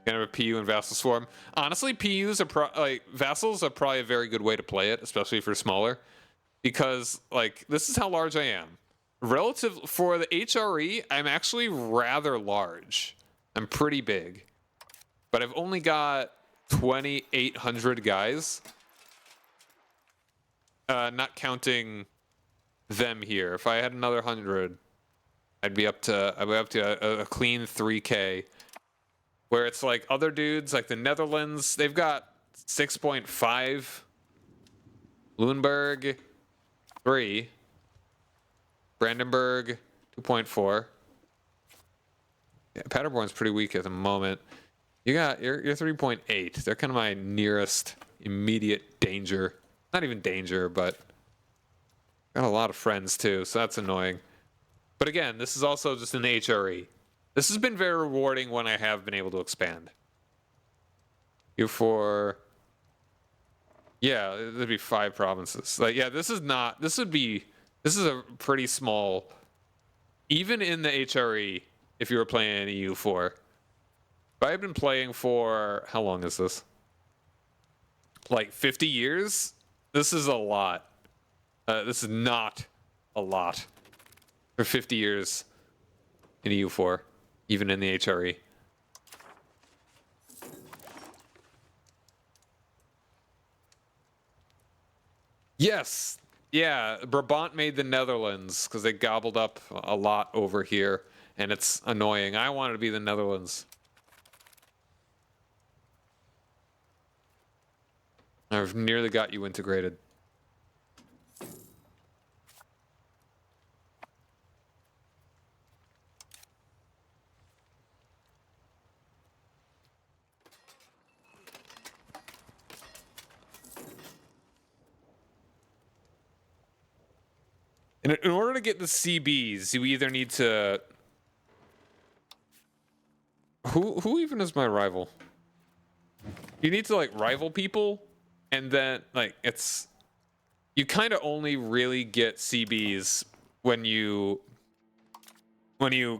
Kind of a PU and Vassal Swarm. Honestly, PUs are like Vassals are probably a very good way to play it, especially if you're smaller. Because, like, this is how large I am. Relative for the HRE, I'm actually rather large. I'm pretty big. But I've only got 2,800 guys. Not counting them here. If I had another 100, I'd be up to a clean 3K. Where it's like other dudes, like the Netherlands, they've got 6.5. Luneburg, 3. Brandenburg, 2.4. Yeah, Paderborn's pretty weak at the moment. You're 3.8. They're kind of my nearest immediate danger. Not even danger, but got a lot of friends too, so that's annoying. But again, this is also just an HRE. This has been very rewarding when I have been able to expand. U4. Yeah, there'd be 5 provinces. Like, yeah, this is a pretty small, even in the HRE, if you were playing EU4. But I've been playing for, how long is this? Like 50 years? This is a lot. This is not a lot. For 50 years in EU4, even in the HRE. Yes. Yeah, Brabant made the Netherlands because they gobbled up a lot over here, and it's annoying. I wanted to be the Netherlands. I've nearly got you integrated. In order to get the CBs, you either need to... Who even is my rival? You need to, like, rival people, and then, like, it's... You kind of only really get CBs when you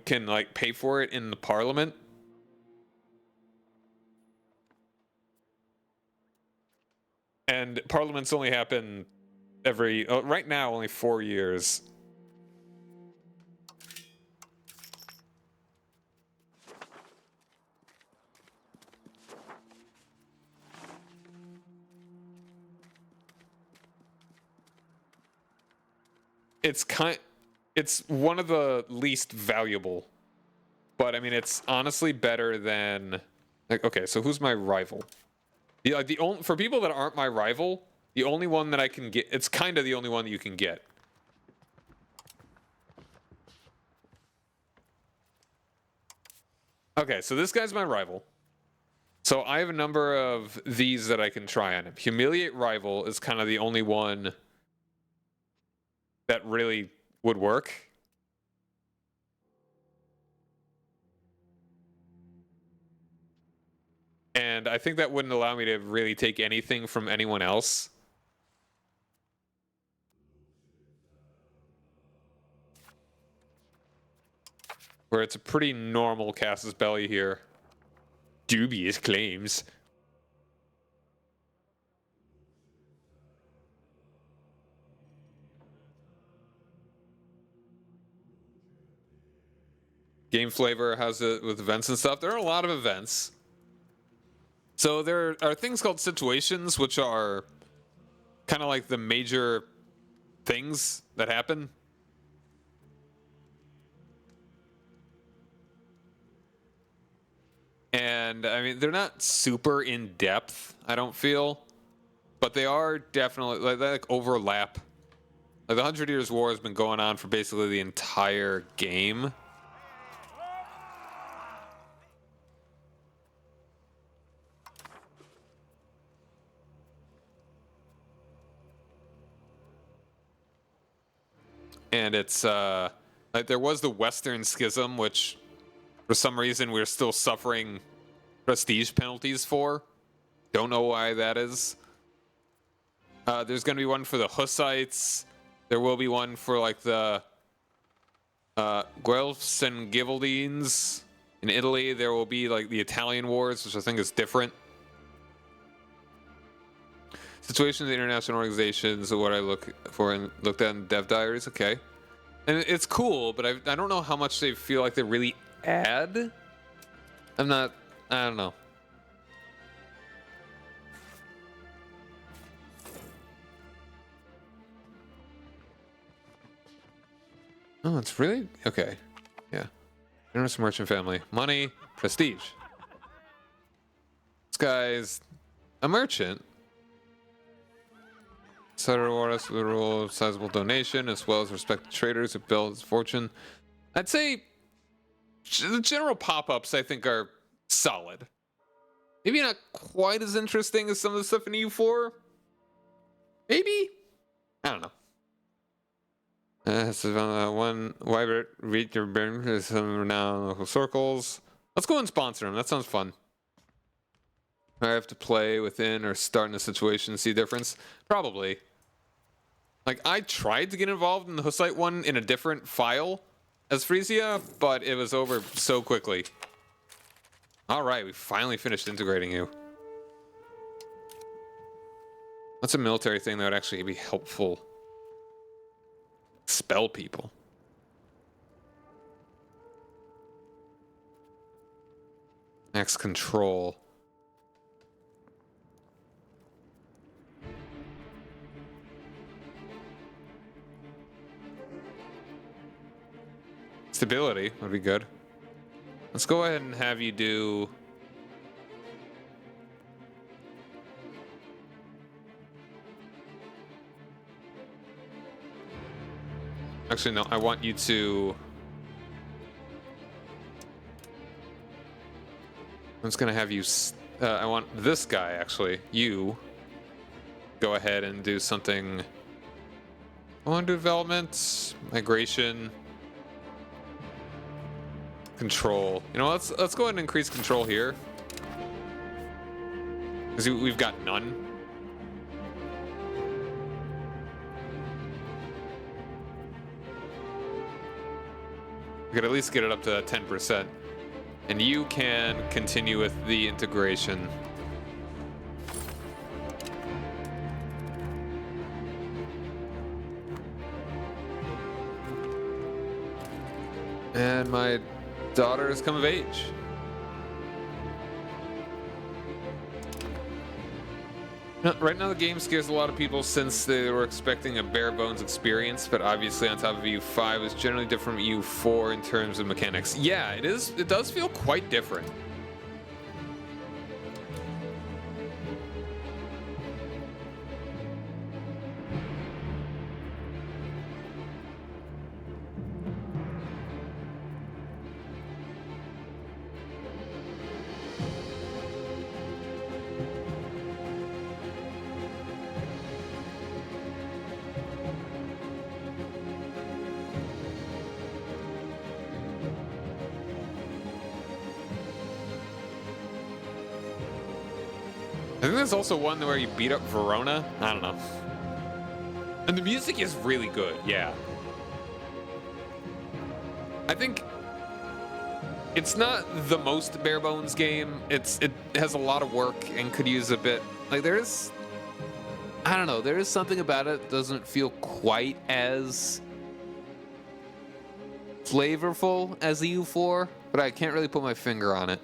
can, like, pay for it in the parliament. And parliaments only happen every... right now, only 4 years. It's one of the least valuable, but I mean it's honestly better than, like, okay, so who's my rival? The only, for people that aren't my rival, the only one that I can get, it's kind of the only one that you can get. Okay, so this guy's my rival. So I have a number of these that I can try on him. Humiliate Rival is kind of the only one that really would work. And I think that wouldn't allow me to really take anything from anyone else. Where it's a pretty normal Casus Belli here. Dubious claims. Game flavor has it with events and stuff. There are a lot of events. So there are things called situations, which are kind of like the major things that happen. And I mean, they're not super in depth, I don't feel, but they are definitely like overlap. Like the 100 Years' War has been going on for basically the entire game. And it's like there was the Western Schism, which for some reason we're still suffering prestige penalties for. Don't know why that is. There's going to be one for the Hussites. There will be one for like the Guelphs and Ghibellines. In Italy, there will be like the Italian Wars, which I think is different. Situations, international organizations, are what I look for and looked at in dev diaries. Okay, and it's cool, but I don't know how much they feel like they really add. I don't know. Oh, it's really okay. Yeah, generous merchant family, money, prestige. This guy's a merchant. So reward us with a rule of sizable donation, as well as respect traders who build his fortune. I'd say the general pop-ups, I think, are solid. Maybe not quite as interesting as some of the stuff in EU4. Maybe? I don't know. One Wyvert, read your burn, some renowned local circles. Let's go and sponsor him. That sounds fun. I have to play within or start in a situation to see difference? Probably. Like, I tried to get involved in the Hussite one in a different file as Frisia, but it was over so quickly. Alright, we finally finished integrating you. What's a military thing that would actually be helpful? Expel people. Max control. Stability would be good. Let's go ahead and have you do... Actually, no, I want you to... I'm just gonna have you... I want this guy, actually. You... Go ahead and do something... I want to do development, migration... Control. You know, let's go ahead and increase control here. Because we've got none. We could at least get it up to 10%. And you can continue with the integration. And my daughter has come of age. Right now the game scares a lot of people since they were expecting a bare bones experience, but obviously on top of EU5 is generally different from EU4 in terms of mechanics. Yeah, it is. It does feel quite different. I think there's also one where you beat up Verona. I don't know. And the music is really good, yeah. I think it's not the most bare bones game. It has a lot of work and could use a bit. Like there's, I don't know, there is something about it that doesn't feel quite as flavorful as the U4, but I can't really put my finger on it.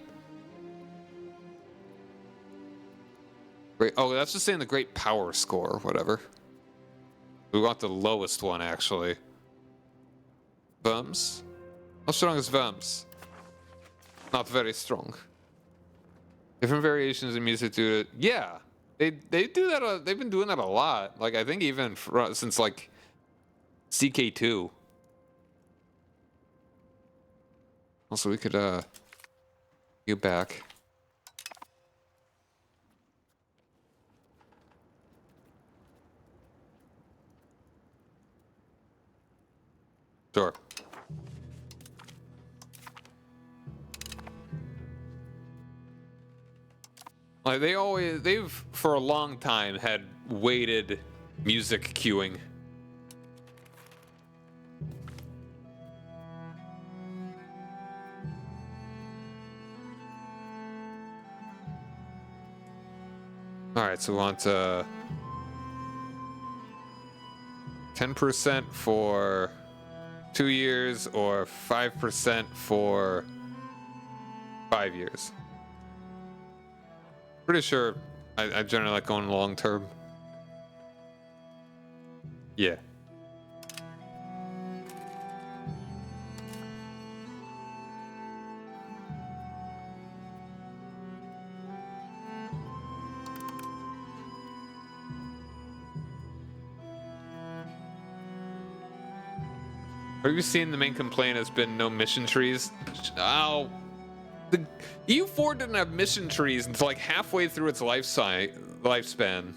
Great. Oh, that's just saying the great power score, whatever. We want the lowest one, actually. Vums? How strong is Vums? Not very strong. Different variations in music do it. Yeah, they do that. They've been doing that a lot. Like I think even since like CK2. Also, we could get back. Sure. Like they've for a long time had weighted music queuing. All right, so we want 10% for 2 years or 5% for 5 years. Pretty sure I generally like going long term. Yeah. Have you seen the main complaint has been no mission trees? Oh, the EU4 didn't have mission trees until like halfway through its lifespan.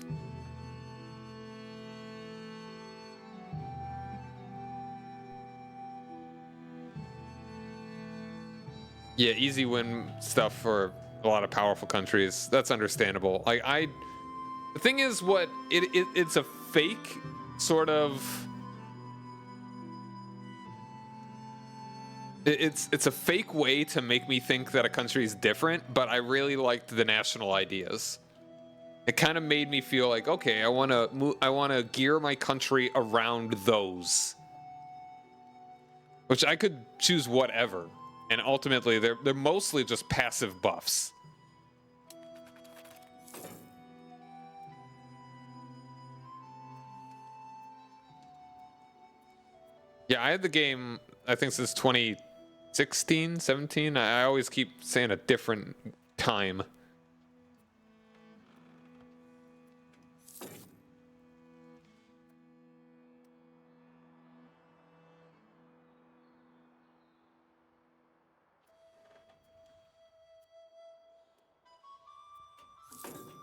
Yeah, easy win stuff for a lot of powerful countries. That's understandable. Like the thing is, what it's a fake sort of. It's a fake way to make me think that a country is different, but I really liked the national ideas. It kind of made me feel like, okay, I want to gear my country around those, which I could choose whatever, and ultimately they're mostly just passive buffs. Yeah, I had the game I think since 2016, 17. I always keep saying a different time.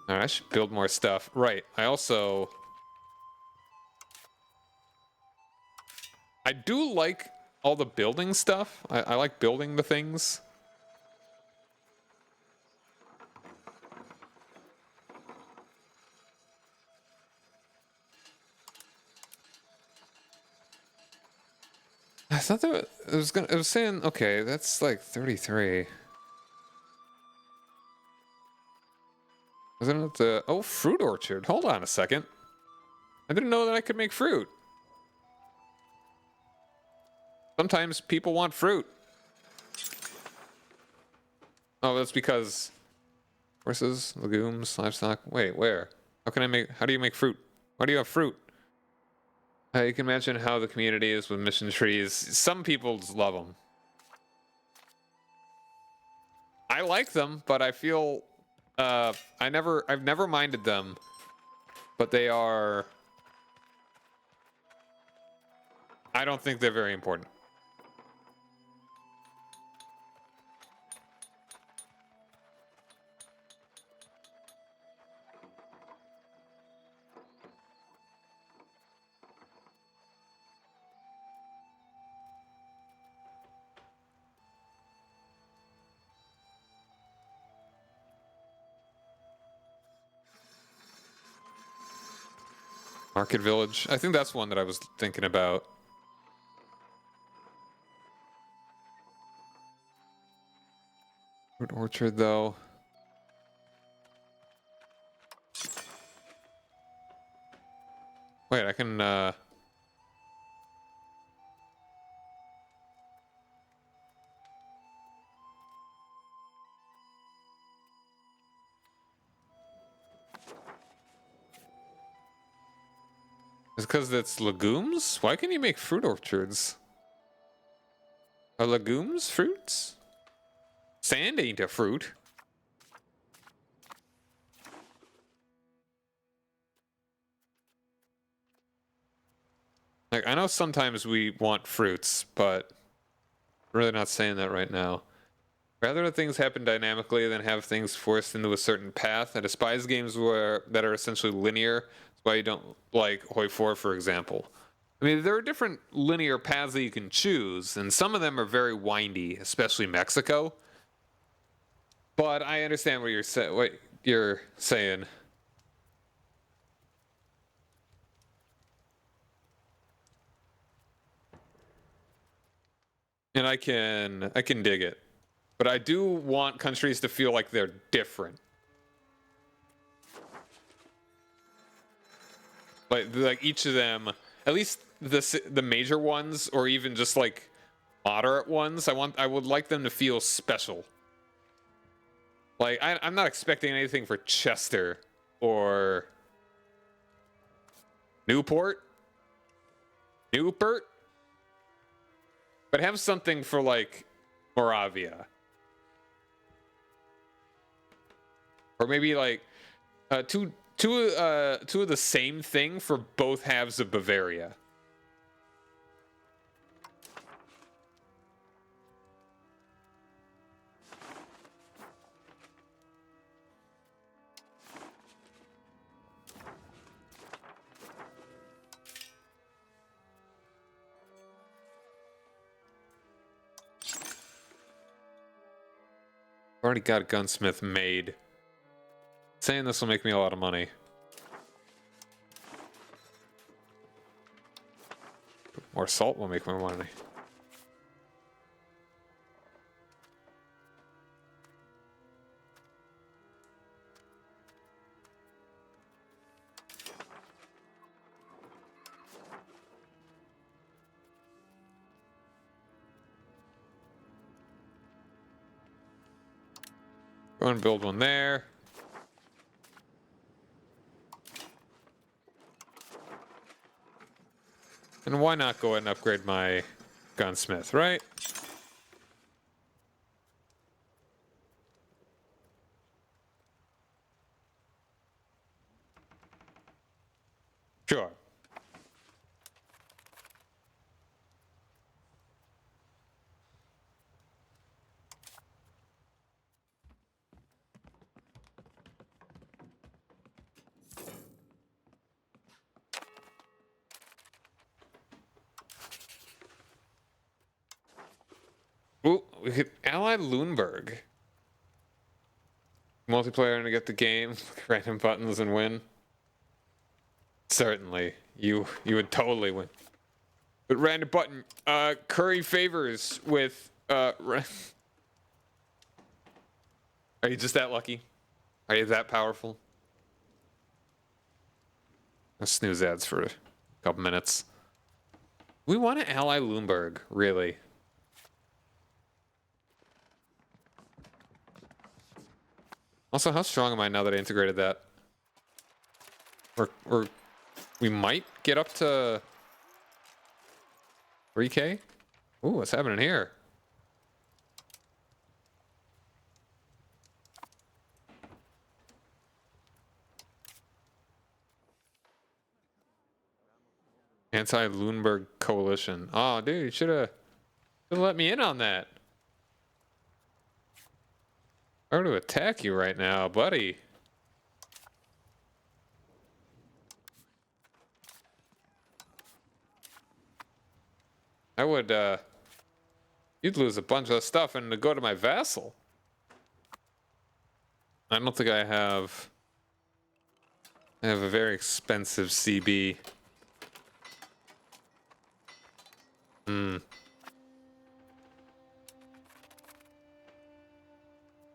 All right, I should build more stuff. Right. I do like all the building stuff. I like building the things. I thought that it was saying, okay, that's like 33. Wasn't it the fruit orchard? Hold on a second. I didn't know that I could make fruit. Sometimes people want fruit. Oh, that's because horses, legumes, livestock. Wait, where? How do you make fruit? Why do you have fruit? You can imagine how the community is with mission trees. Some people just love them. I like them, but I feel I've never minded them, but I don't think they're very important. Market Village. I think that's one that I was thinking about. Fruit Orchard, though. Wait, I can, It's because it's legumes? Why can you make fruit orchards? Are legumes fruits? Sand ain't a fruit. Like, I know sometimes we want fruits, but I'm really not saying that right now. Rather that things happen dynamically than have things forced into a certain path. I despise games that are essentially linear. That's why you don't like Hoi 4, for example. I mean, there are different linear paths that you can choose, and some of them are very windy, especially Mexico. But I understand what you're saying. And I can dig it. But I do want countries to feel like they're different. Like each of them, at least the major ones, or even just like moderate ones, I would like them to feel special. Like I'm not expecting anything for Chester or Newport, but have something for like Moravia, or maybe like two of the same thing for both halves of Bavaria. Already got a gunsmith made. Saying this will make me a lot of money. More salt will make more money. Go and build one there. And why not go ahead and upgrade my gunsmith, right? Sure. Ooh, we could ally Lundberg. Multiplayer to get the game, random buttons and win. Certainly, you would totally win. But random button, curry favors with Are you just that lucky? Are you that powerful? I'll snooze ads for a couple minutes. We want to ally Lundberg, really. Also, how strong am I now that I integrated that? Or we might get up to 3K? Ooh, what's happening here? Anti-Lundberg coalition. Oh, dude, you should have let me in on that. I'm going to attack you right now, buddy. I would, you'd lose a bunch of stuff and to go to my vassal. I don't think I have I have a very expensive CB. Hmm.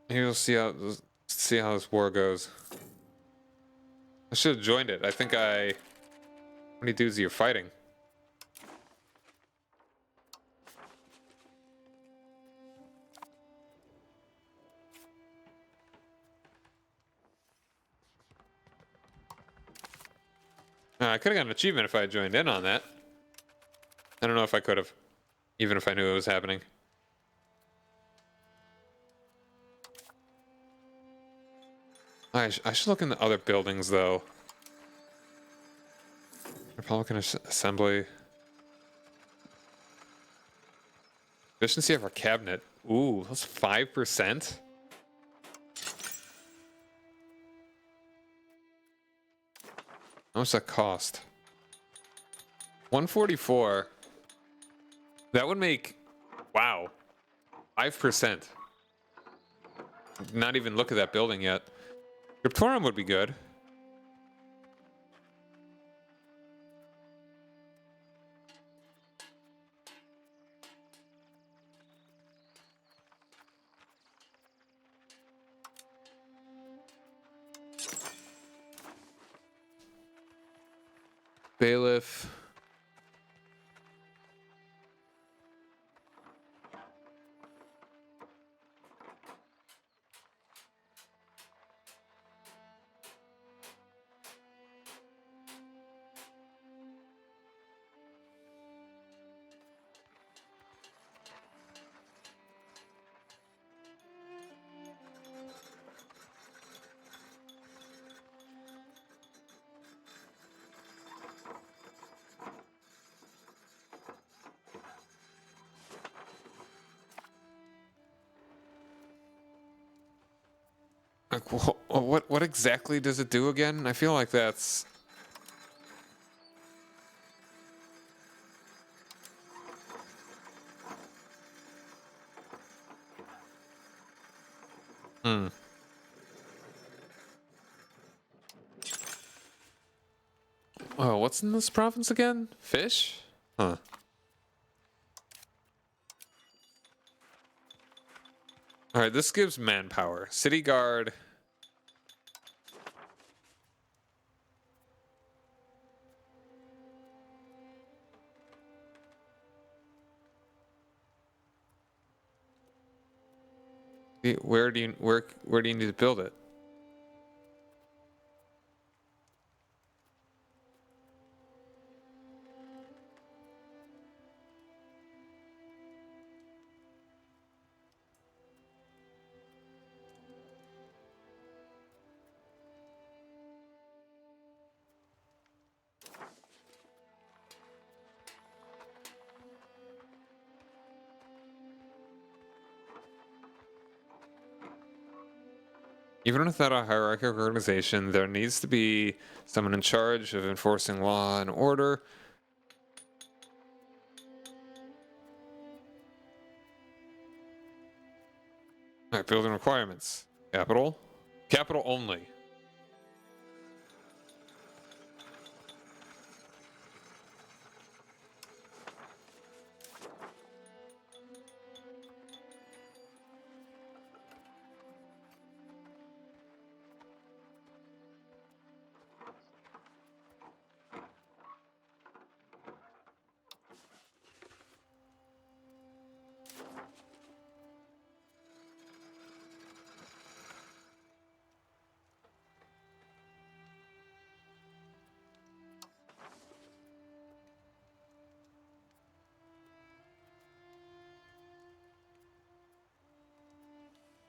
Maybe we'll see how this war goes. I should have joined it. I think I. How many dudes are you fighting? I could have got an achievement if I had joined in on that. I don't know if I could have, even if I knew it was happening. I should look in the other buildings, though. Republican Assembly. Efficiency of our cabinet. Ooh, that's 5%? How much that cost? 144. That would make, wow, 5%. Not even look at that building yet. Cryptorum would be good. Bailiff. Like, what exactly does it do again? I feel like that's... Hmm. Oh, what's in this province again? Fish? Huh. Alright, this gives manpower. City guard. Where do you need to build it? Even without a hierarchical organization, there needs to be someone in charge of enforcing law and order. Alright, building requirements. Capital? Capital only.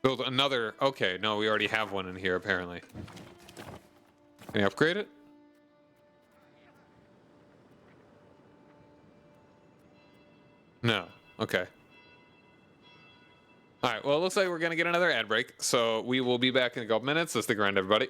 Build another. Okay, no, we already have one in here apparently. Can you upgrade it? No. Okay. All right. Well, it looks like we're gonna get another ad break, so we will be back in a couple minutes. So stick around, everybody.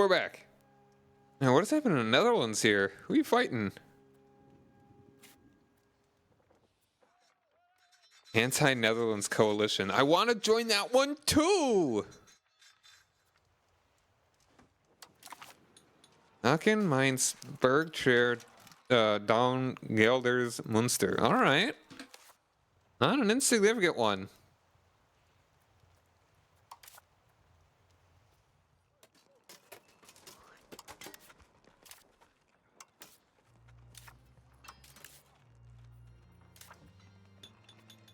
We're back. Now, what is happening in the Netherlands here? Who are you fighting? Anti-Netherlands coalition. I want to join that one too. Aachen, Mainz, Berkshire, Down, Gelders, Munster. All right. Not an insignificant one.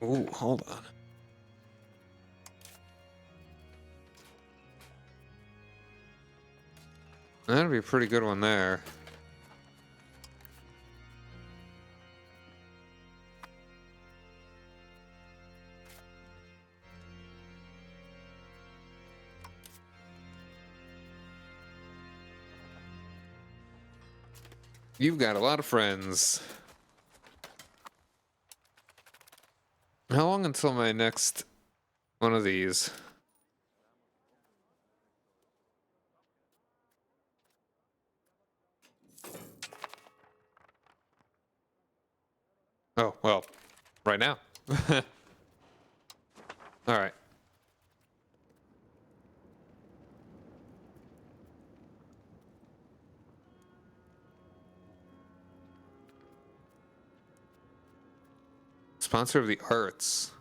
Ooh, hold on. That'd be a pretty good one there. You've got a lot of friends. How long until my next one of these? Oh, well, right now. All right. Sponsor of the arts.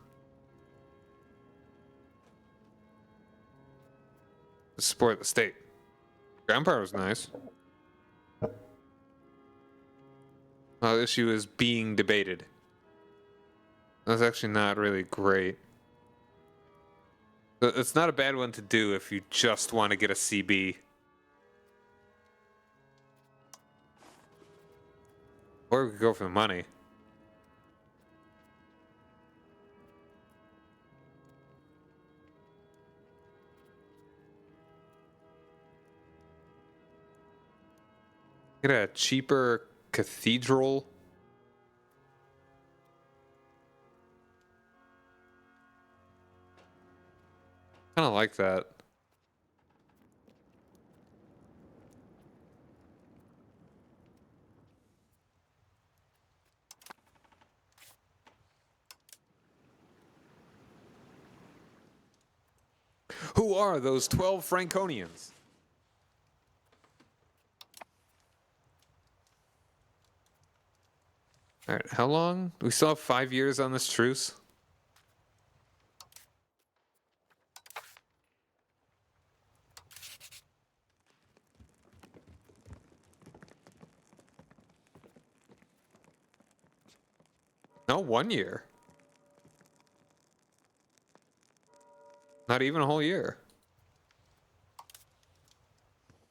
Support the state. Grandpa was nice. The issue is being debated. That's actually not really great. It's not a bad one to do if you just want to get a CB. Or we could go for the money. Get a cheaper cathedral. Kind of like that. Who are those 12 Franconians? All right, how long? We still have 5 years on this truce. No, 1 year. Not even a whole year.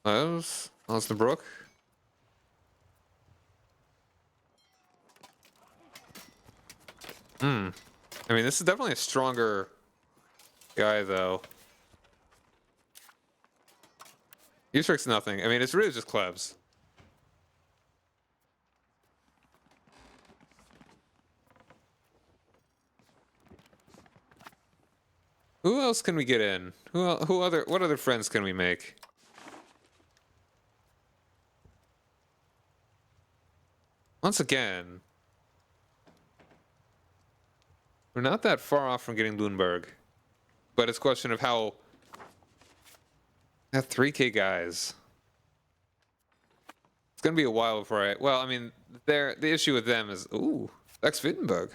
That's the brook. I mean, this is definitely a stronger guy, though. Utric's nothing. I mean, it's really just Klebs. Who else can we get in? What other friends can we make? Once again, we're not that far off from getting Lundberg, but it's a question of how. Got 3K guys. It's gonna be a while before I. Well, I mean, the issue with them is Lex Wittenberg.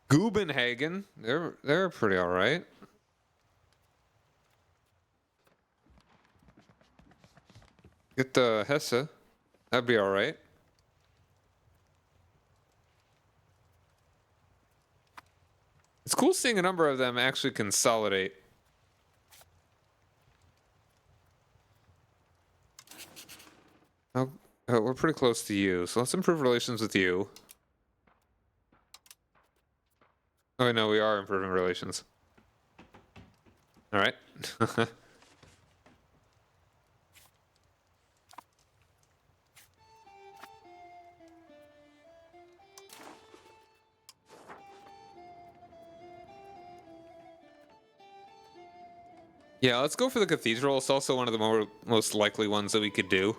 Gubenhagen, they're pretty all right. Get the Hesse, that'd be all right. It's cool seeing a number of them actually consolidate. Oh, we're pretty close to you, so let's improve relations with you. Oh no, we are improving relations. All right. Yeah, let's go for the cathedral. It's also one of the most likely ones that we could do.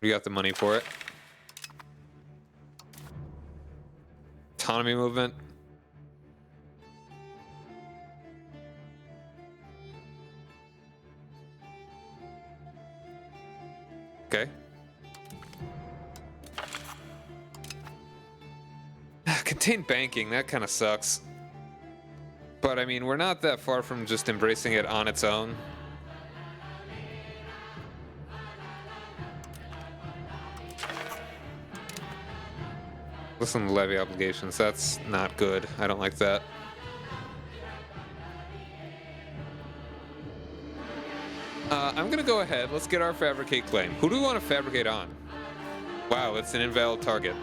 We got the money for it. Autonomy movement. Okay. Contained banking, that kind of sucks. But I mean, we're not that far from just embracing it on its own. Listen to levy obligations, that's not good. I don't like that. I'm gonna go ahead. Let's get our fabricate claim. Who do we want to fabricate on? Wow, it's an invalid target.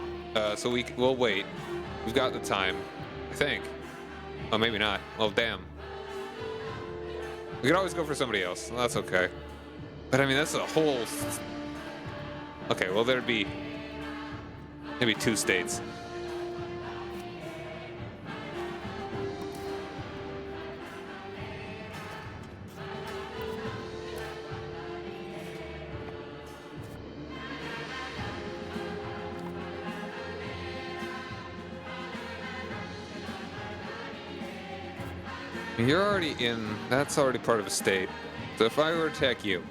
So we'll wait. We've got the time, I think. Oh, maybe not. Well, damn. We could always go for somebody else. Well, that's okay. But I mean, that's a whole... Okay, well, there'd be maybe 2 states. You're already in, that's already part of a state. So if I were to attack you,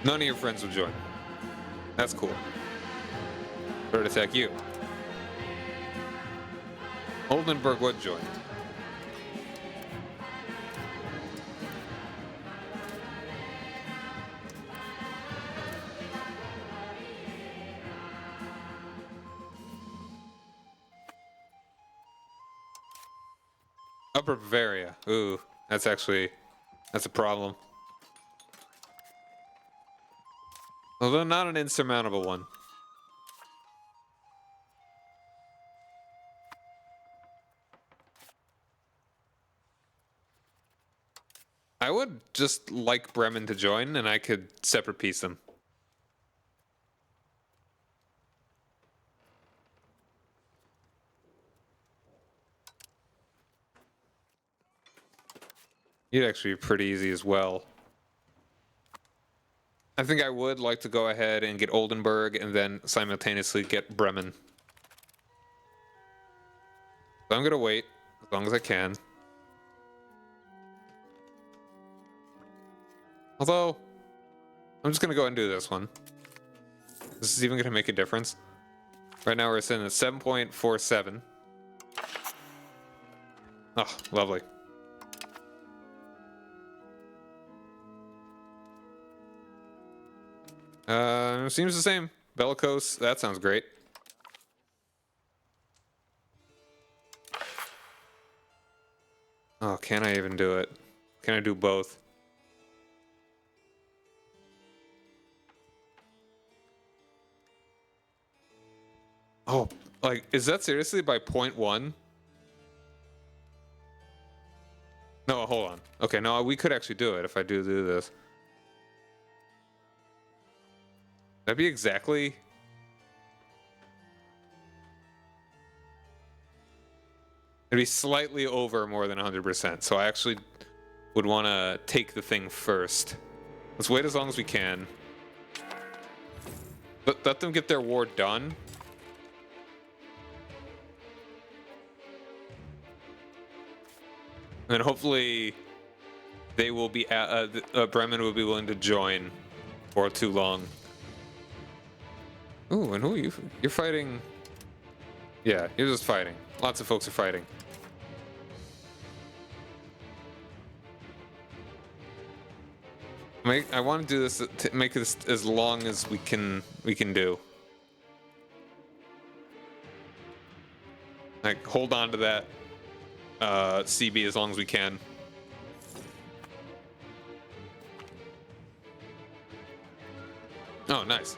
none of your friends would join. That's cool. If I were to attack you, Oldenburg would join. Upper Bavaria. Ooh, that's a problem. Although not an insurmountable one. I would just like Bremen to join, and I could separate piece them. You'd actually be pretty easy as well. I think I would like to go ahead and get Oldenburg and then simultaneously get Bremen. So I'm gonna wait as long as I can. Although, I'm just gonna go ahead and do this one. This is even gonna make a difference. Right now we're sitting at 7.47. Oh, lovely. Seems the same. Bellicose, that sounds great. Oh, can I even do it? Can I do both? Oh, like, is that seriously by 0.1? No, hold on. Okay, no, we could actually do it if I do this. That'd be exactly... It'd be slightly over more than 100%, so I actually would want to take the thing first. Let's wait as long as we can. Let them get their war done. And hopefully they will be, Bremen will be willing to join for too long. Ooh, and who are you? You're fighting... Yeah, you're just fighting. Lots of folks are fighting. I want to do this to make this as long as we can do. Like, hold on to that CB as long as we can. Oh, nice.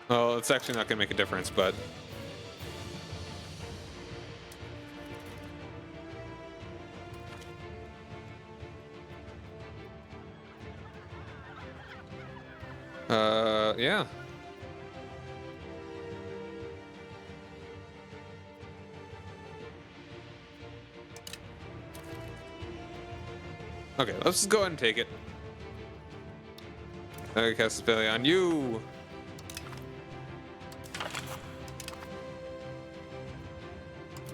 Well, it's actually not going to make a difference, but... yeah. Okay, let's just go ahead and take it. Okay, cast a spell on you.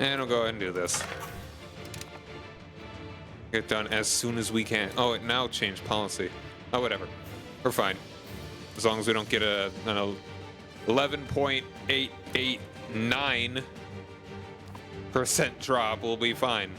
And we'll go ahead and do this. Get done as soon as we can. Oh, it now changed policy. Oh, whatever. We're fine. As long as we don't get an 11.889% drop, we'll be fine.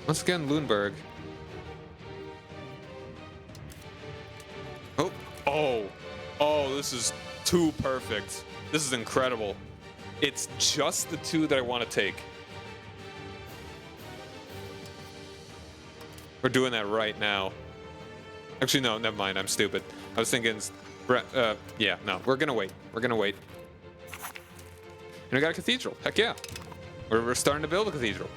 Once again, Lundberg. Oh, oh, oh, this is too perfect. This is incredible. It's just the two that I want to take. We're doing that right now. Actually, no, never mind. I'm stupid. I was thinking, yeah, no, we're gonna wait. We're gonna wait. And we got a cathedral. Heck yeah. We're starting to build a cathedral.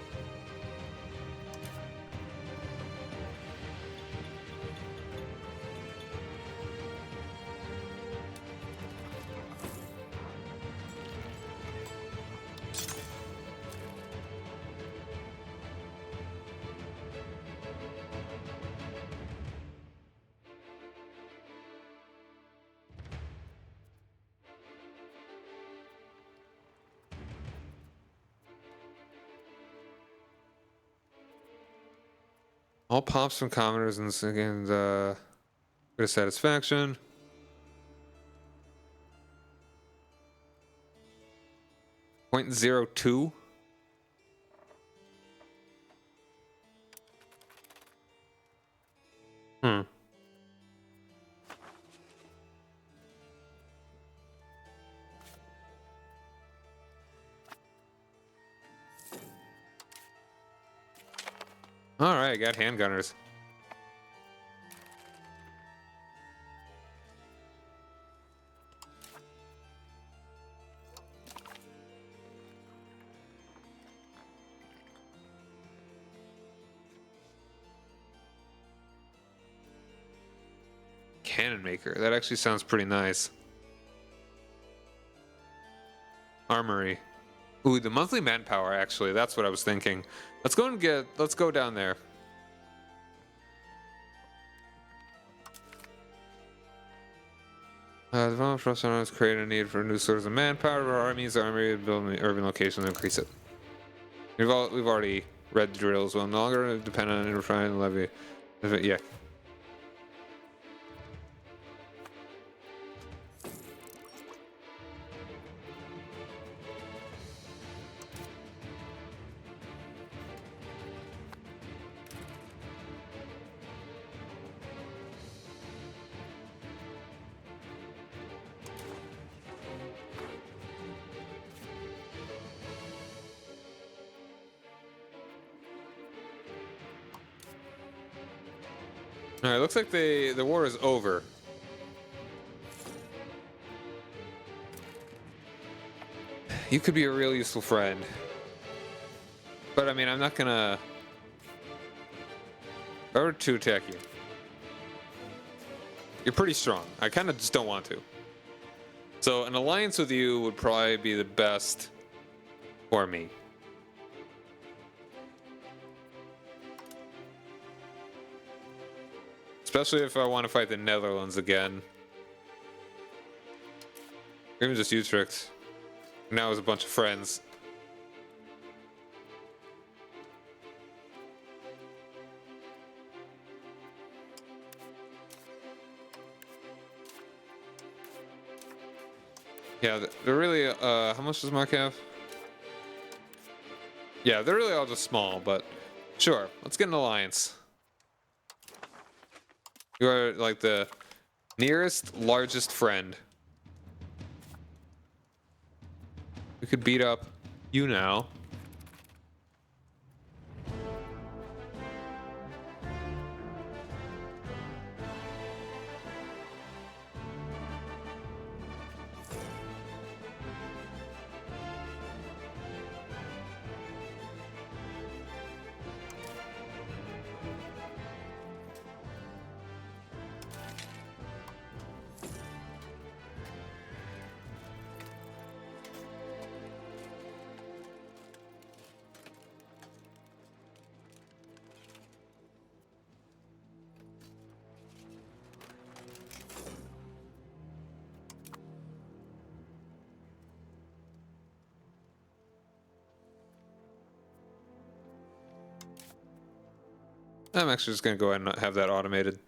All pops from commoners and bit of satisfaction. .02. All right, got handgunners. Cannon maker. That actually sounds pretty nice. Armory. Ooh, the monthly manpower, actually. That's what I was thinking. Let's go down there. The development process has created a need for new sources of manpower for our armies. Army building urban locations to increase it. We've already read the drills. Well, no longer depend on refining levy. Yeah. All right, looks like the war is over. You could be a real useful friend. But I mean, I'm not gonna order to attack you. You're pretty strong. I kind of just don't want to. So an alliance with you would probably be the best for me. Especially if I want to fight the Netherlands again. Even just Utrecht. Now as a bunch of friends. Yeah, they're really, how much does Mark have? Yeah, they're really all just small, but sure, let's get an alliance. You are like the nearest, largest friend. We could beat up you now. I'm actually just gonna go ahead and have that automated.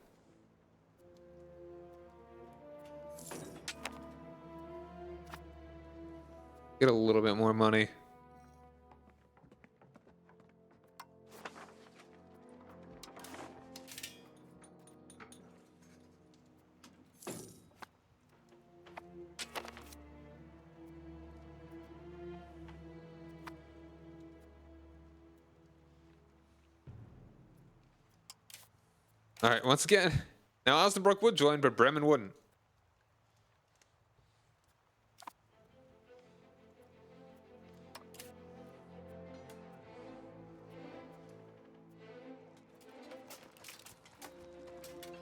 Get a little bit more money. All right, once again, now Osnabrück would join, but Bremen wouldn't.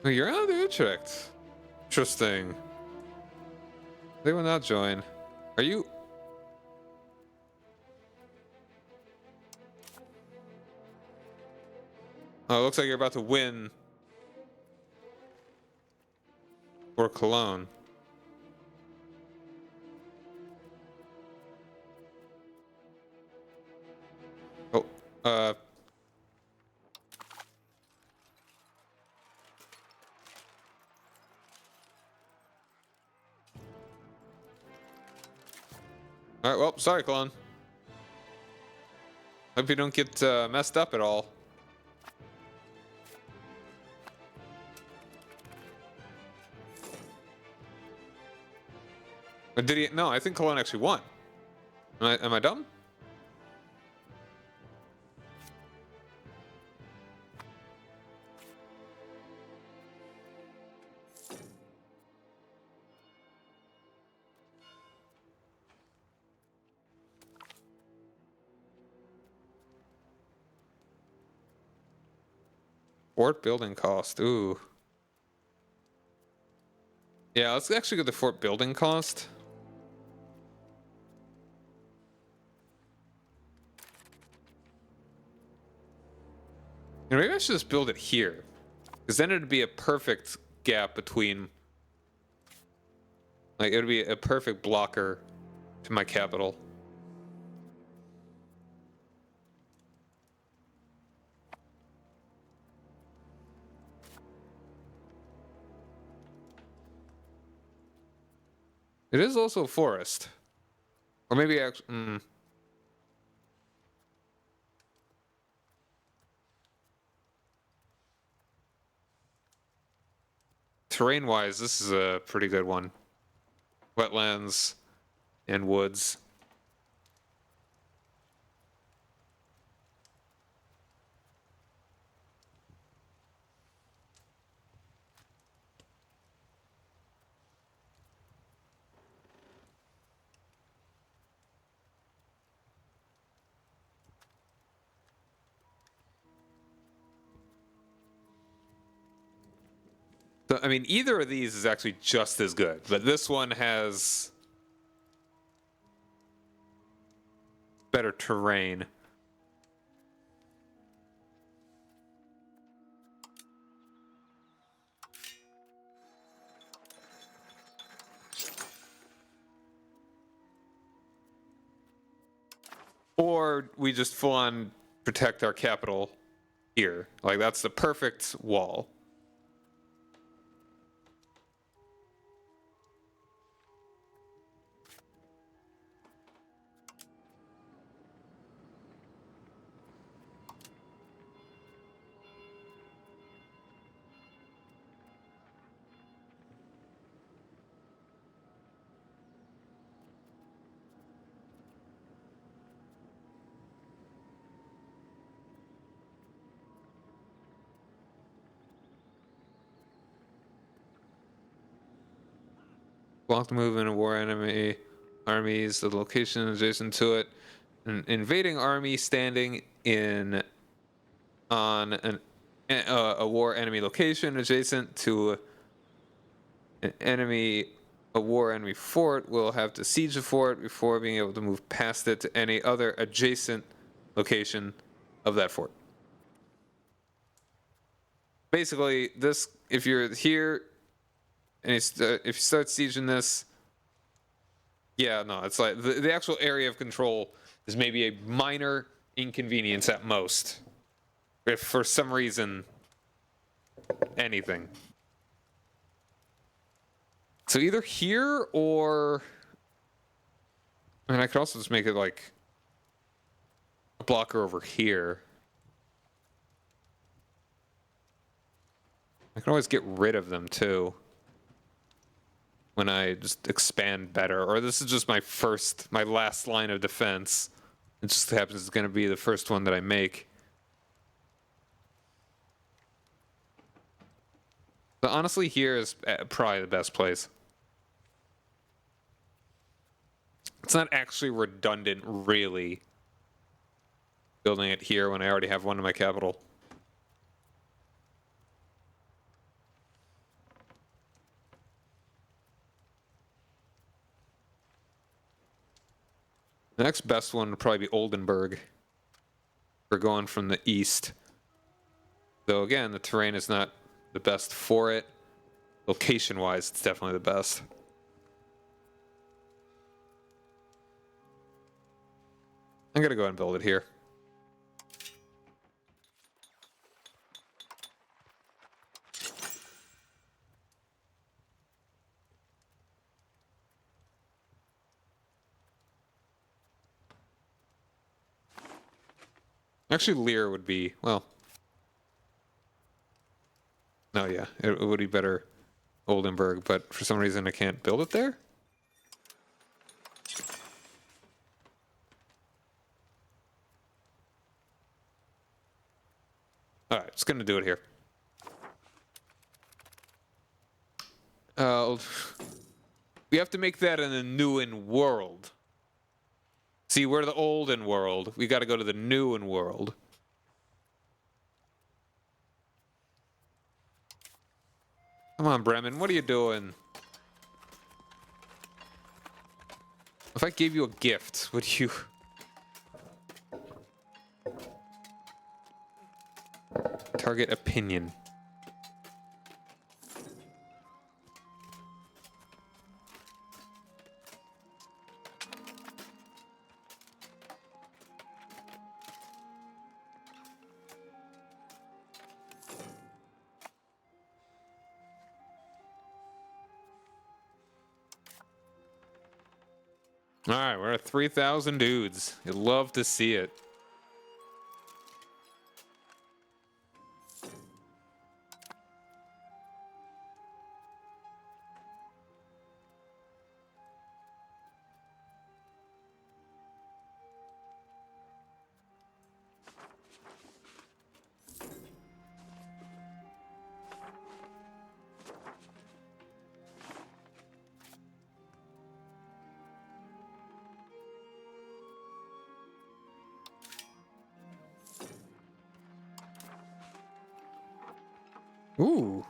Oh, you're out of Utrecht. Interesting. They will not join. Are you? Oh, it looks like you're about to win. Or Cologne. Oh, all right, well, sorry, Cologne. Hope you don't get messed up at all. Or did he? No, I think Cologne actually won. Am I dumb? Fort building cost. Ooh. Yeah, let's actually get the fort building cost. And maybe I should just build it here. Because then it'd be a perfect gap between... Like, it would be a perfect blocker to my capital. It is also a forest. Or maybe actually... Terrain-wise, this is a pretty good one. Wetlands and woods. So, I mean, either of these is actually just as good, but this one has better terrain. Or we just full on protect our capital here. Like, that's the perfect wall. Block the movement of war enemy armies, the location adjacent to it. An invading army standing in on a war enemy location adjacent to a war enemy fort will have to siege the fort before being able to move past it to any other adjacent location of that fort. Basically, this, if you're here and if you start sieging this, yeah, no, it's like the actual area of control is maybe a minor inconvenience at most. If for some reason anything. So either here or... I mean, I could also just make it like a blocker over here. I can always get rid of them too when I just expand better. Or this is just my last line of defense. It just happens it's going to be the first one that I make. But honestly, here is probably the best place. It's not actually redundant, really, building it here when I already have one in my capital. The next best one would probably be Oldenburg. We're going from the east. Though again, the terrain is not the best for it. Location-wise, it's definitely the best. I'm gonna go ahead and build it here. Actually, Lear would be, well... No, yeah, it would be better Oldenburg, but for some reason I can't build it there? Alright, just gonna do it here. We have to make that in the Newen world. See, we're the Olden world. We gotta go to the Newen world. Come on, Bremen, what are you doing? If I gave you a gift, would you... Target opinion. All right, we're at 3,000 dudes. You'd love to see it. Ooh.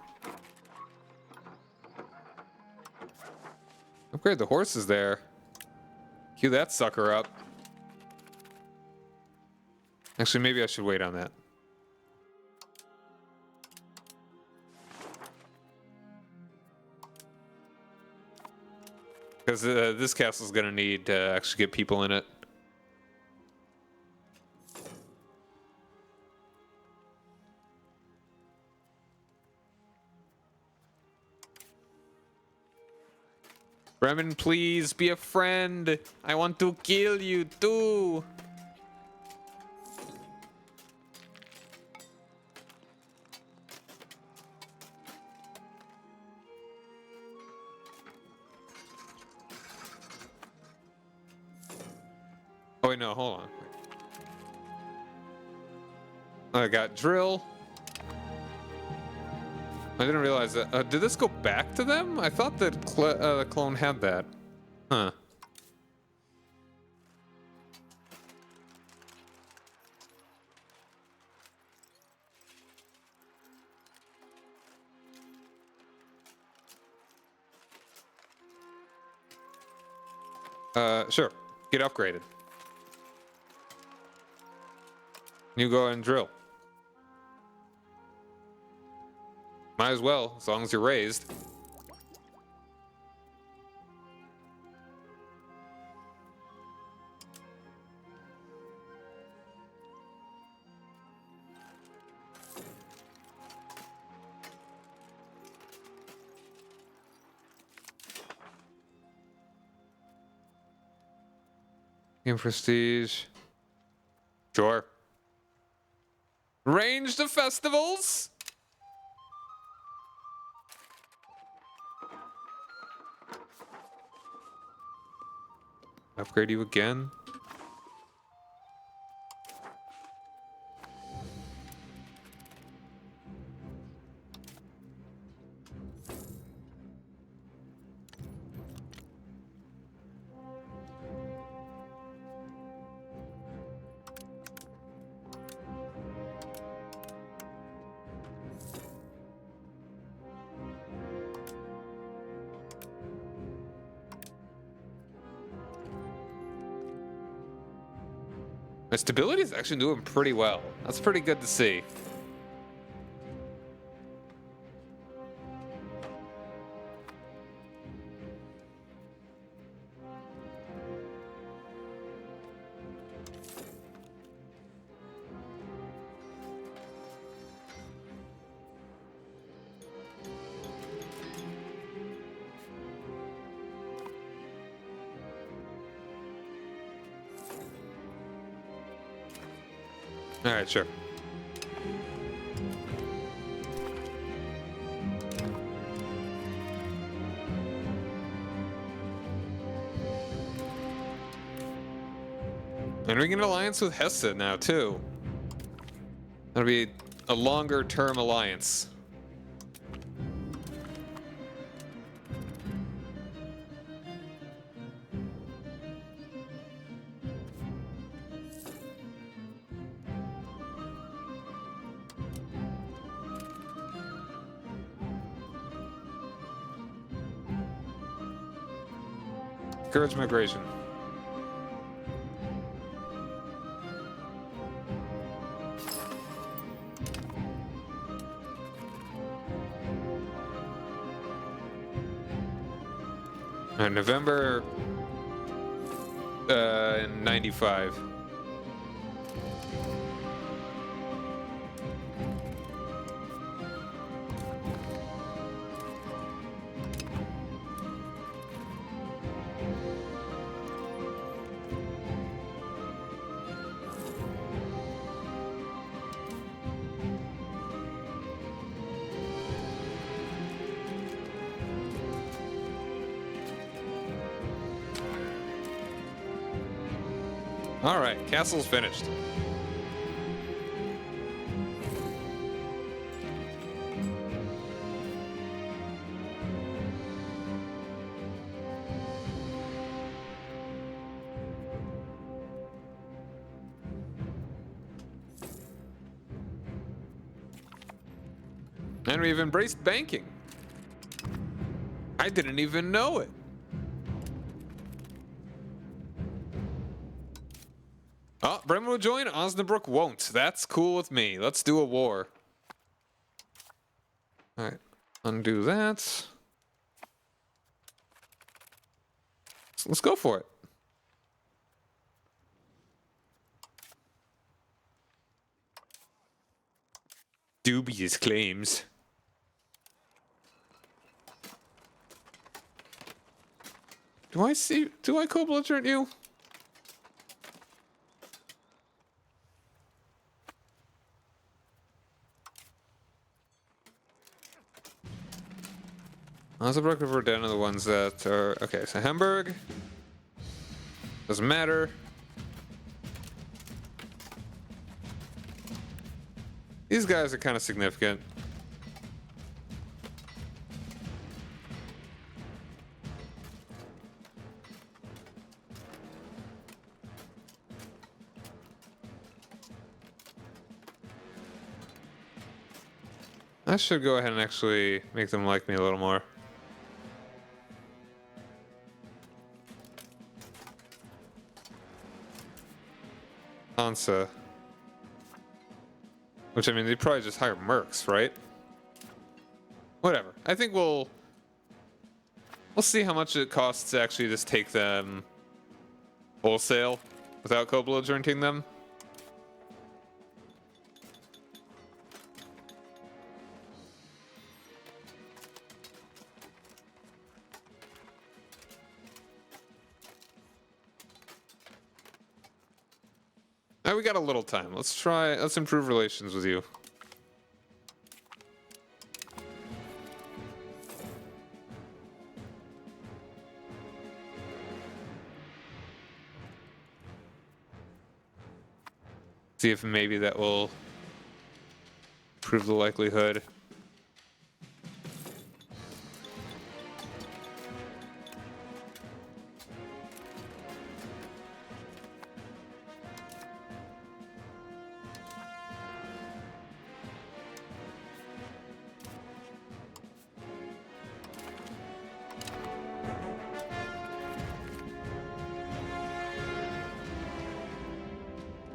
Upgrade the horses there. Cue that sucker up. Actually, maybe I should wait on that. Because this castle's gonna need to actually get people in it. Bremen, please be a friend. I want to kill you too. Oh wait, no, hold on. I got drill. I didn't realize that. Did this go back to them? I thought that the clone had that. Huh. Sure. Get upgraded. You go and drill. Might as well, as long as you're raised. Game prestige. Sure. Range to festivals. Upgrade you again. My stability is actually doing pretty well. That's pretty good to see. All right, sure. And we get an alliance with Hesse now, too. That'll be a longer-term alliance. Encourage migration. November in 95. All right, castle's finished. And we've embraced banking. I didn't even know it. Oh, Bremen will join, Osnabrück won't. That's cool with me. Let's do a war. All right, undo that. So let's go for it. Dubious claims. Do I co-belligerent you? Osnabrück and Verdun are the ones that are... Okay, so Hamburg. Doesn't matter. These guys are kind of significant. I should go ahead and actually make them like me a little more. Hansa. Which, I mean, they'd probably just hire mercs, right? Whatever. I think we'll see how much it costs to actually just take them wholesale without co-belligerenting them. We got a little time. Let's improve relations with you. See if maybe that will improve the likelihood.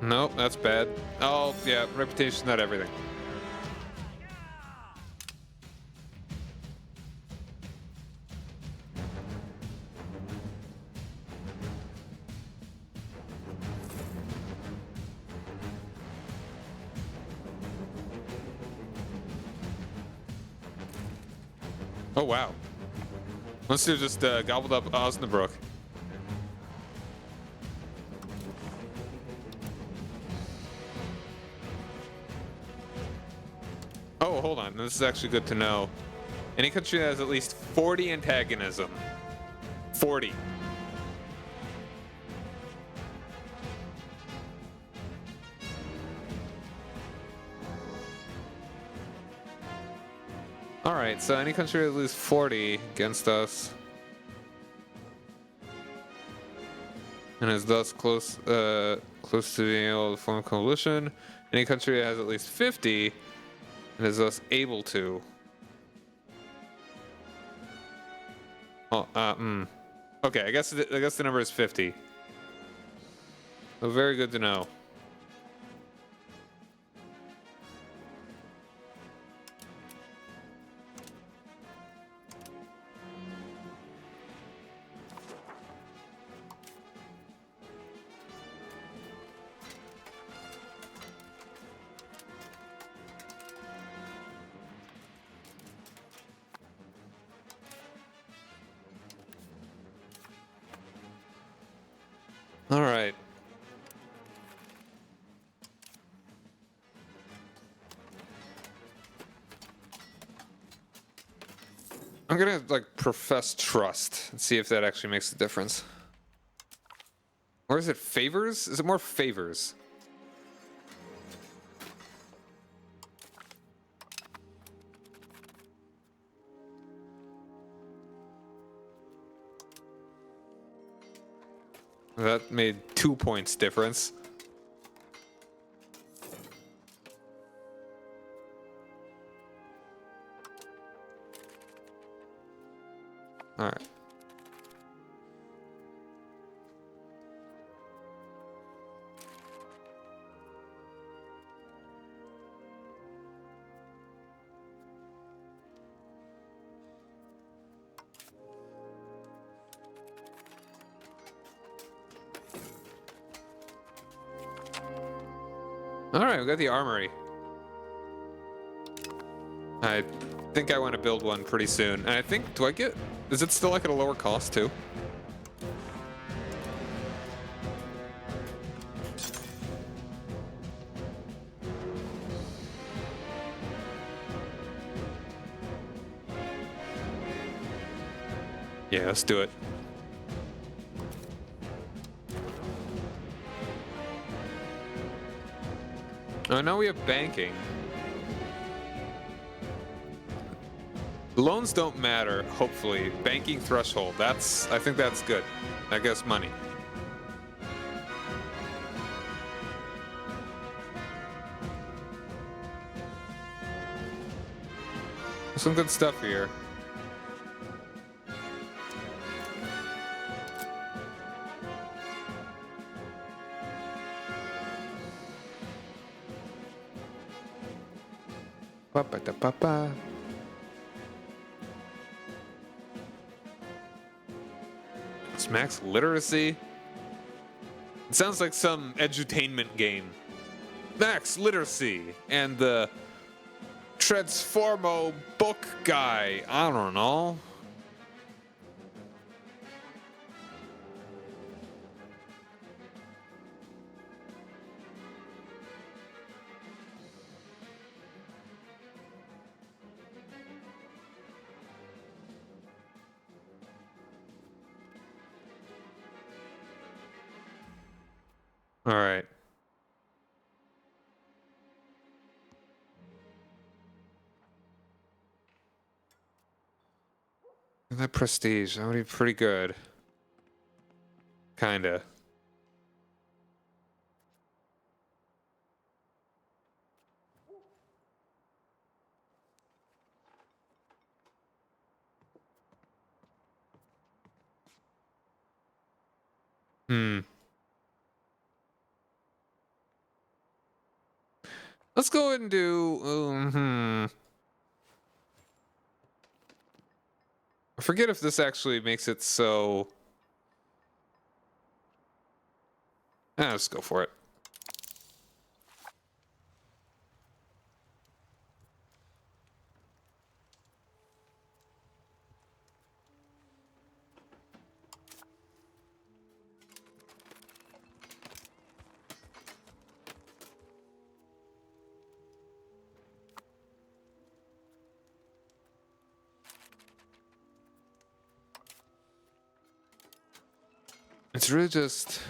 Nope, that's bad. Oh, yeah, reputation, not everything. Oh, wow. Must have just gobbled up Osnabrück. Oh, hold on. This is actually good to know. Any country that has at least 40 antagonism. 40. Alright, so any country that loses 40 against us and is thus close to being able to form a coalition. Any country that has at least 50 and is thus able to. Okay, I guess the number is 50. So very good to know. All right. I'm gonna like profess trust and see if that actually makes a difference. Or is it favors? Is it more favors? That made 2 points difference. All right. All right, we got the armory. I think I want to build one pretty soon. And I think, is it still like at a lower cost too? Yeah, let's do it. Oh, now we have banking. Loans don't matter, hopefully. Banking threshold, I think that's good. I guess money. Some good stuff here. Ba-ba-da-ba-ba. It's max literacy. It sounds like some edutainment game. Max literacy and the Transformo book guy. I don't know. All right. That prestige, that would be pretty good. Kinda. Hmm. Let's go ahead and do. I forget if this actually makes it so. Let's go for it. It's really just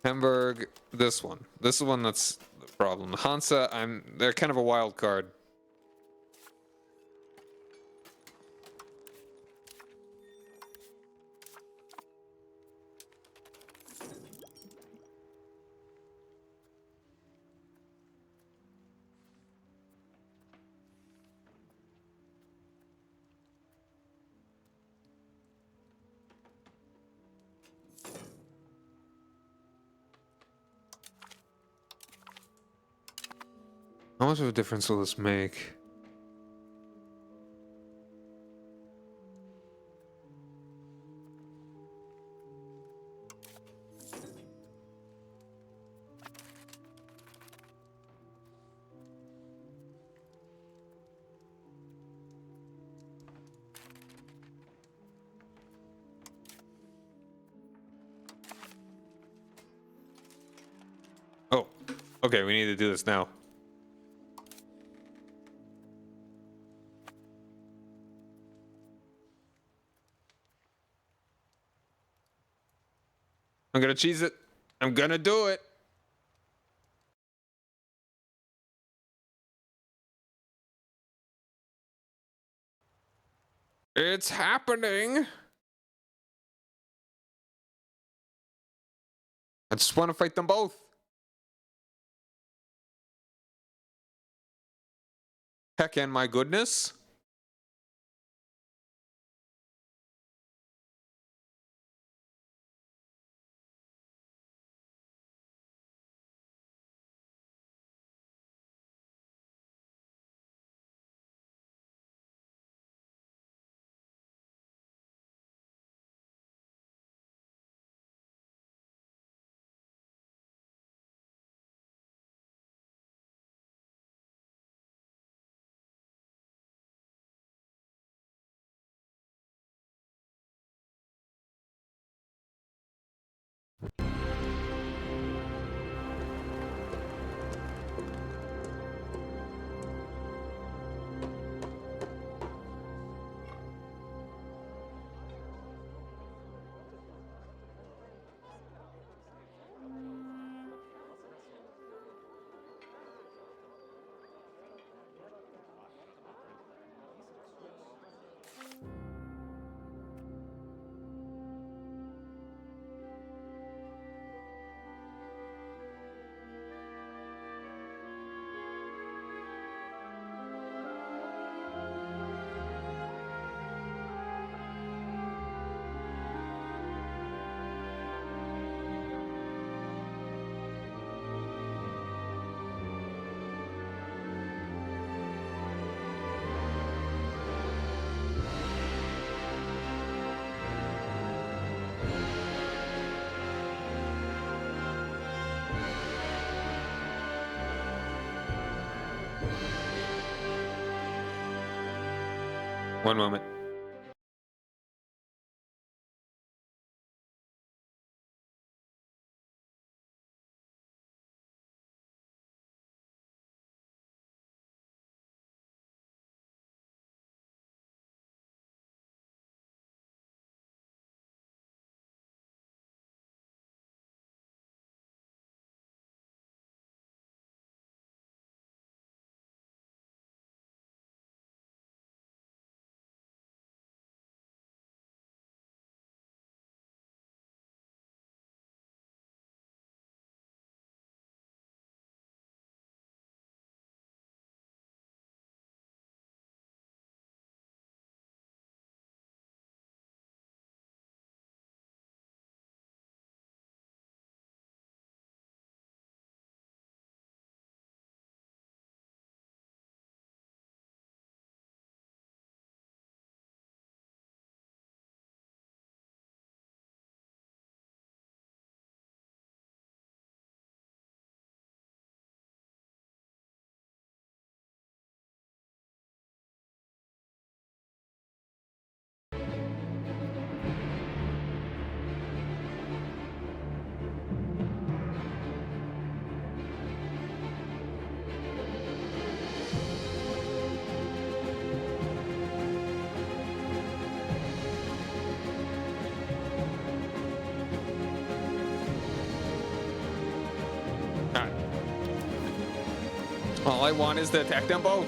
Hamburg. This one. This is one that's the problem. Hansa. They're kind of a wild card. How much of a difference will this make? Oh, okay. We need to do this now. I'm gonna cheese it. I'm gonna do it. It's happening. I just want to fight them both. Heck and my goodness. One moment. All I want is to attack them both.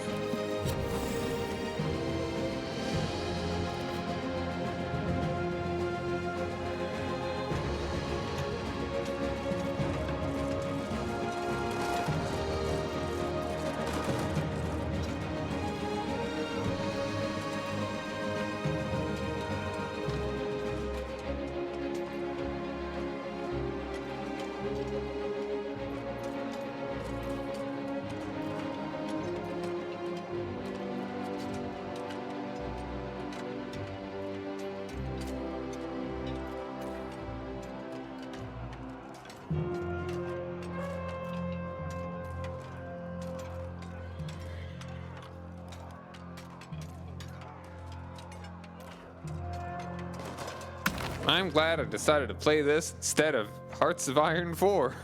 I'm glad I decided to play this instead of Hearts of Iron 4.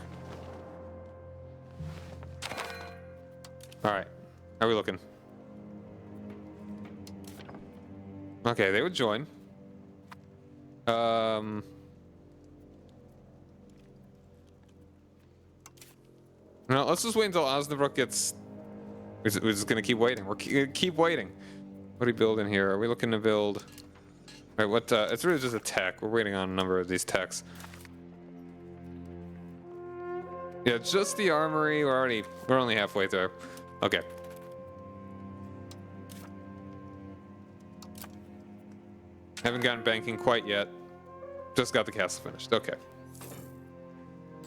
Alright. How are we looking? Okay, they would join. No, let's just wait until Osnabrück gets... We're just gonna keep waiting. We're gonna keep waiting. What are we building here? Are we looking to build... Alright, what, it's really just a tech. We're waiting on a number of these techs. Yeah, just the armory. We're only halfway through. Okay. Haven't gotten banking quite yet. Just got the castle finished. Okay.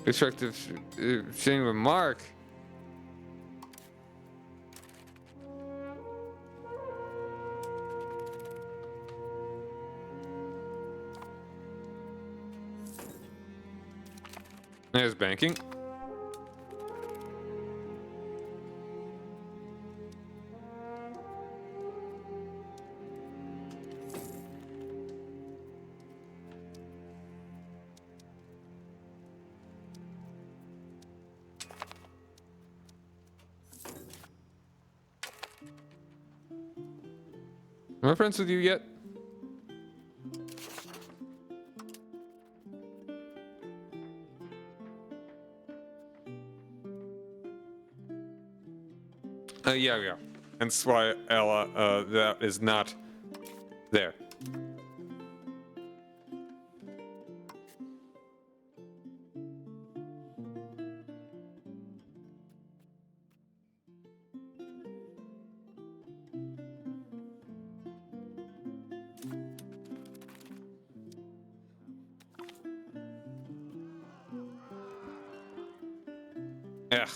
Destructive shame of Mark. There's banking. Am I friends with you yet? Yeah. That's why Ella, that is not there. Ugh.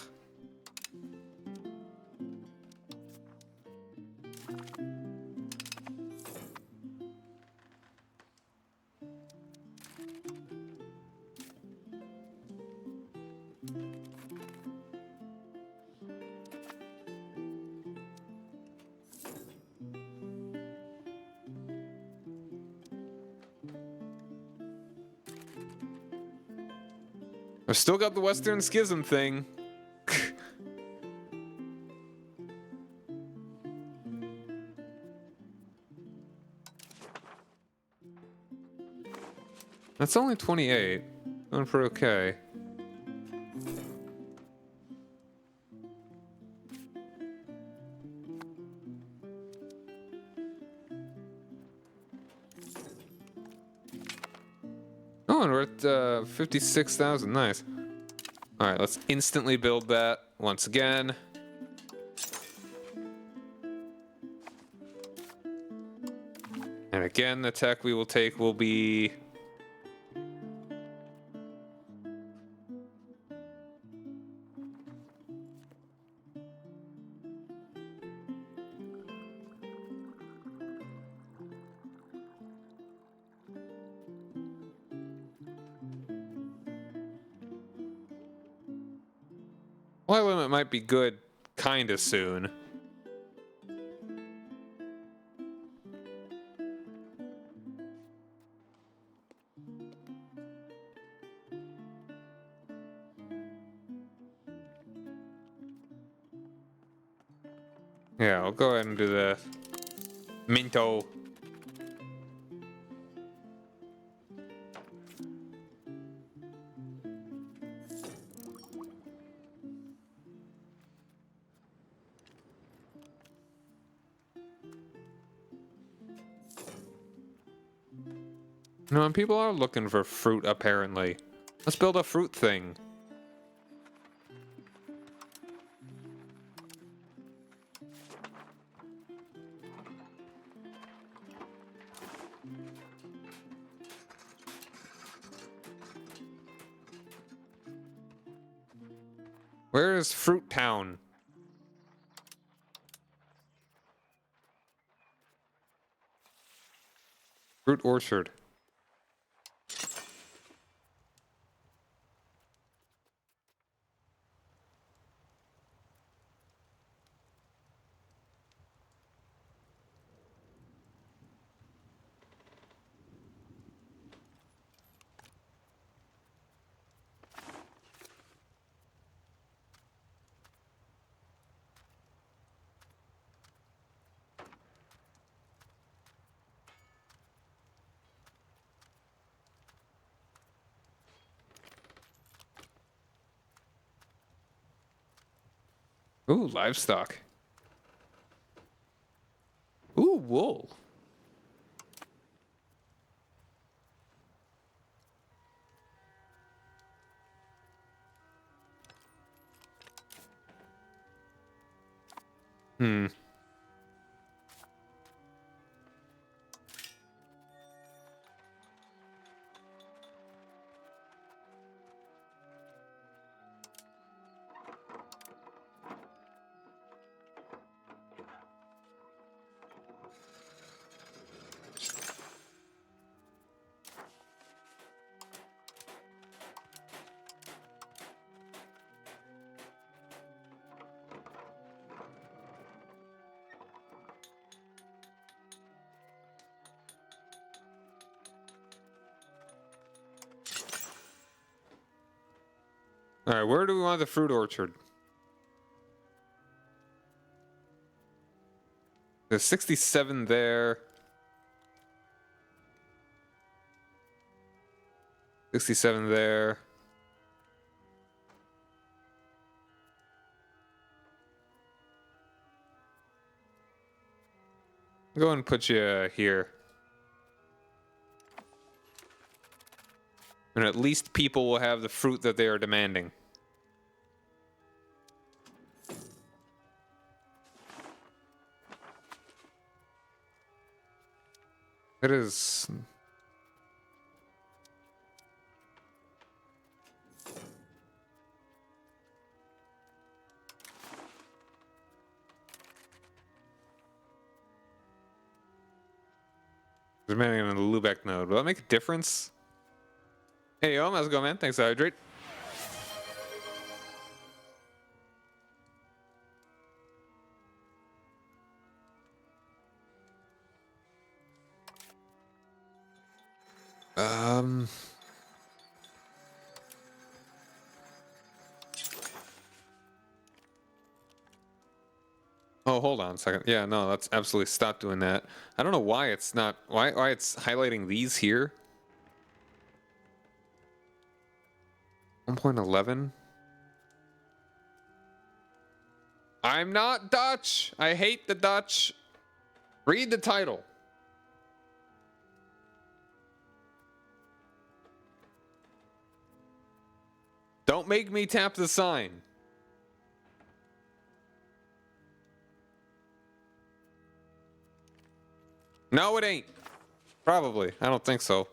I've still got the Western Schism thing. That's only 28. Going for okay. Oh, and we're at 56,000. Nice. All right, let's instantly build that once again. And again, the tech we will take will be... Oil limit might be good kinda soon. Yeah, I'll go ahead and do the Minto. No, and people are looking for fruit, apparently. Let's build a fruit thing. Where is Fruit Town? Fruit Orchard. Ooh, livestock. Ooh, wool. Hmm. All right, where do we want the fruit orchard? There's 67 there. 67 there. Go and put you here. And at least people will have the fruit that they are demanding. It is... demanding on the Lubeck node. Will that make a difference? Hey, yo, how's it going, man? Thanks, Hydrate. Oh, hold on a second. Yeah, no, let's absolutely stop doing that. I don't know why it's not... Why it's highlighting these here. 1.11. I'm not Dutch. I hate the Dutch. Read the title. Don't make me tap the sign. No, it ain't. Probably. I don't think so.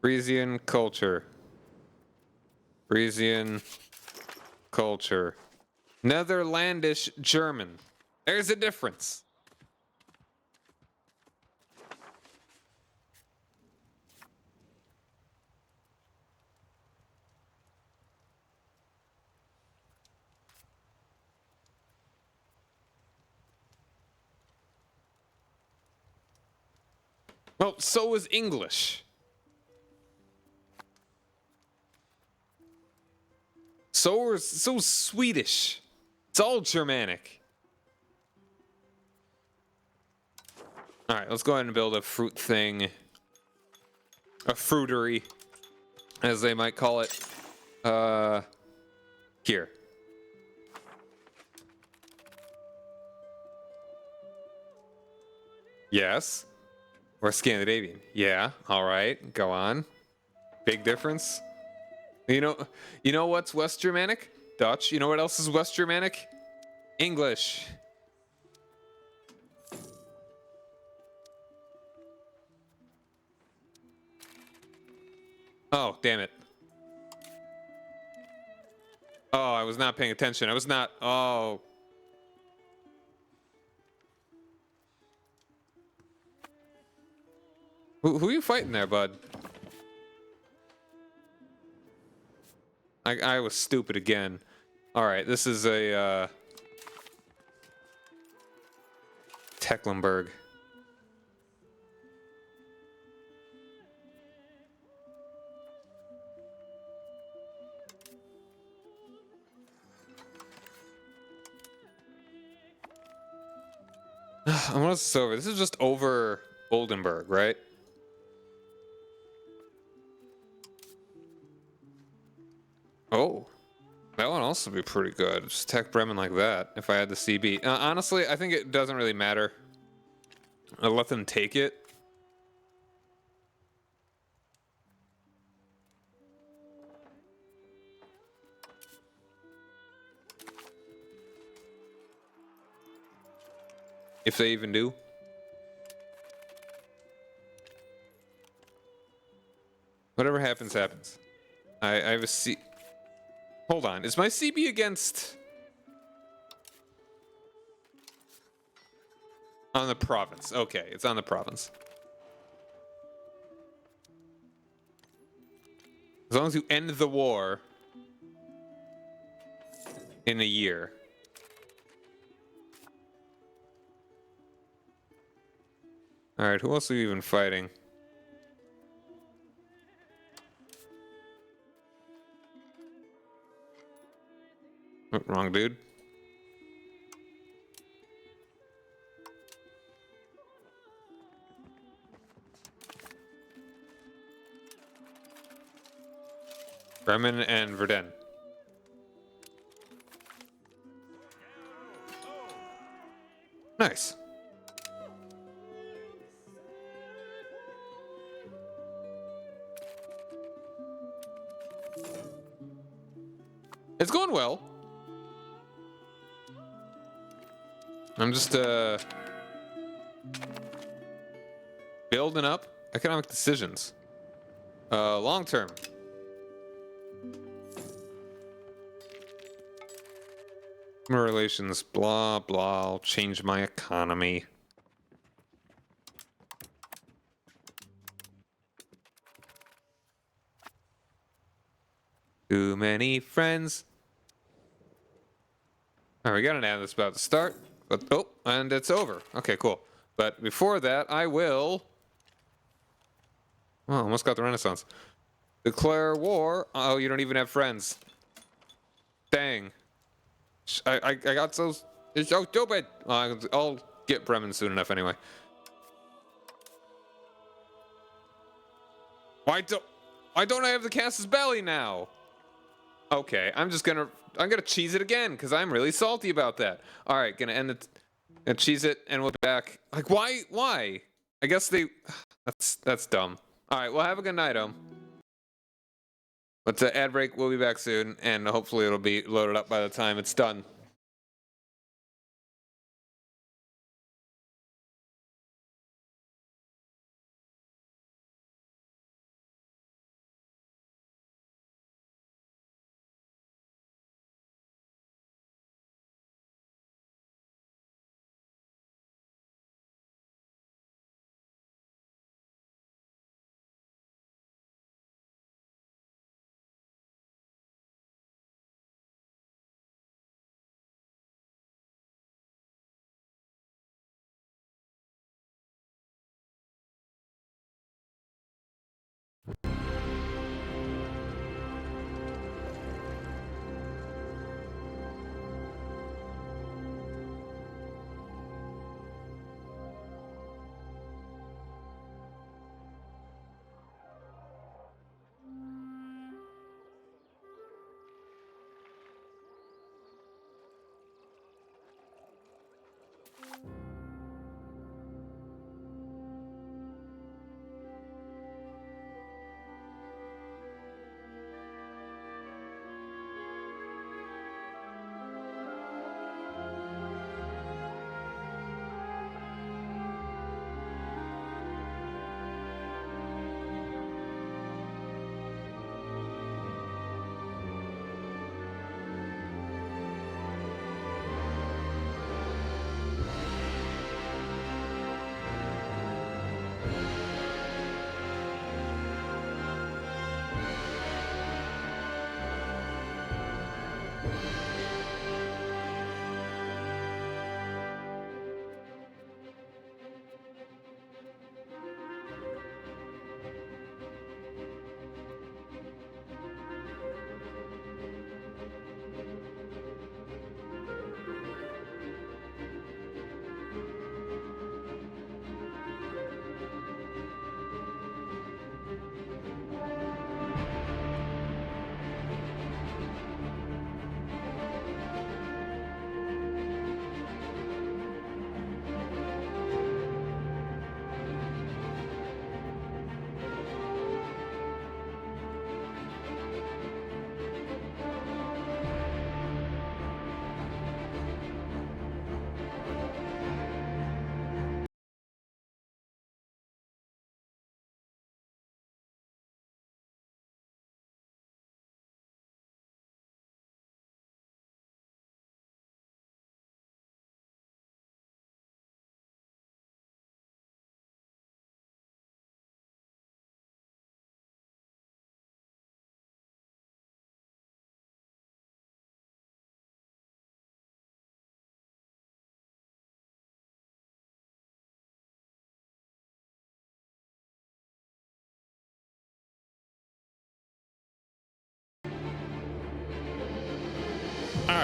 Frisian culture. Frisian culture. Netherlandish German. There's a difference. Well, so is English. So Swedish. It's all Germanic. All right, let's go ahead and build a fruit thing. A fruitery, as they might call it. Here. Yes. Or Scandinavian. Yeah. All right. Go on. Big difference. You know, you know what's West Germanic? Dutch. You know what else is West Germanic? English. Oh, damn it. Oh, I was not paying attention. I was not. Oh. Who are you fighting there, bud? I was stupid again. All right, this is a Tecklenburg. What's this over? This is just over Oldenburg, right? Oh, that would also be pretty good. Just Tech Bremen like that if I had the CB. Honestly, I think it doesn't really matter. I'll let them take it. If they even do. Whatever happens, happens. I have a C. Hold on. Is my CB against... On the province. Okay, it's on the province. As long as you end the war in a year. Alright, who else are you even fighting? Oh, wrong dude. Bremen and Verdun. Nice. It's going well. I'm just building up economic decisions. Long term. Relations, blah blah. I'll change my economy. Too many friends. All right, we got an ad that's about to start. But, oh, and it's over. Okay, cool. But before that, I will... Oh, almost got the Renaissance. Declare war. Oh, you don't even have friends. Dang. I got those... It's so stupid. I'll get Bremen soon enough anyway. Why don't I have the Casus Belli now? Okay, I'm gonna cheese it again because I'm really salty about that. All right, gonna end it and cheese it, and we'll be back. Like, why? I guess they. That's dumb. All right, well, have a good night, But the ad break. We'll be back soon, and hopefully it'll be loaded up by the time it's done.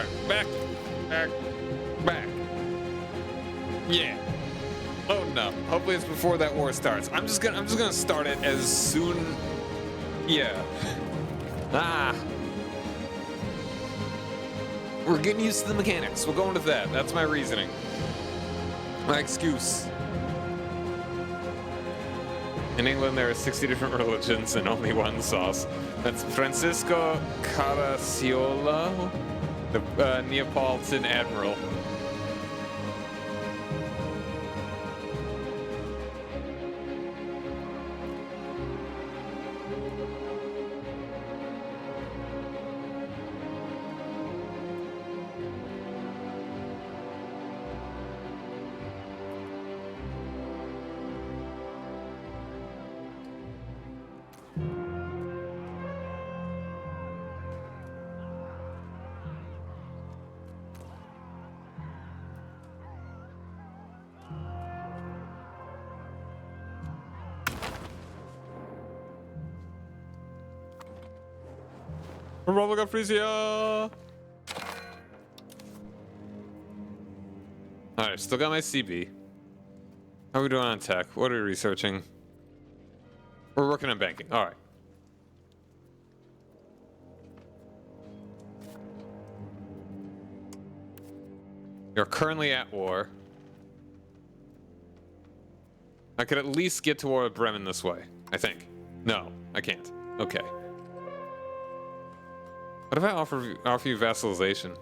Alright, back. Yeah. Loading up. Hopefully it's before that war starts. I'm just gonna start it as soon. Yeah. Ah. We're getting used to the mechanics. We're going with that. That's my reasoning. My excuse. In England, there are 60 different religions and only one sauce. That's Francisco Caracciolo, the Neapolitan admiral. Republic of Frisia! Alright, still got my CB. How are we doing on tech? What are we researching? We're working on banking. Alright. You're currently at war. I could at least get to war with Bremen this way, I think. No, I can't. Okay. What if I offer you vassalization?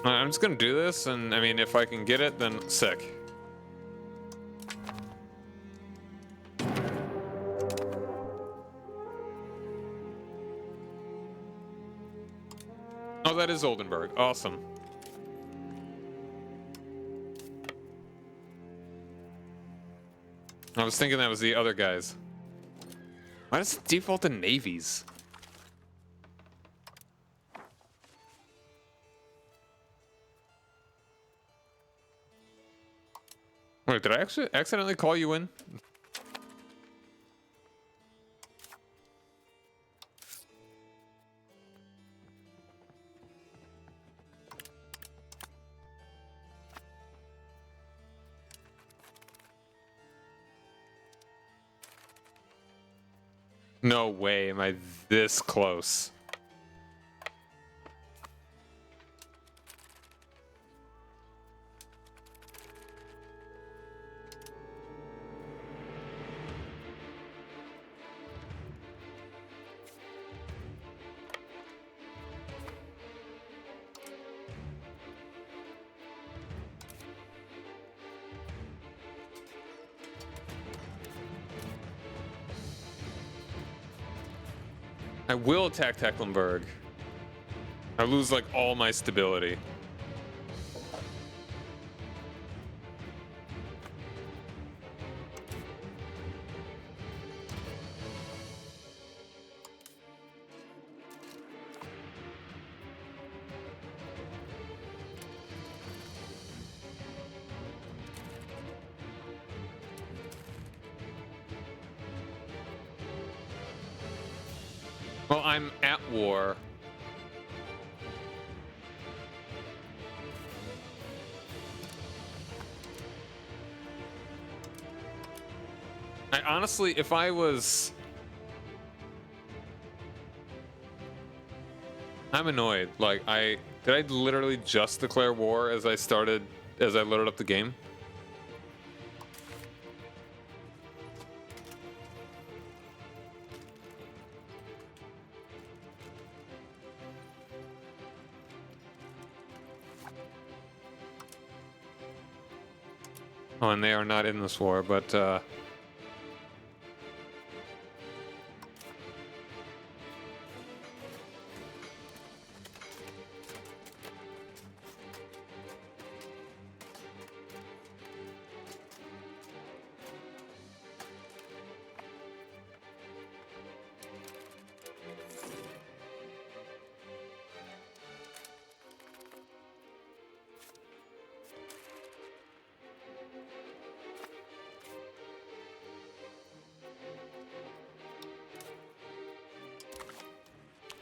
I'm just gonna do this, and I mean, if I can get it, then sick. Oh, that is Oldenburg. Awesome. I was thinking that was the other guys. Why does it default to navies? Wait, did I actually accidentally call you in? No way am I this close. I will attack Tecklenburg. I lose like all my stability. Well, I'm at war. I honestly, if I was... I'm annoyed. Like, did I literally just declare war as I loaded up the game? Oh, and they are not in this war, but,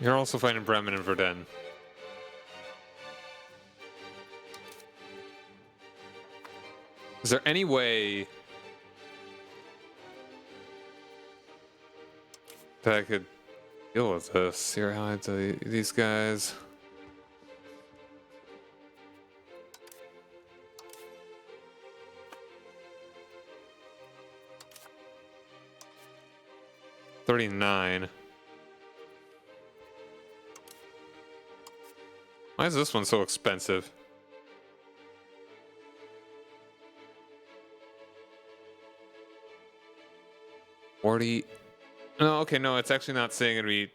You're also fighting Bremen and Verdun. Is there any way that I could deal with this? Here, how to these guys. $39. Why is this one so expensive? $40. No, okay, no, it's actually not saying it'd be.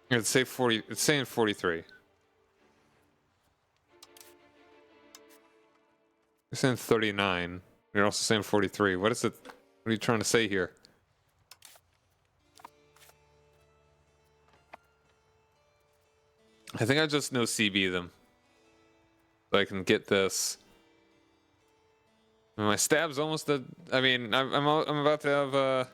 It's say 40. It's saying 43. You're saying 39. You're also saying 43. What is it? What are you trying to say here? I think I just know CB them. So I can get this. My stab's almost a. I mean, I'm about to have.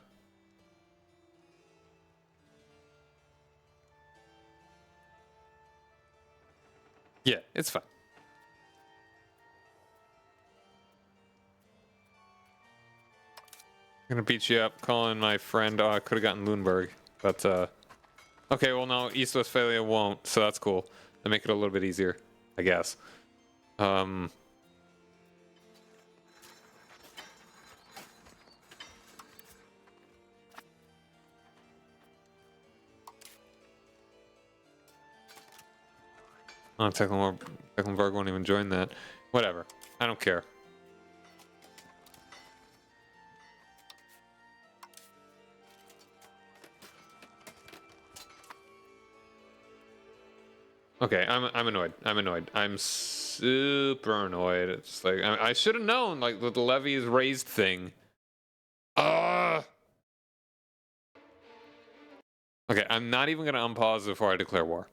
Yeah, it's fine. I'm gonna beat you up, calling my friend. Oh, I could have gotten Lundberg, but okay. Well, no, East Westphalia won't, so that's cool. They make it a little bit easier, I guess. Oh, Tecklenburg won't even join that. Whatever. I don't care. Okay, I'm annoyed. I'm annoyed. I'm super annoyed. It's like I should have known, like the levy is raised thing. Okay, I'm not even gonna unpause before I declare war.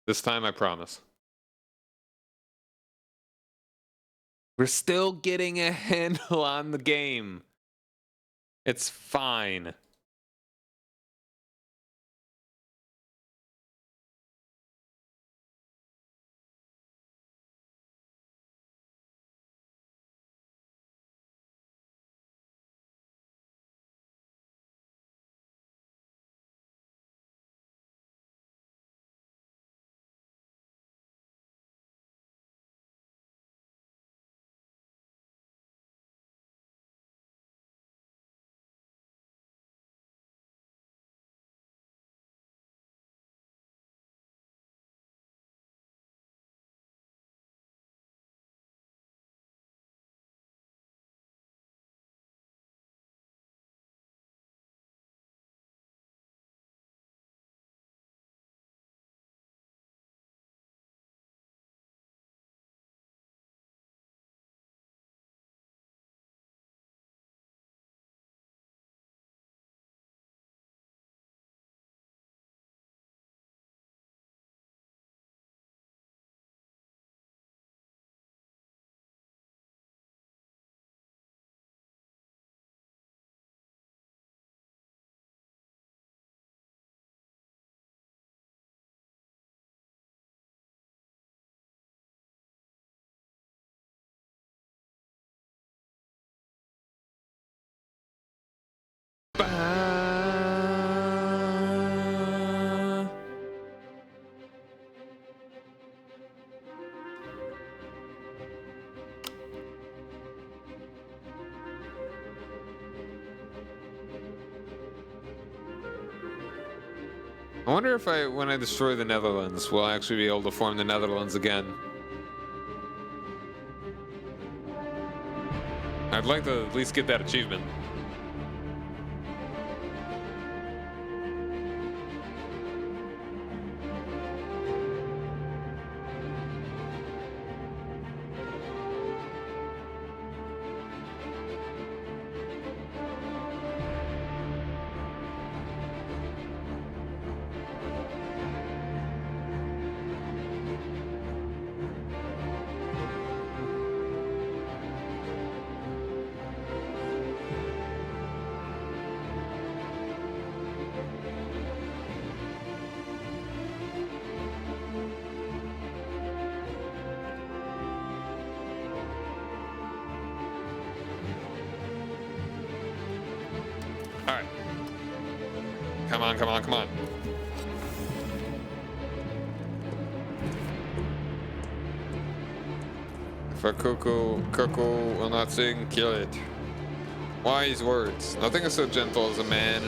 This time, I promise. We're still getting a handle on the game. It's fine. I wonder if when I destroy the Netherlands, will I actually be able to form the Netherlands again? I'd like to at least get that achievement. All right. Come on, come on, come on. If a cuckoo will not sing, kill it. Wise words. Nothing is so gentle as a man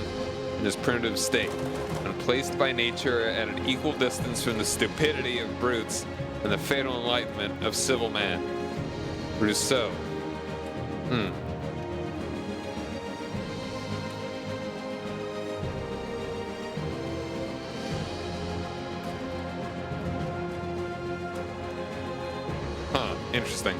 in his primitive state, when placed by nature at an equal distance from the stupidity of brutes and the fatal enlightenment of civil man. Rousseau. Huh, interesting.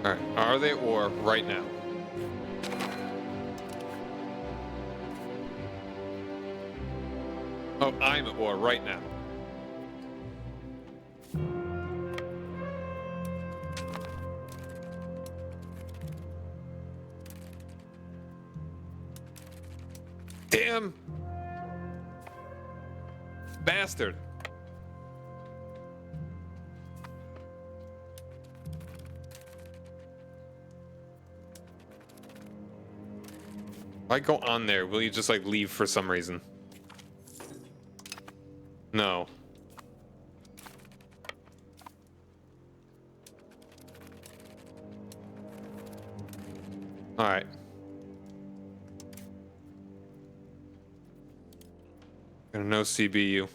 All right, are they at war right now? Oh, I'm at war right now. Damn! Bastard! If I go on there, will you just like leave for some reason? No. All right. Gonna no CBU.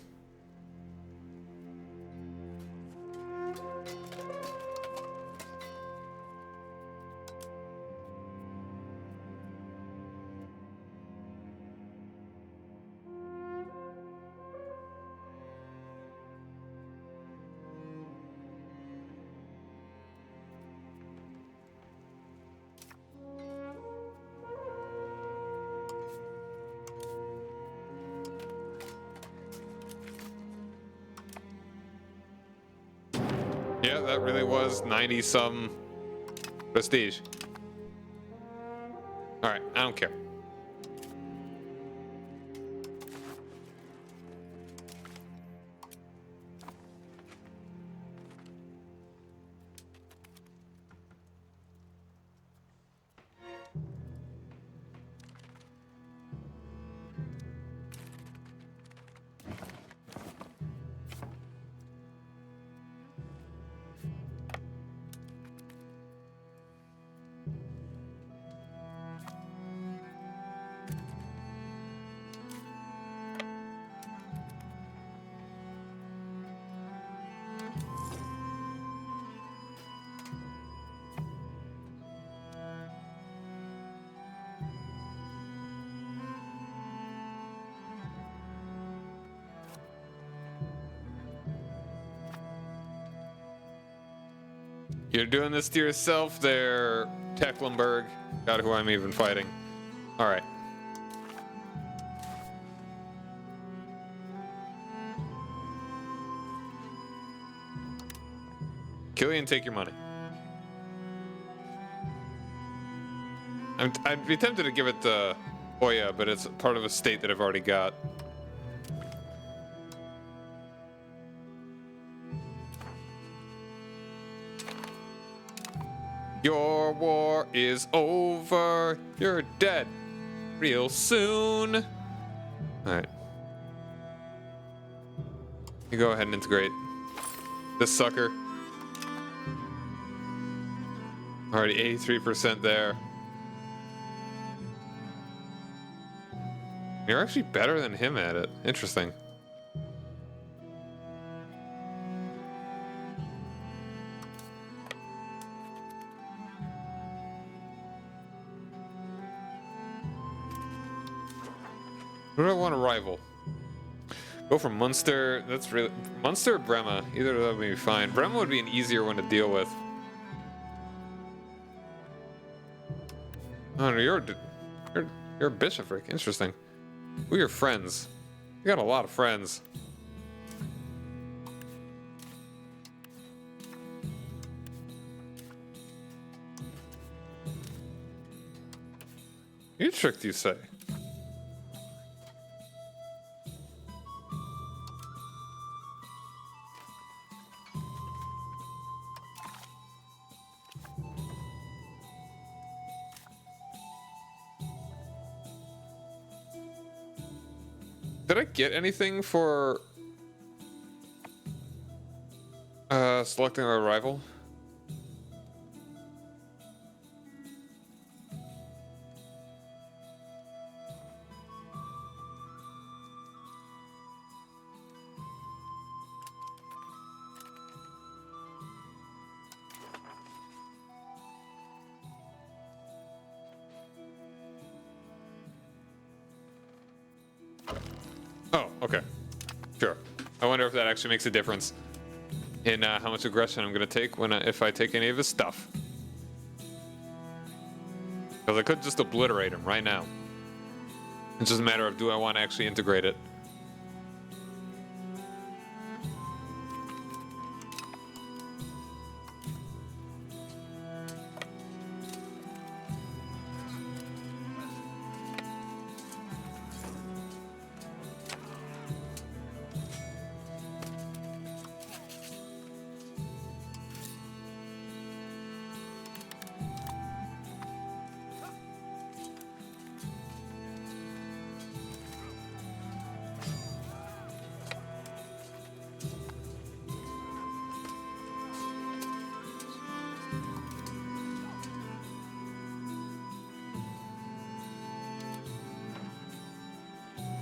Yeah, that really was 90 some prestige. All right, I don't care. You're doing this to yourself there, Tecklenburg. God, who I'm even fighting. All right. Killian, take your money. I'd be tempted to give it to Oya, but it's part of a state that I've already got. Your war is over. You're dead real soon. All right. You go ahead and integrate this sucker. Already 83% there. You're actually better than him at it. Interesting. Who do I want to rival? Go for Munster. That's really Munster or Brema. Either of them would be fine. Brema would be an easier one to deal with. Oh no, you're a bishopric. Interesting. Who are your friends? You got a lot of friends. You tricked, you say? Did I get anything for selecting a rival? Oh, okay. Sure. I wonder if that actually makes a difference in how much aggression I'm going to take if I take any of his stuff. Because I could just obliterate him right now. It's just a matter of, do I want to actually integrate it?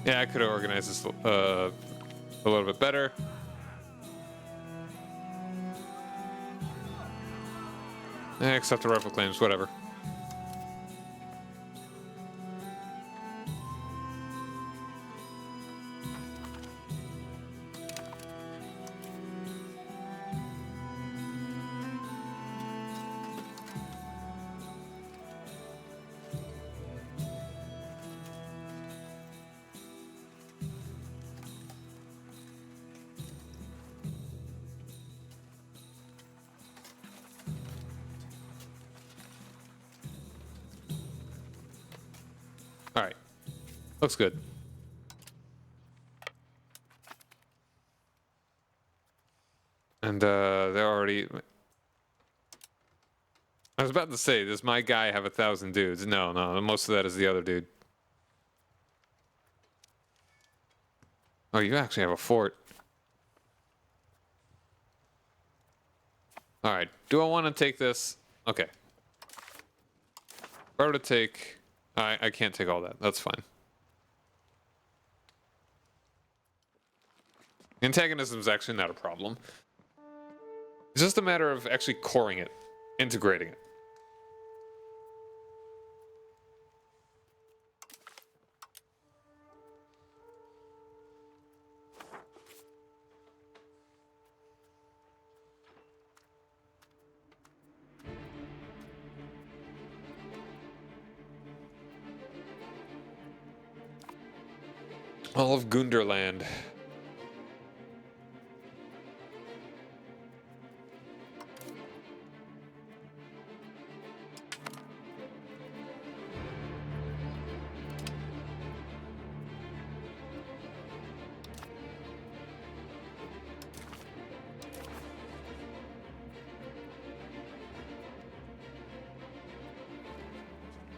Yeah, I could have organized this a little bit better. Accept the rifle claims, whatever. All right, looks good. And they're already. I was about to say, does my guy have 1,000 dudes? No, most of that is the other dude. Oh, you actually have a fort. All right, do I want to take this? Okay. If I were to take, I can't take all that. That's fine. Antagonism is actually not a problem. It's just a matter of actually coring it, integrating it. All of Gunderland.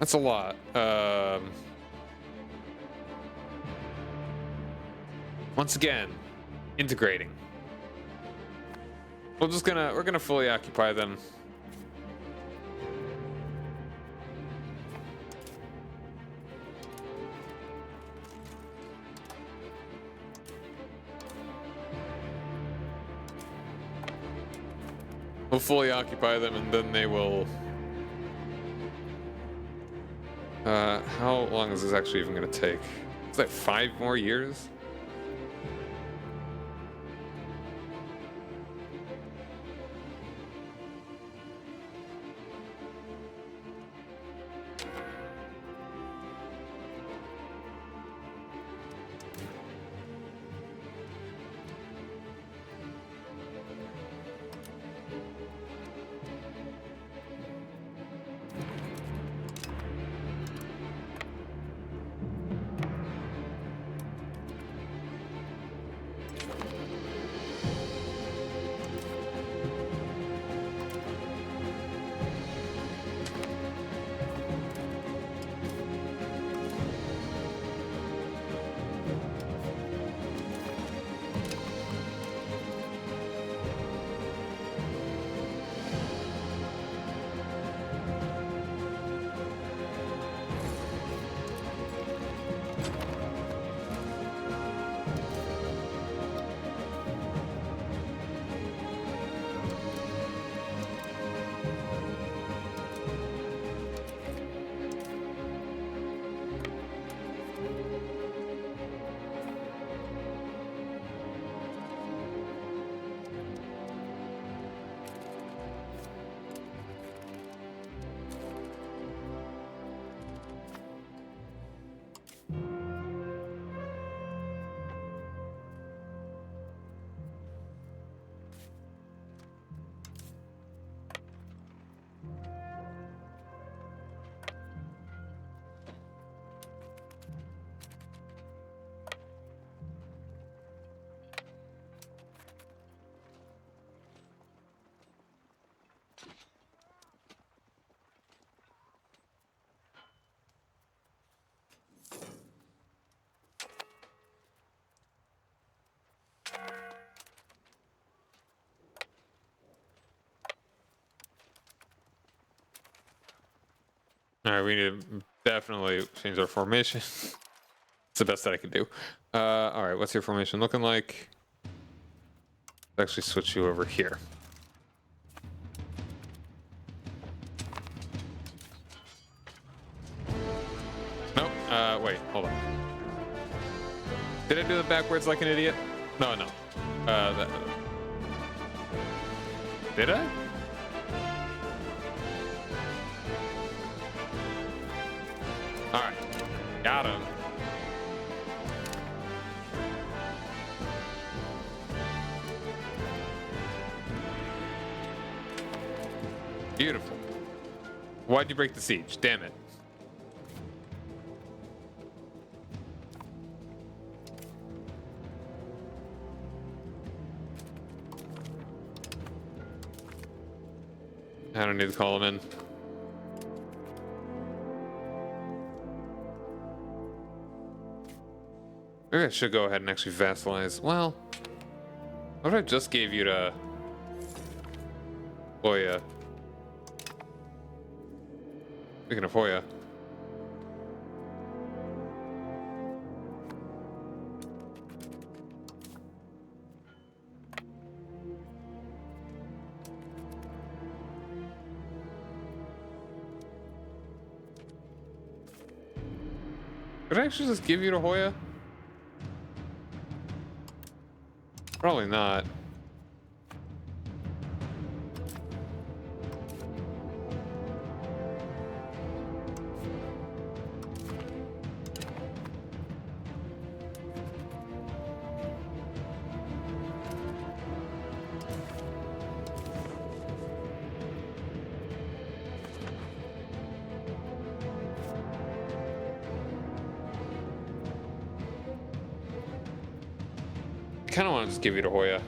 That's a lot. Once again, integrating. We're gonna fully occupy them. We'll fully occupy them, and then they will. How long is this actually even gonna take? Is that 5 more years? All right, we need to definitely change our formation. It's the best that I can do. All right, what's your formation looking like? Let's actually switch you over here. Nope. Wait, hold on. Did I do it backwards like an idiot? No. Did I? All right, got him. Beautiful. Why'd you break the siege? Damn it. I don't need to call him in. Maybe I should go ahead and actually vassalize. Well, what if I just gave you to Hoya? Speaking of Hoya. Could I actually just give you to Hoya? Probably not. I kind of want to just give you to Hoya.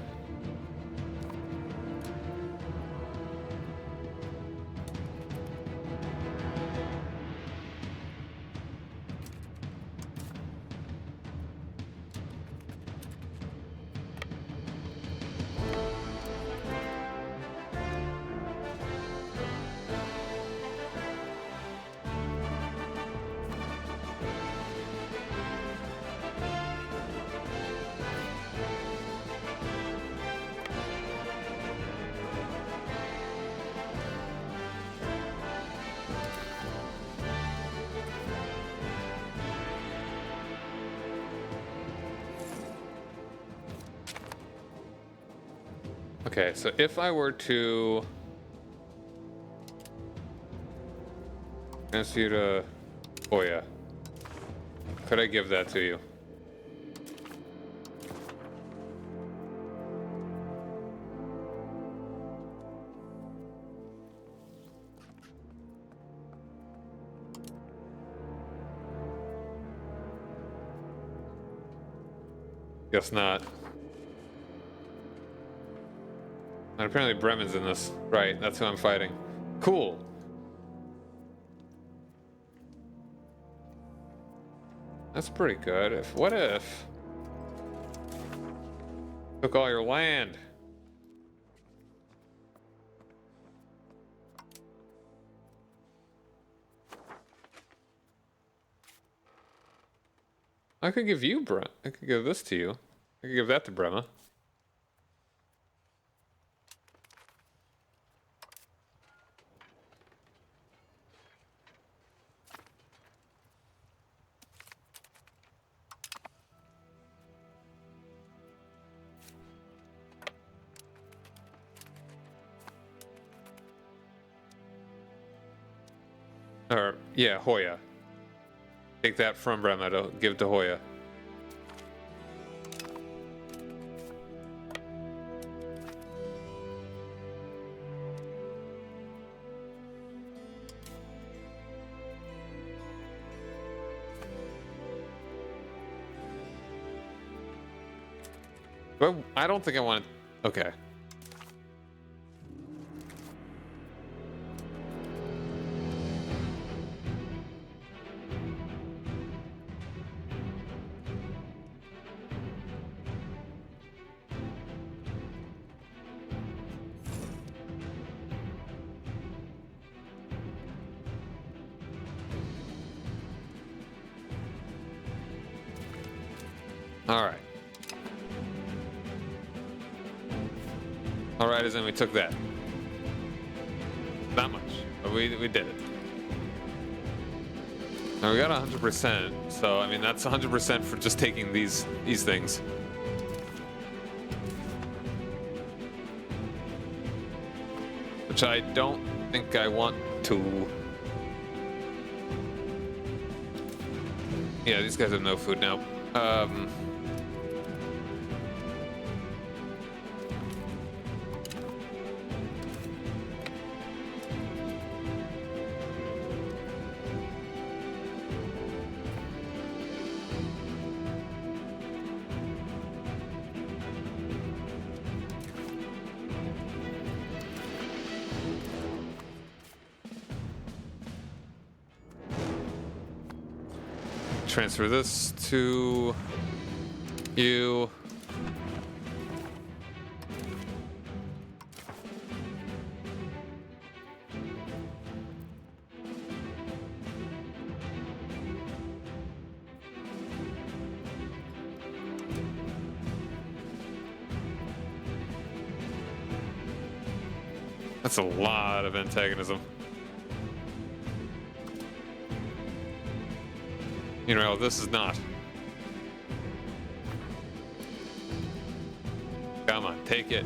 Okay, so if I were to ask you to Hoya, could I give that to you? Guess not. And apparently Bremen's in this. Right, that's who I'm fighting. Cool. That's pretty good. What if took all your land? I could give you I could give this to you. I could give that to Brema. Or, yeah, Hoya. Take that from Bremedo. Give it to Hoya. But I don't think I want it. Okay. Alright. Alright, as in we took that. Not much, but we did it. And we got 100%, so I mean that's 100% for just taking these things. Which I don't think I want to. Yeah, these guys have no food now. Transfer this to you. That's a lot of antagonism. You know, this is not. Come on, take it.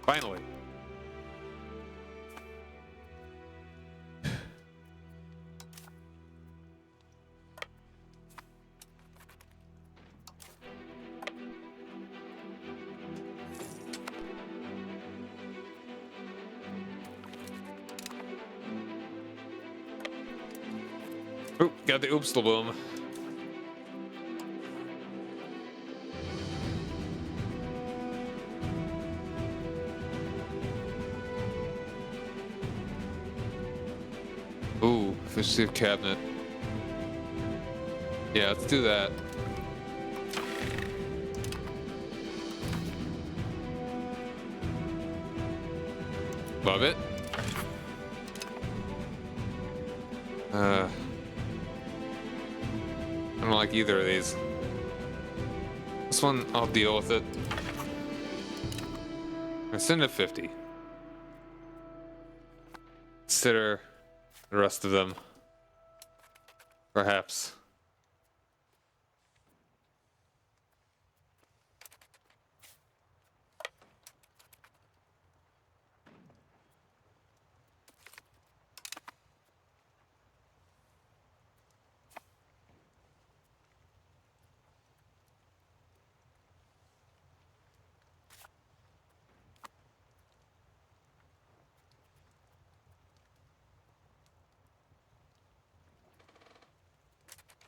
Finally. Oop, got the oops boom. Ooh, fish soup cabinet. Yeah, let's do that. Love it. I don't like either of these. This one, I'll deal with it. I send it 50. Consider the rest of them. Perhaps.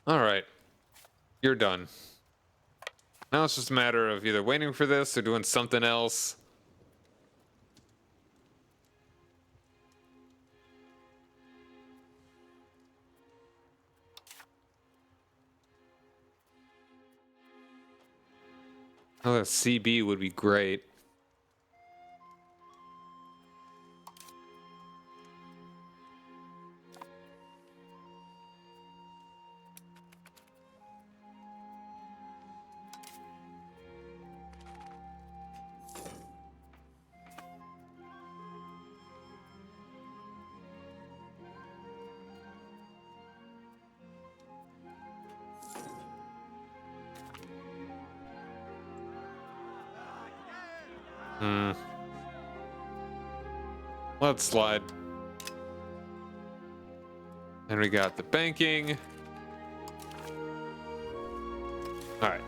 All right, you're done. Now it's just a matter of either waiting for this or doing something else. Oh, a CB would be great. Let's slide. And we got the banking. All right,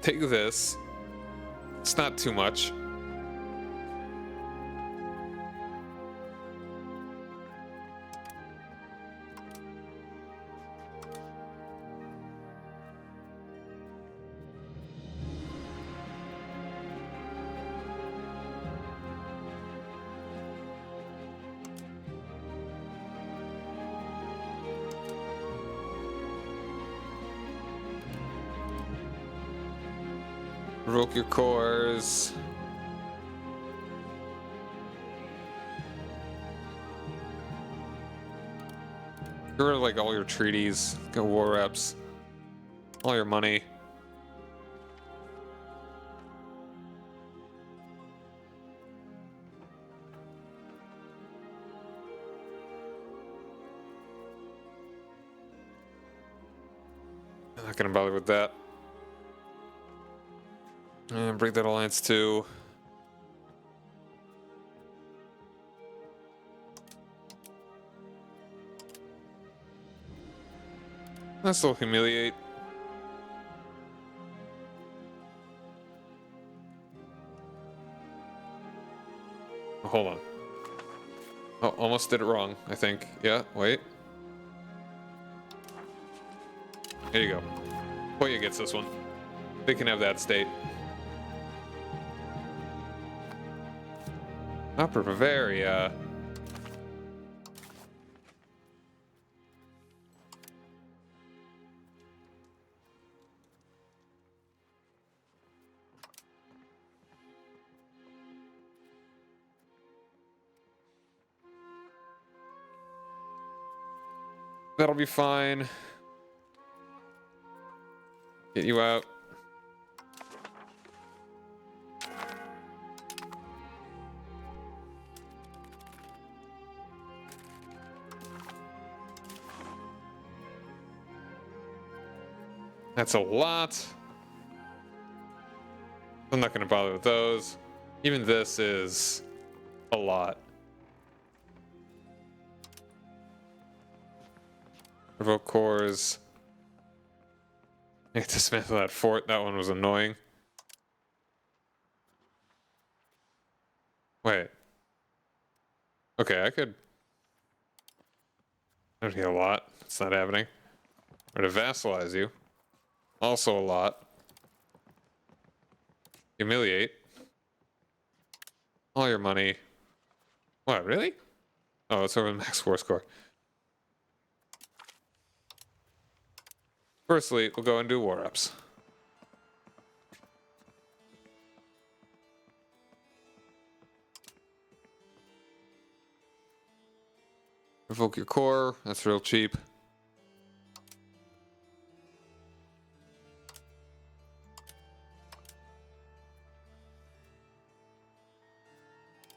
take this. It's not too much. Revoke your cores. Get rid of like all your treaties, go war reps, all your money. I'm not gonna bother with that. And break that alliance too. That's still humiliate. Oh, hold on. Oh, almost did it wrong, I think. Yeah, wait. There you go. Hoya gets this one. They can have that state. Upper Bavaria. That'll be fine. Get you out. That's a lot. I'm not going to bother with those. Even this is a lot. Revoke cores. I have to dismantle that fort. That one was annoying. Wait. Okay, I could. That'd be a lot. It's not happening. Or to vassalize you. Also a lot. Humiliate. All your money. What, really? Oh, it's over the max war score. Firstly, we'll go and do war ups. Revoke your core. That's real cheap.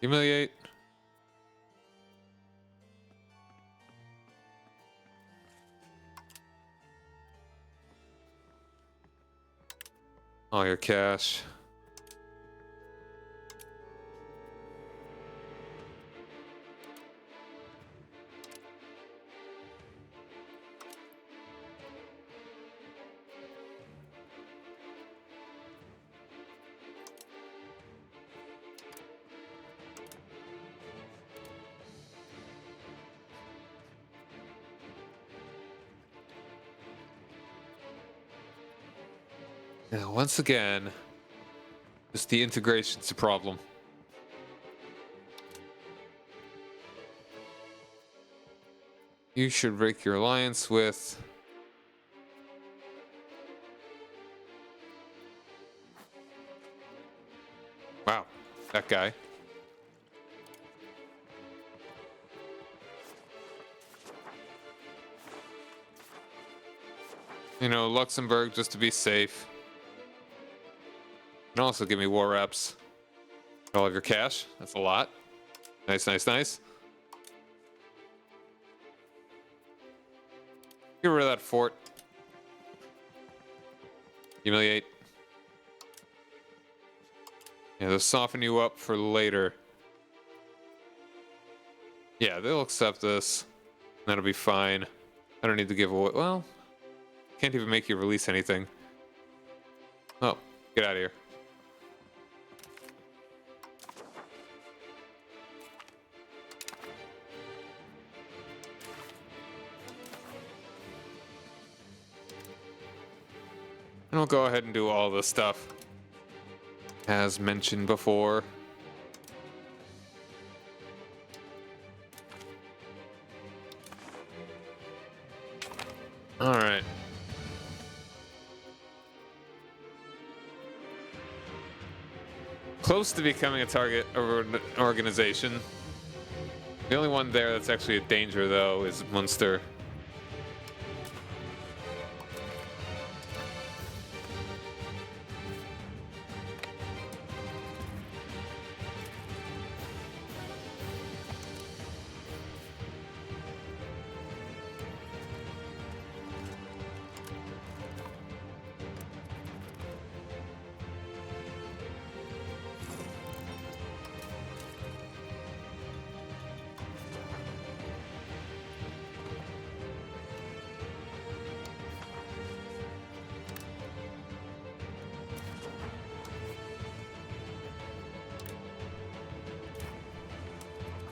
Humiliate. All your cash. Now, once again, just the integration's a problem. You should break your alliance with... Wow, that guy. You know, Luxembourg, just to be safe. And also give me war reps. All of your cash. That's a lot. Nice, nice, nice. Get rid of that fort. Humiliate. Yeah, they'll soften you up for later. Yeah, they'll accept this. That'll be fine. I don't need to give away. Well, can't even make you release anything. Oh, get out of here. And I'll go ahead and do all this stuff. As mentioned before. Alright. Close to becoming a target organization. The only one there that's actually a danger, though, is Munster.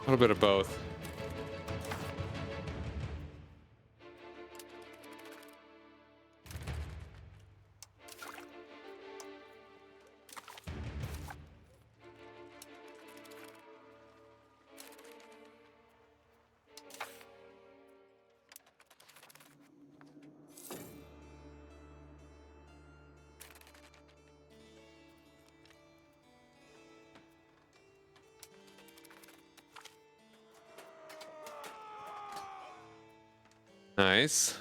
A little bit of both. Nice.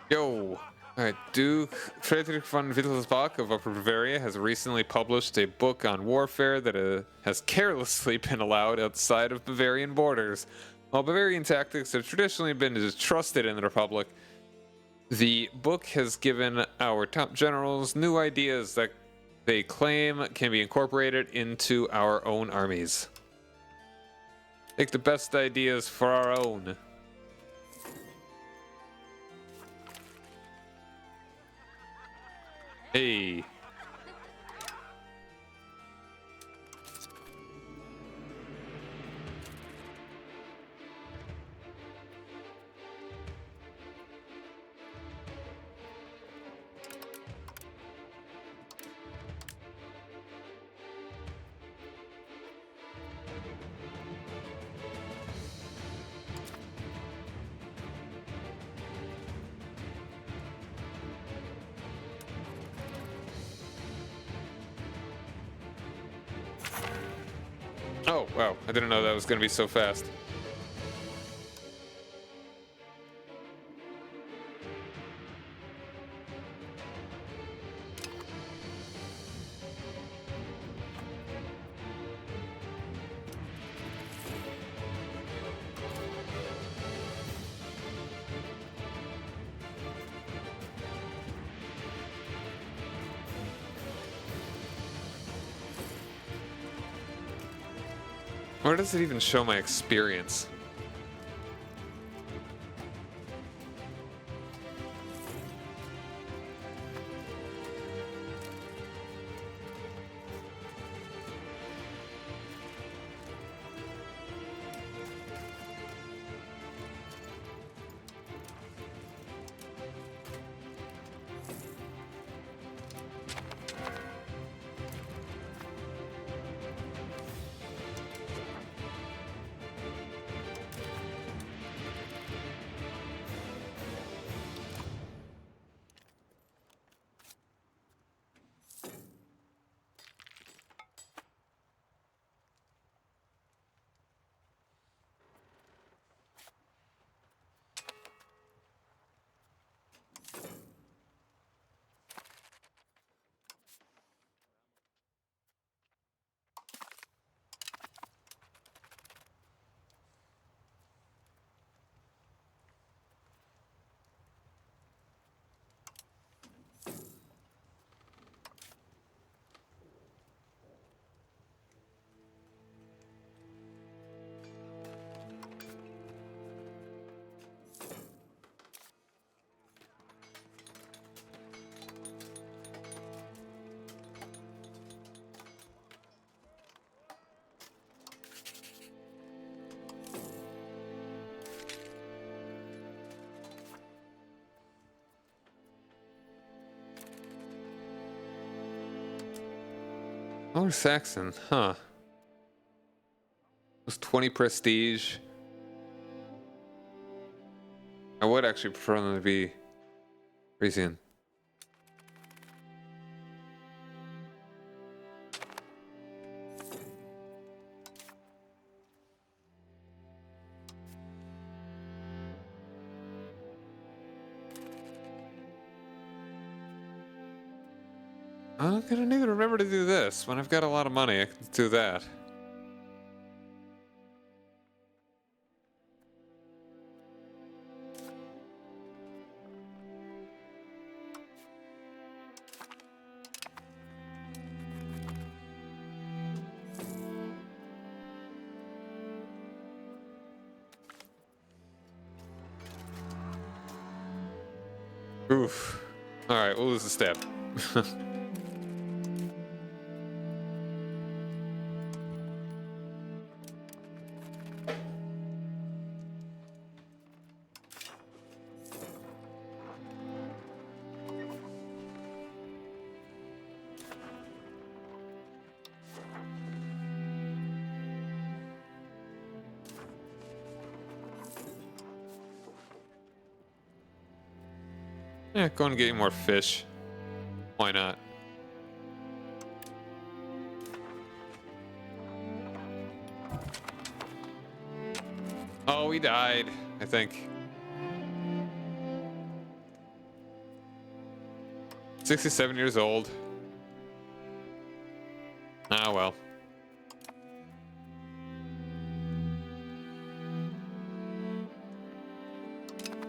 Yo. Alright, Duke Friedrich von Wittelsbach of Upper Bavaria has recently published a book on warfare that has carelessly been allowed outside of Bavarian borders. While Bavarian tactics have traditionally been distrusted in the Republic, the book has given our top generals new ideas that they claim can be incorporated into our own armies. Take the best ideas for our own. Hey. Oh, wow. I didn't know that was going to be so fast. Where does it even show my experience? Oh, Saxon, huh? It was 20 prestige. I would actually prefer them to be Frisian. I'm gonna need to remember to do this. When I've got a lot of money, I can do that. Oof. Alright, we'll lose a step. Yeah, go and get you more fish. Why not? Oh, he died, I think. 67 years old. Ah, well.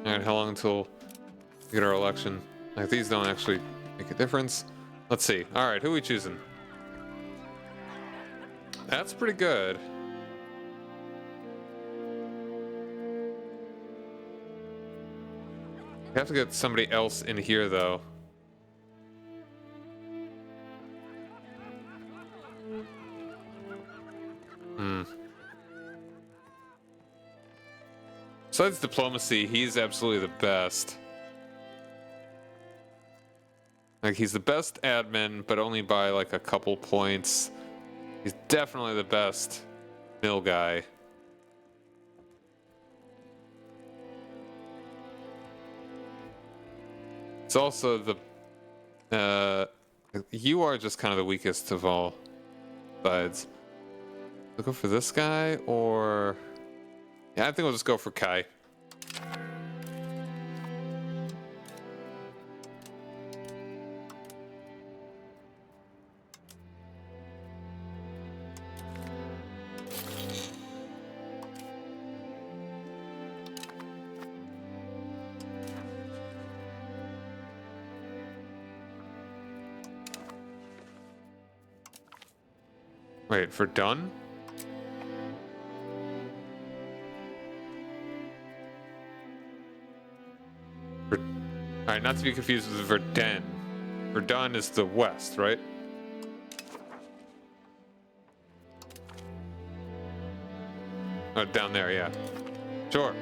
Alright, how long until we get our election? Like, these don't actually make a difference. Let's see. Alright, who are we choosing? That's pretty good. We have to get somebody else in here, though. Besides diplomacy, he's absolutely the best. Like, he's the best admin, but only by, like, a couple points. He's definitely the best mill guy. It's also the... you are just kind of the weakest of all sides. We'll go for this guy, or... Yeah, I think we'll just go for Kai. Wait, for done? Alright, not to be confused with Verdun. Verdun is the west, right? Oh, down there, yeah. Sure.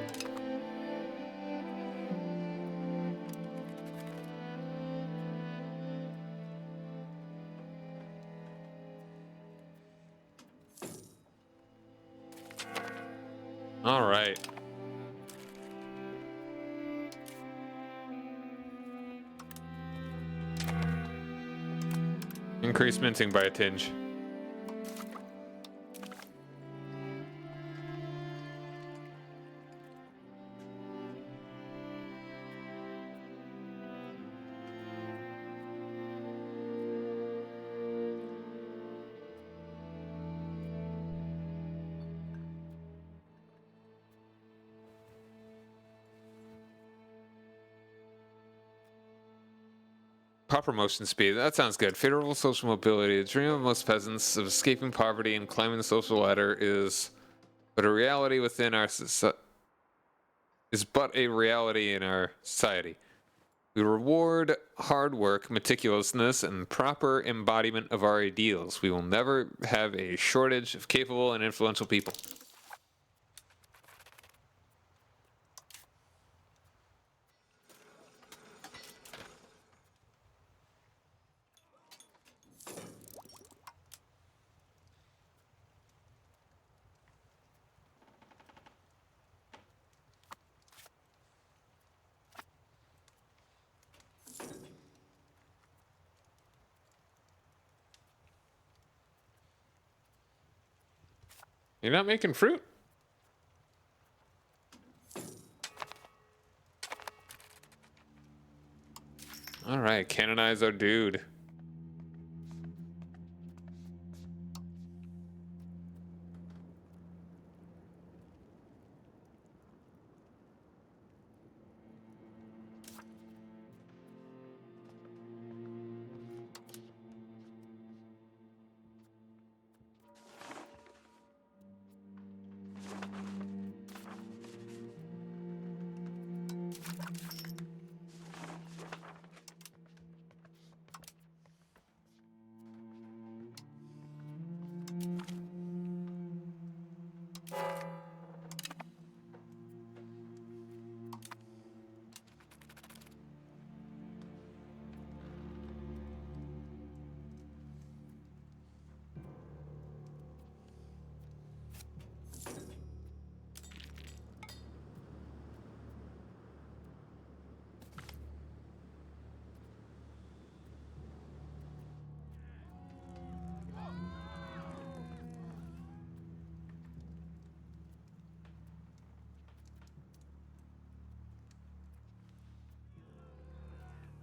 All right. Increase minting by a tinge. Proper motion speed. That sounds good. Favorable social mobility. The dream of most peasants of escaping poverty and climbing the social ladder is but a reality within our reality in our society. We reward hard work, meticulousness, and proper embodiment of our ideals. We will never have a shortage of capable and influential people. You're not making fruit? All right, canonize our dude.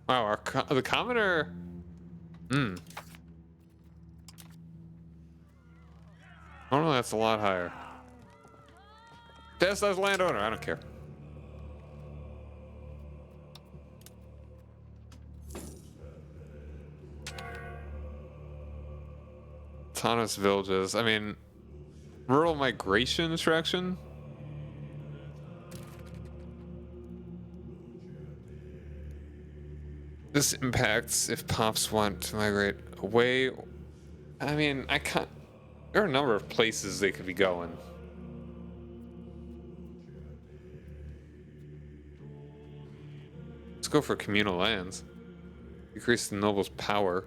Wow, the commoner. Oh no, that's a lot higher. Tesla's landowner. I don't care. Autonomous villages. I mean, rural migration instruction. This impacts if pops want to migrate away. I mean, I can't. There are a number of places they could be going. Let's go for communal lands. Increase the noble's power.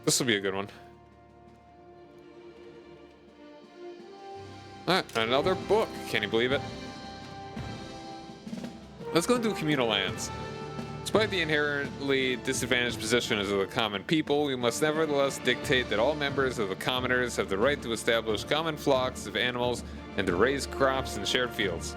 This will be a good one. Another book. Can you believe it? Let's go into communal lands. Despite the inherently disadvantaged position of the common people, we must nevertheless dictate that all members of the commoners have the right to establish common flocks of animals and to raise crops in shared fields.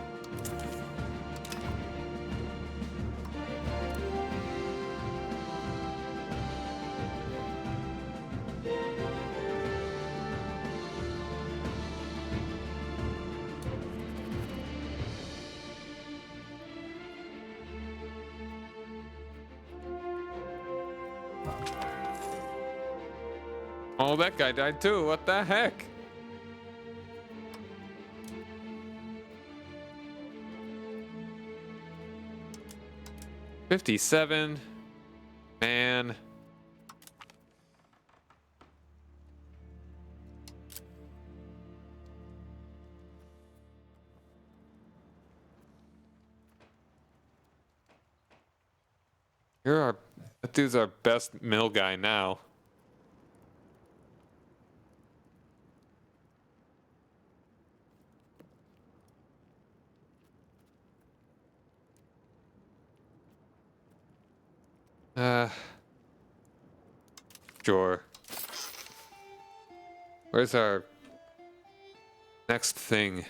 Oh, that guy died too. What the heck? $57. Man. That dude's our best mill guy now. Sure. Where's our next thing?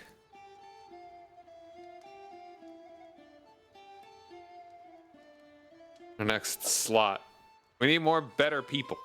Our next slot. We need more better people.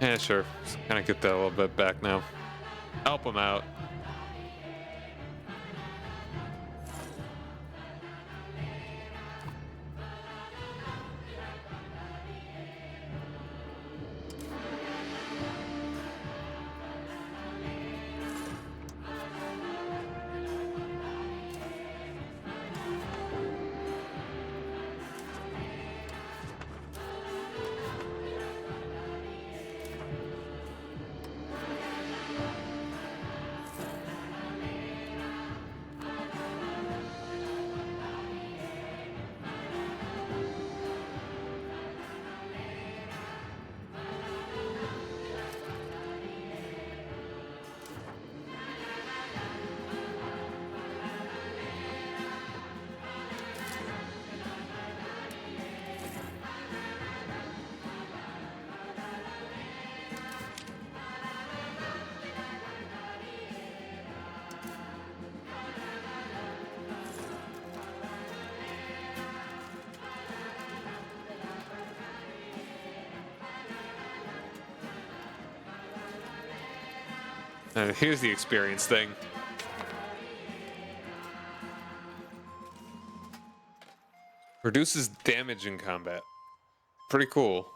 Yeah, sure. Just kind of get that a little bit back now. Help him out. Here's the experience thing. Reduces damage in combat. Pretty cool.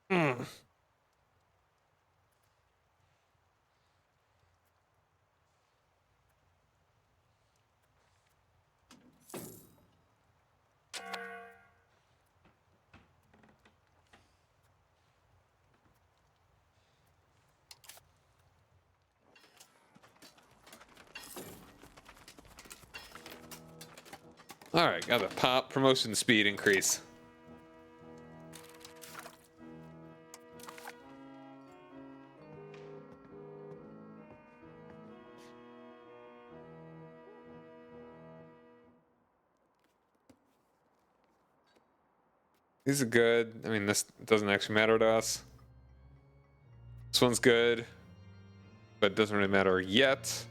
Mm. Alright, got the pop promotion speed increase. These are good. I mean, this doesn't actually matter to us. This one's good, but it doesn't really matter yet.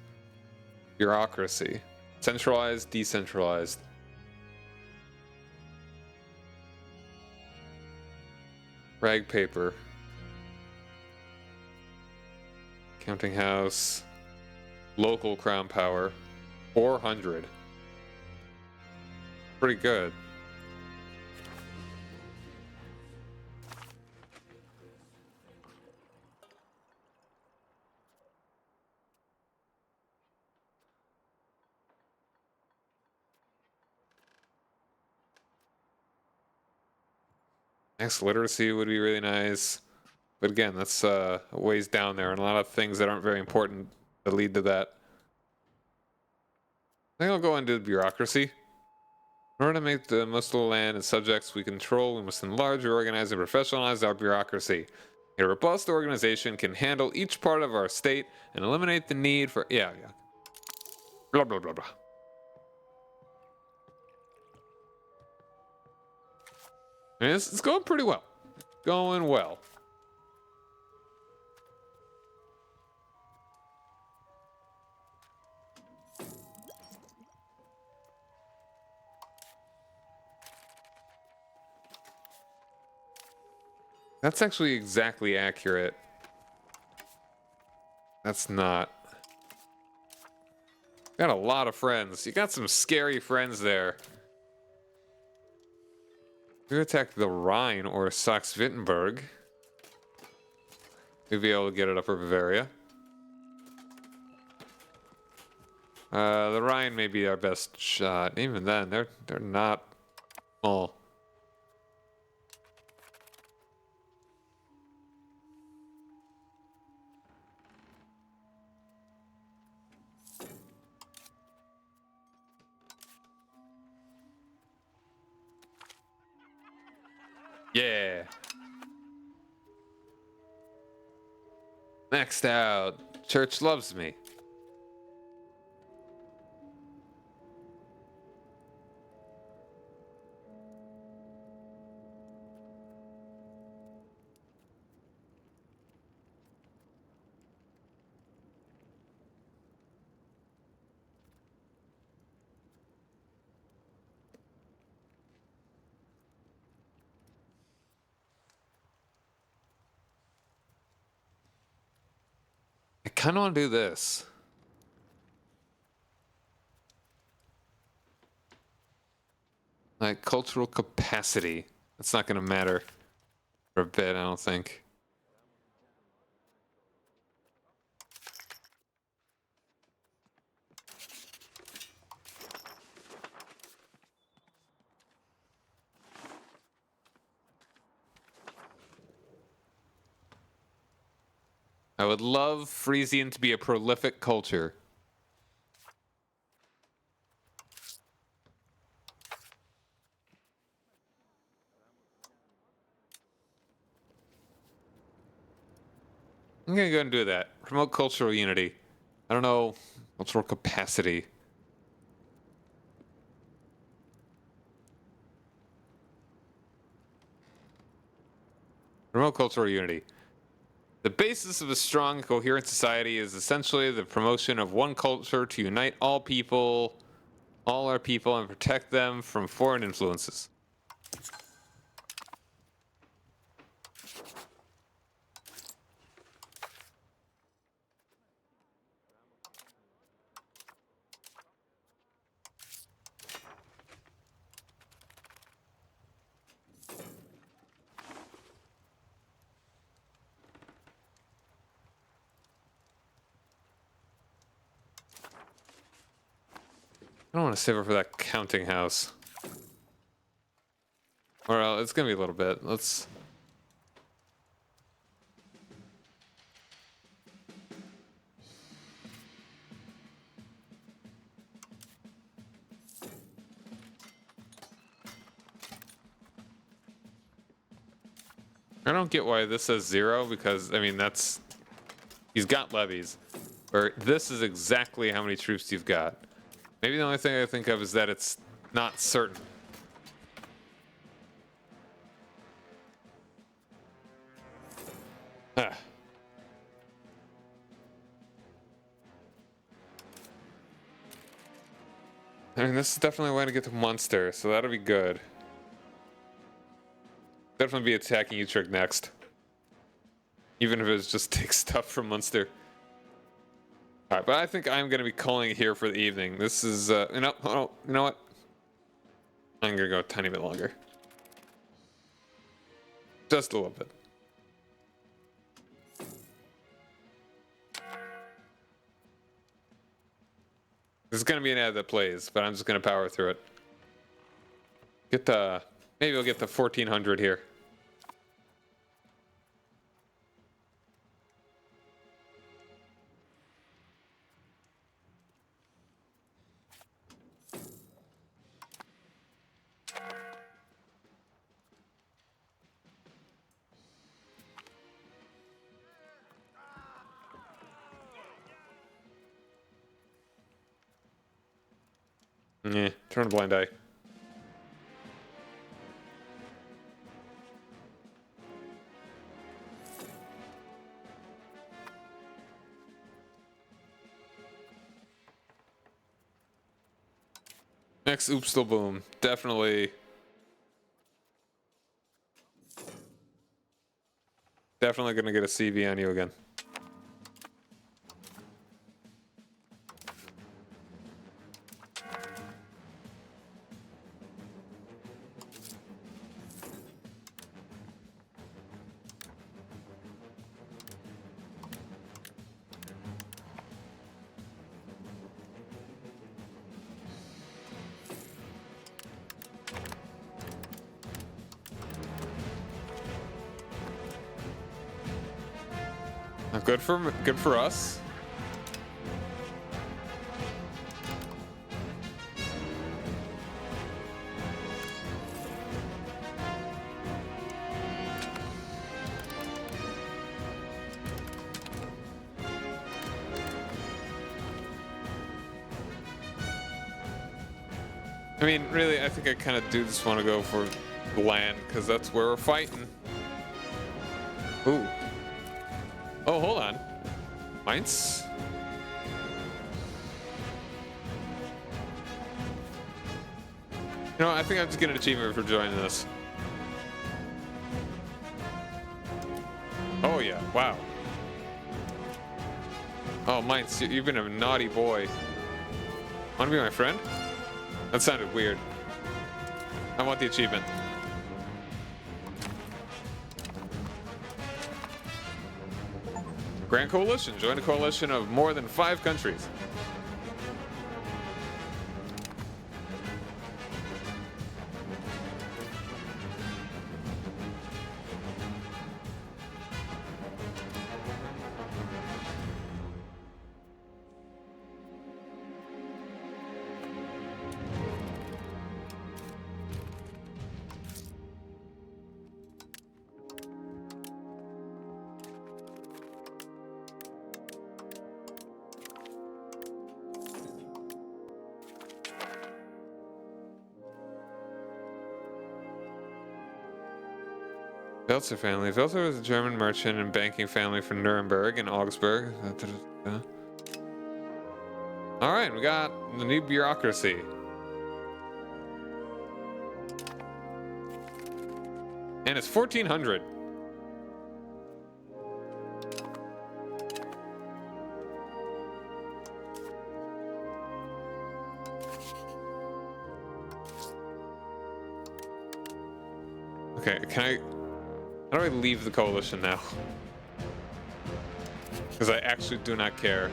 Bureaucracy. Centralized, decentralized. Rag paper. Counting house. Local crown power. 400. Pretty good. Next literacy would be really nice. But again, that's a ways down there, and a lot of things that aren't very important that lead to that. I think I'll go into bureaucracy. In order to make the most of the land and subjects we control, we must enlarge, reorganize, and professionalize our bureaucracy. A robust organization can handle each part of our state and eliminate the need for... Yeah. Blah, blah, blah, blah. I mean, it's going pretty well. Going well. That's actually exactly accurate. That's not. Got a lot of friends. You got some scary friends there. You attack the Rhine or Saxe-Wittenberg. We'll be able to get it up for Bavaria. The Rhine may be our best shot. Even then, they're not small. Yeah. Next out. Church loves me. I kind of want to do this. Like cultural capacity. That's not going to matter for a bit, I don't think. I would love Frisian to be a prolific culture. I'm gonna go and do that. Promote cultural unity. I don't know, cultural capacity. Promote cultural unity. The basis of a strong and coherent society is essentially the promotion of one culture to unite all people, all our people, and protect them from foreign influences. I don't want to save it for that counting house. Or it's gonna be a little bit. Let's. I don't get why this says 0 because I mean that's he's got levies. Or this is exactly how many troops you've got. Maybe the only thing I think of is that it's not certain. Ah. I mean, this is definitely a way to get to Munster, so that'll be good. Definitely be attacking Utrecht next. Even if it's just take stuff from Munster. Alright, but I think I'm going to be calling it here for the evening. This is, you know what? I'm going to go a tiny bit longer. Just a little bit. This is going to be an ad that plays, but I'm just going to power through it. Get the... Maybe we'll get the 1400 here. Yeah, turn a blind eye. Next, oops, still boom. Definitely gonna get a CV on you again. Good for us. I mean, really, I think I kind of do just want to go for land because that's where we're fighting. Ooh. Oh, hold on. Mainz? You know, I think I'm just getting an achievement for joining this. Oh, yeah. Wow. Oh, Mainz, you've been a naughty boy. Want to be my friend? That sounded weird. I want the achievement. Grand Coalition. Join a coalition of more than 5 countries. Welzer family. Welzer was a German merchant and banking family from Nuremberg and Augsburg. All right, we got the new bureaucracy. And it's 1400. Okay, how do I leave the coalition now? Because I actually do not care.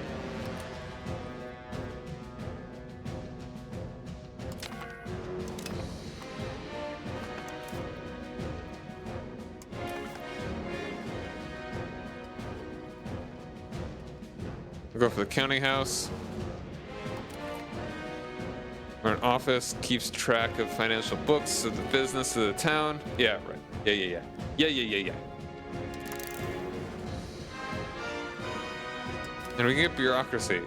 We'll go for the counting house. Where an office keeps track of financial books of the business of the town. Yeah, right. Yeah. And we can get bureaucracy.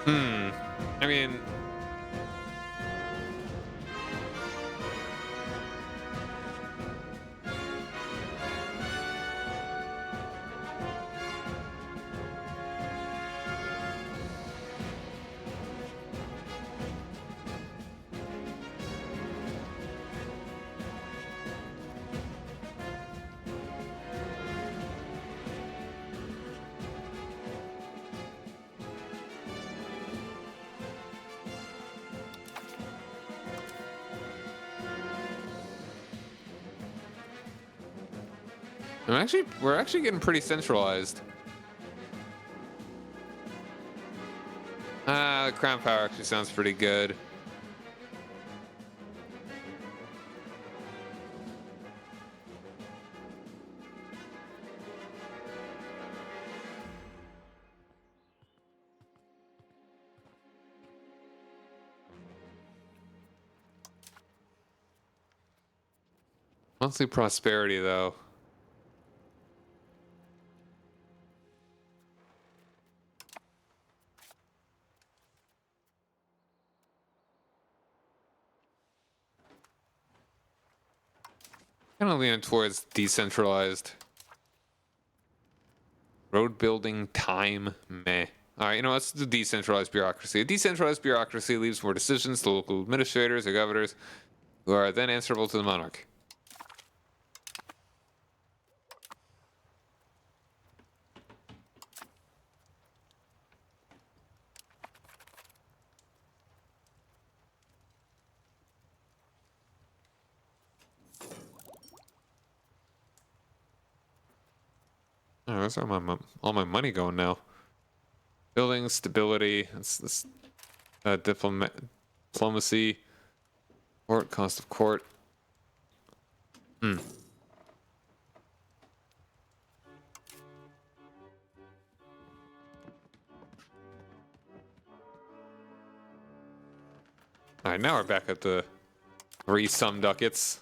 I mean... we're actually getting pretty centralized. The crown power actually sounds pretty good. Monthly prosperity, though. Kind of leaning towards decentralized. Road building time, meh. All right, you know, let's do decentralized bureaucracy. A decentralized bureaucracy leaves more decisions to local administrators or governors, who are then answerable to the monarch. Oh, where's all my money going now? Building stability. That's diplomacy. Court cost of court. All right, now we're back at the 3 some ducats.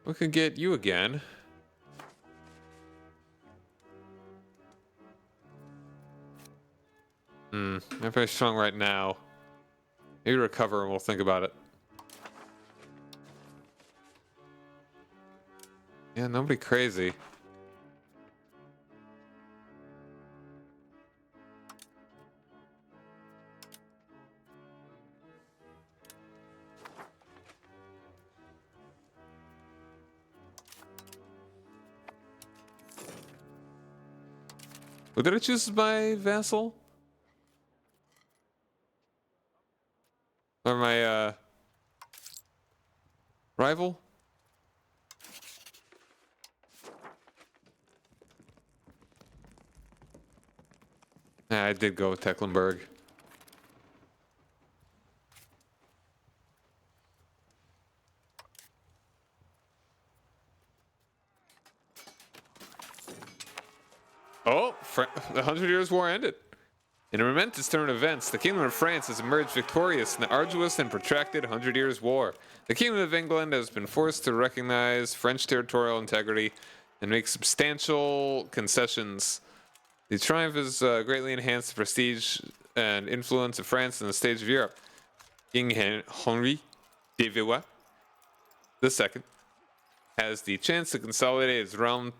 We could get you again. I'm very strong right now. Maybe recover and we'll think about it. Yeah, nobody crazy. Who did I choose as my vassal? Or my rival? Yeah, I did go with Tecklenburg. Oh, the 100 Years' War ended. In a momentous turn of events, the Kingdom of France has emerged victorious in the arduous and protracted 100 Years' War. The Kingdom of England has been forced to recognize French territorial integrity and make substantial concessions. The triumph has greatly enhanced the prestige and influence of France on the stage of Europe. King Henry de Valois II has the chance to consolidate his realm,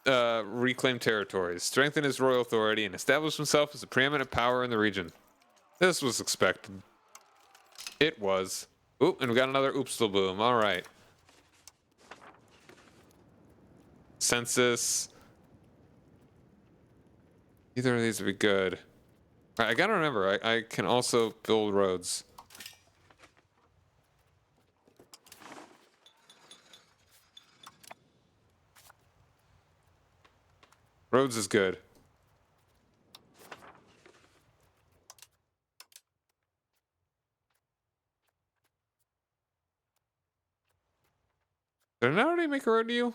reclaim territories, strengthen his royal authority, and establish himself as a preeminent power in the region. This was expected. It was. Oop, and we got another oopstal boom. All right. Census. Either of these would be good. All right, I gotta remember, I can also build roads. Roads is good. Did I already make a road to you?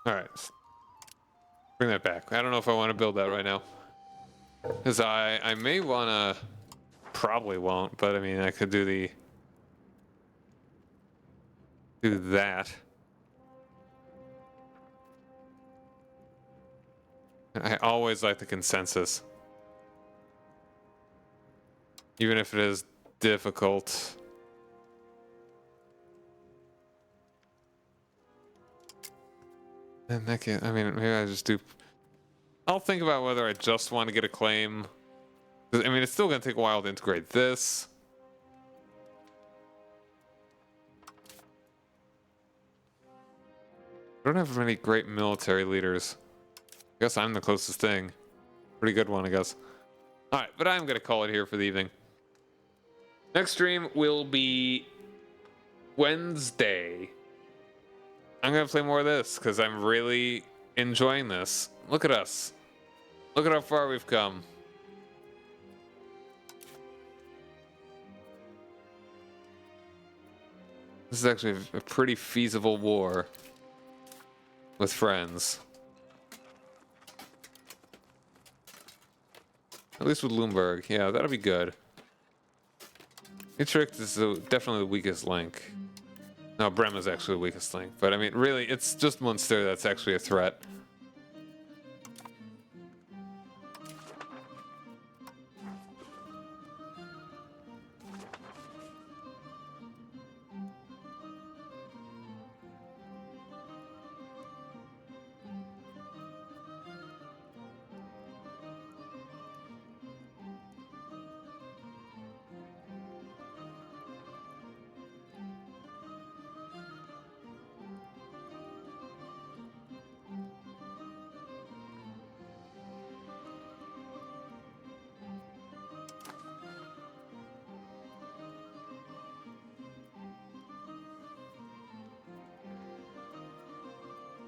All right. Bring that back. I don't know if I want to build that right now. Because I may want to... Probably won't, but I mean, I could do that. I always like the consensus. Even if it is difficult. And that can, I mean, maybe I just do... I'll think about whether I just want to get a claim. I mean, it's still going to take a while to integrate this. I don't have many great military leaders. I guess I'm the closest thing. Pretty good one, I guess. Alright, but I'm going to call it here for the evening. Next stream will be Wednesday. I'm going to play more of this because I'm really enjoying this. Look at us. Look at how far we've come. This is actually a pretty feasible war with friends. At least with Lumberg. Yeah, that'll be good. Utrecht is definitely the weakest link. No, Brem is actually the weakest link. But I mean, really, it's just Munster that's actually a threat.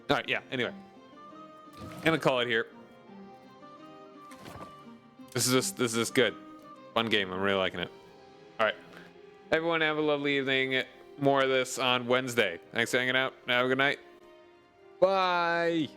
All right, yeah, anyway. I'm gonna call it here. This is just good. Fun game, I'm really liking it. All right. Everyone have a lovely evening. More of this on Wednesday. Thanks for hanging out. Have a good night. Bye.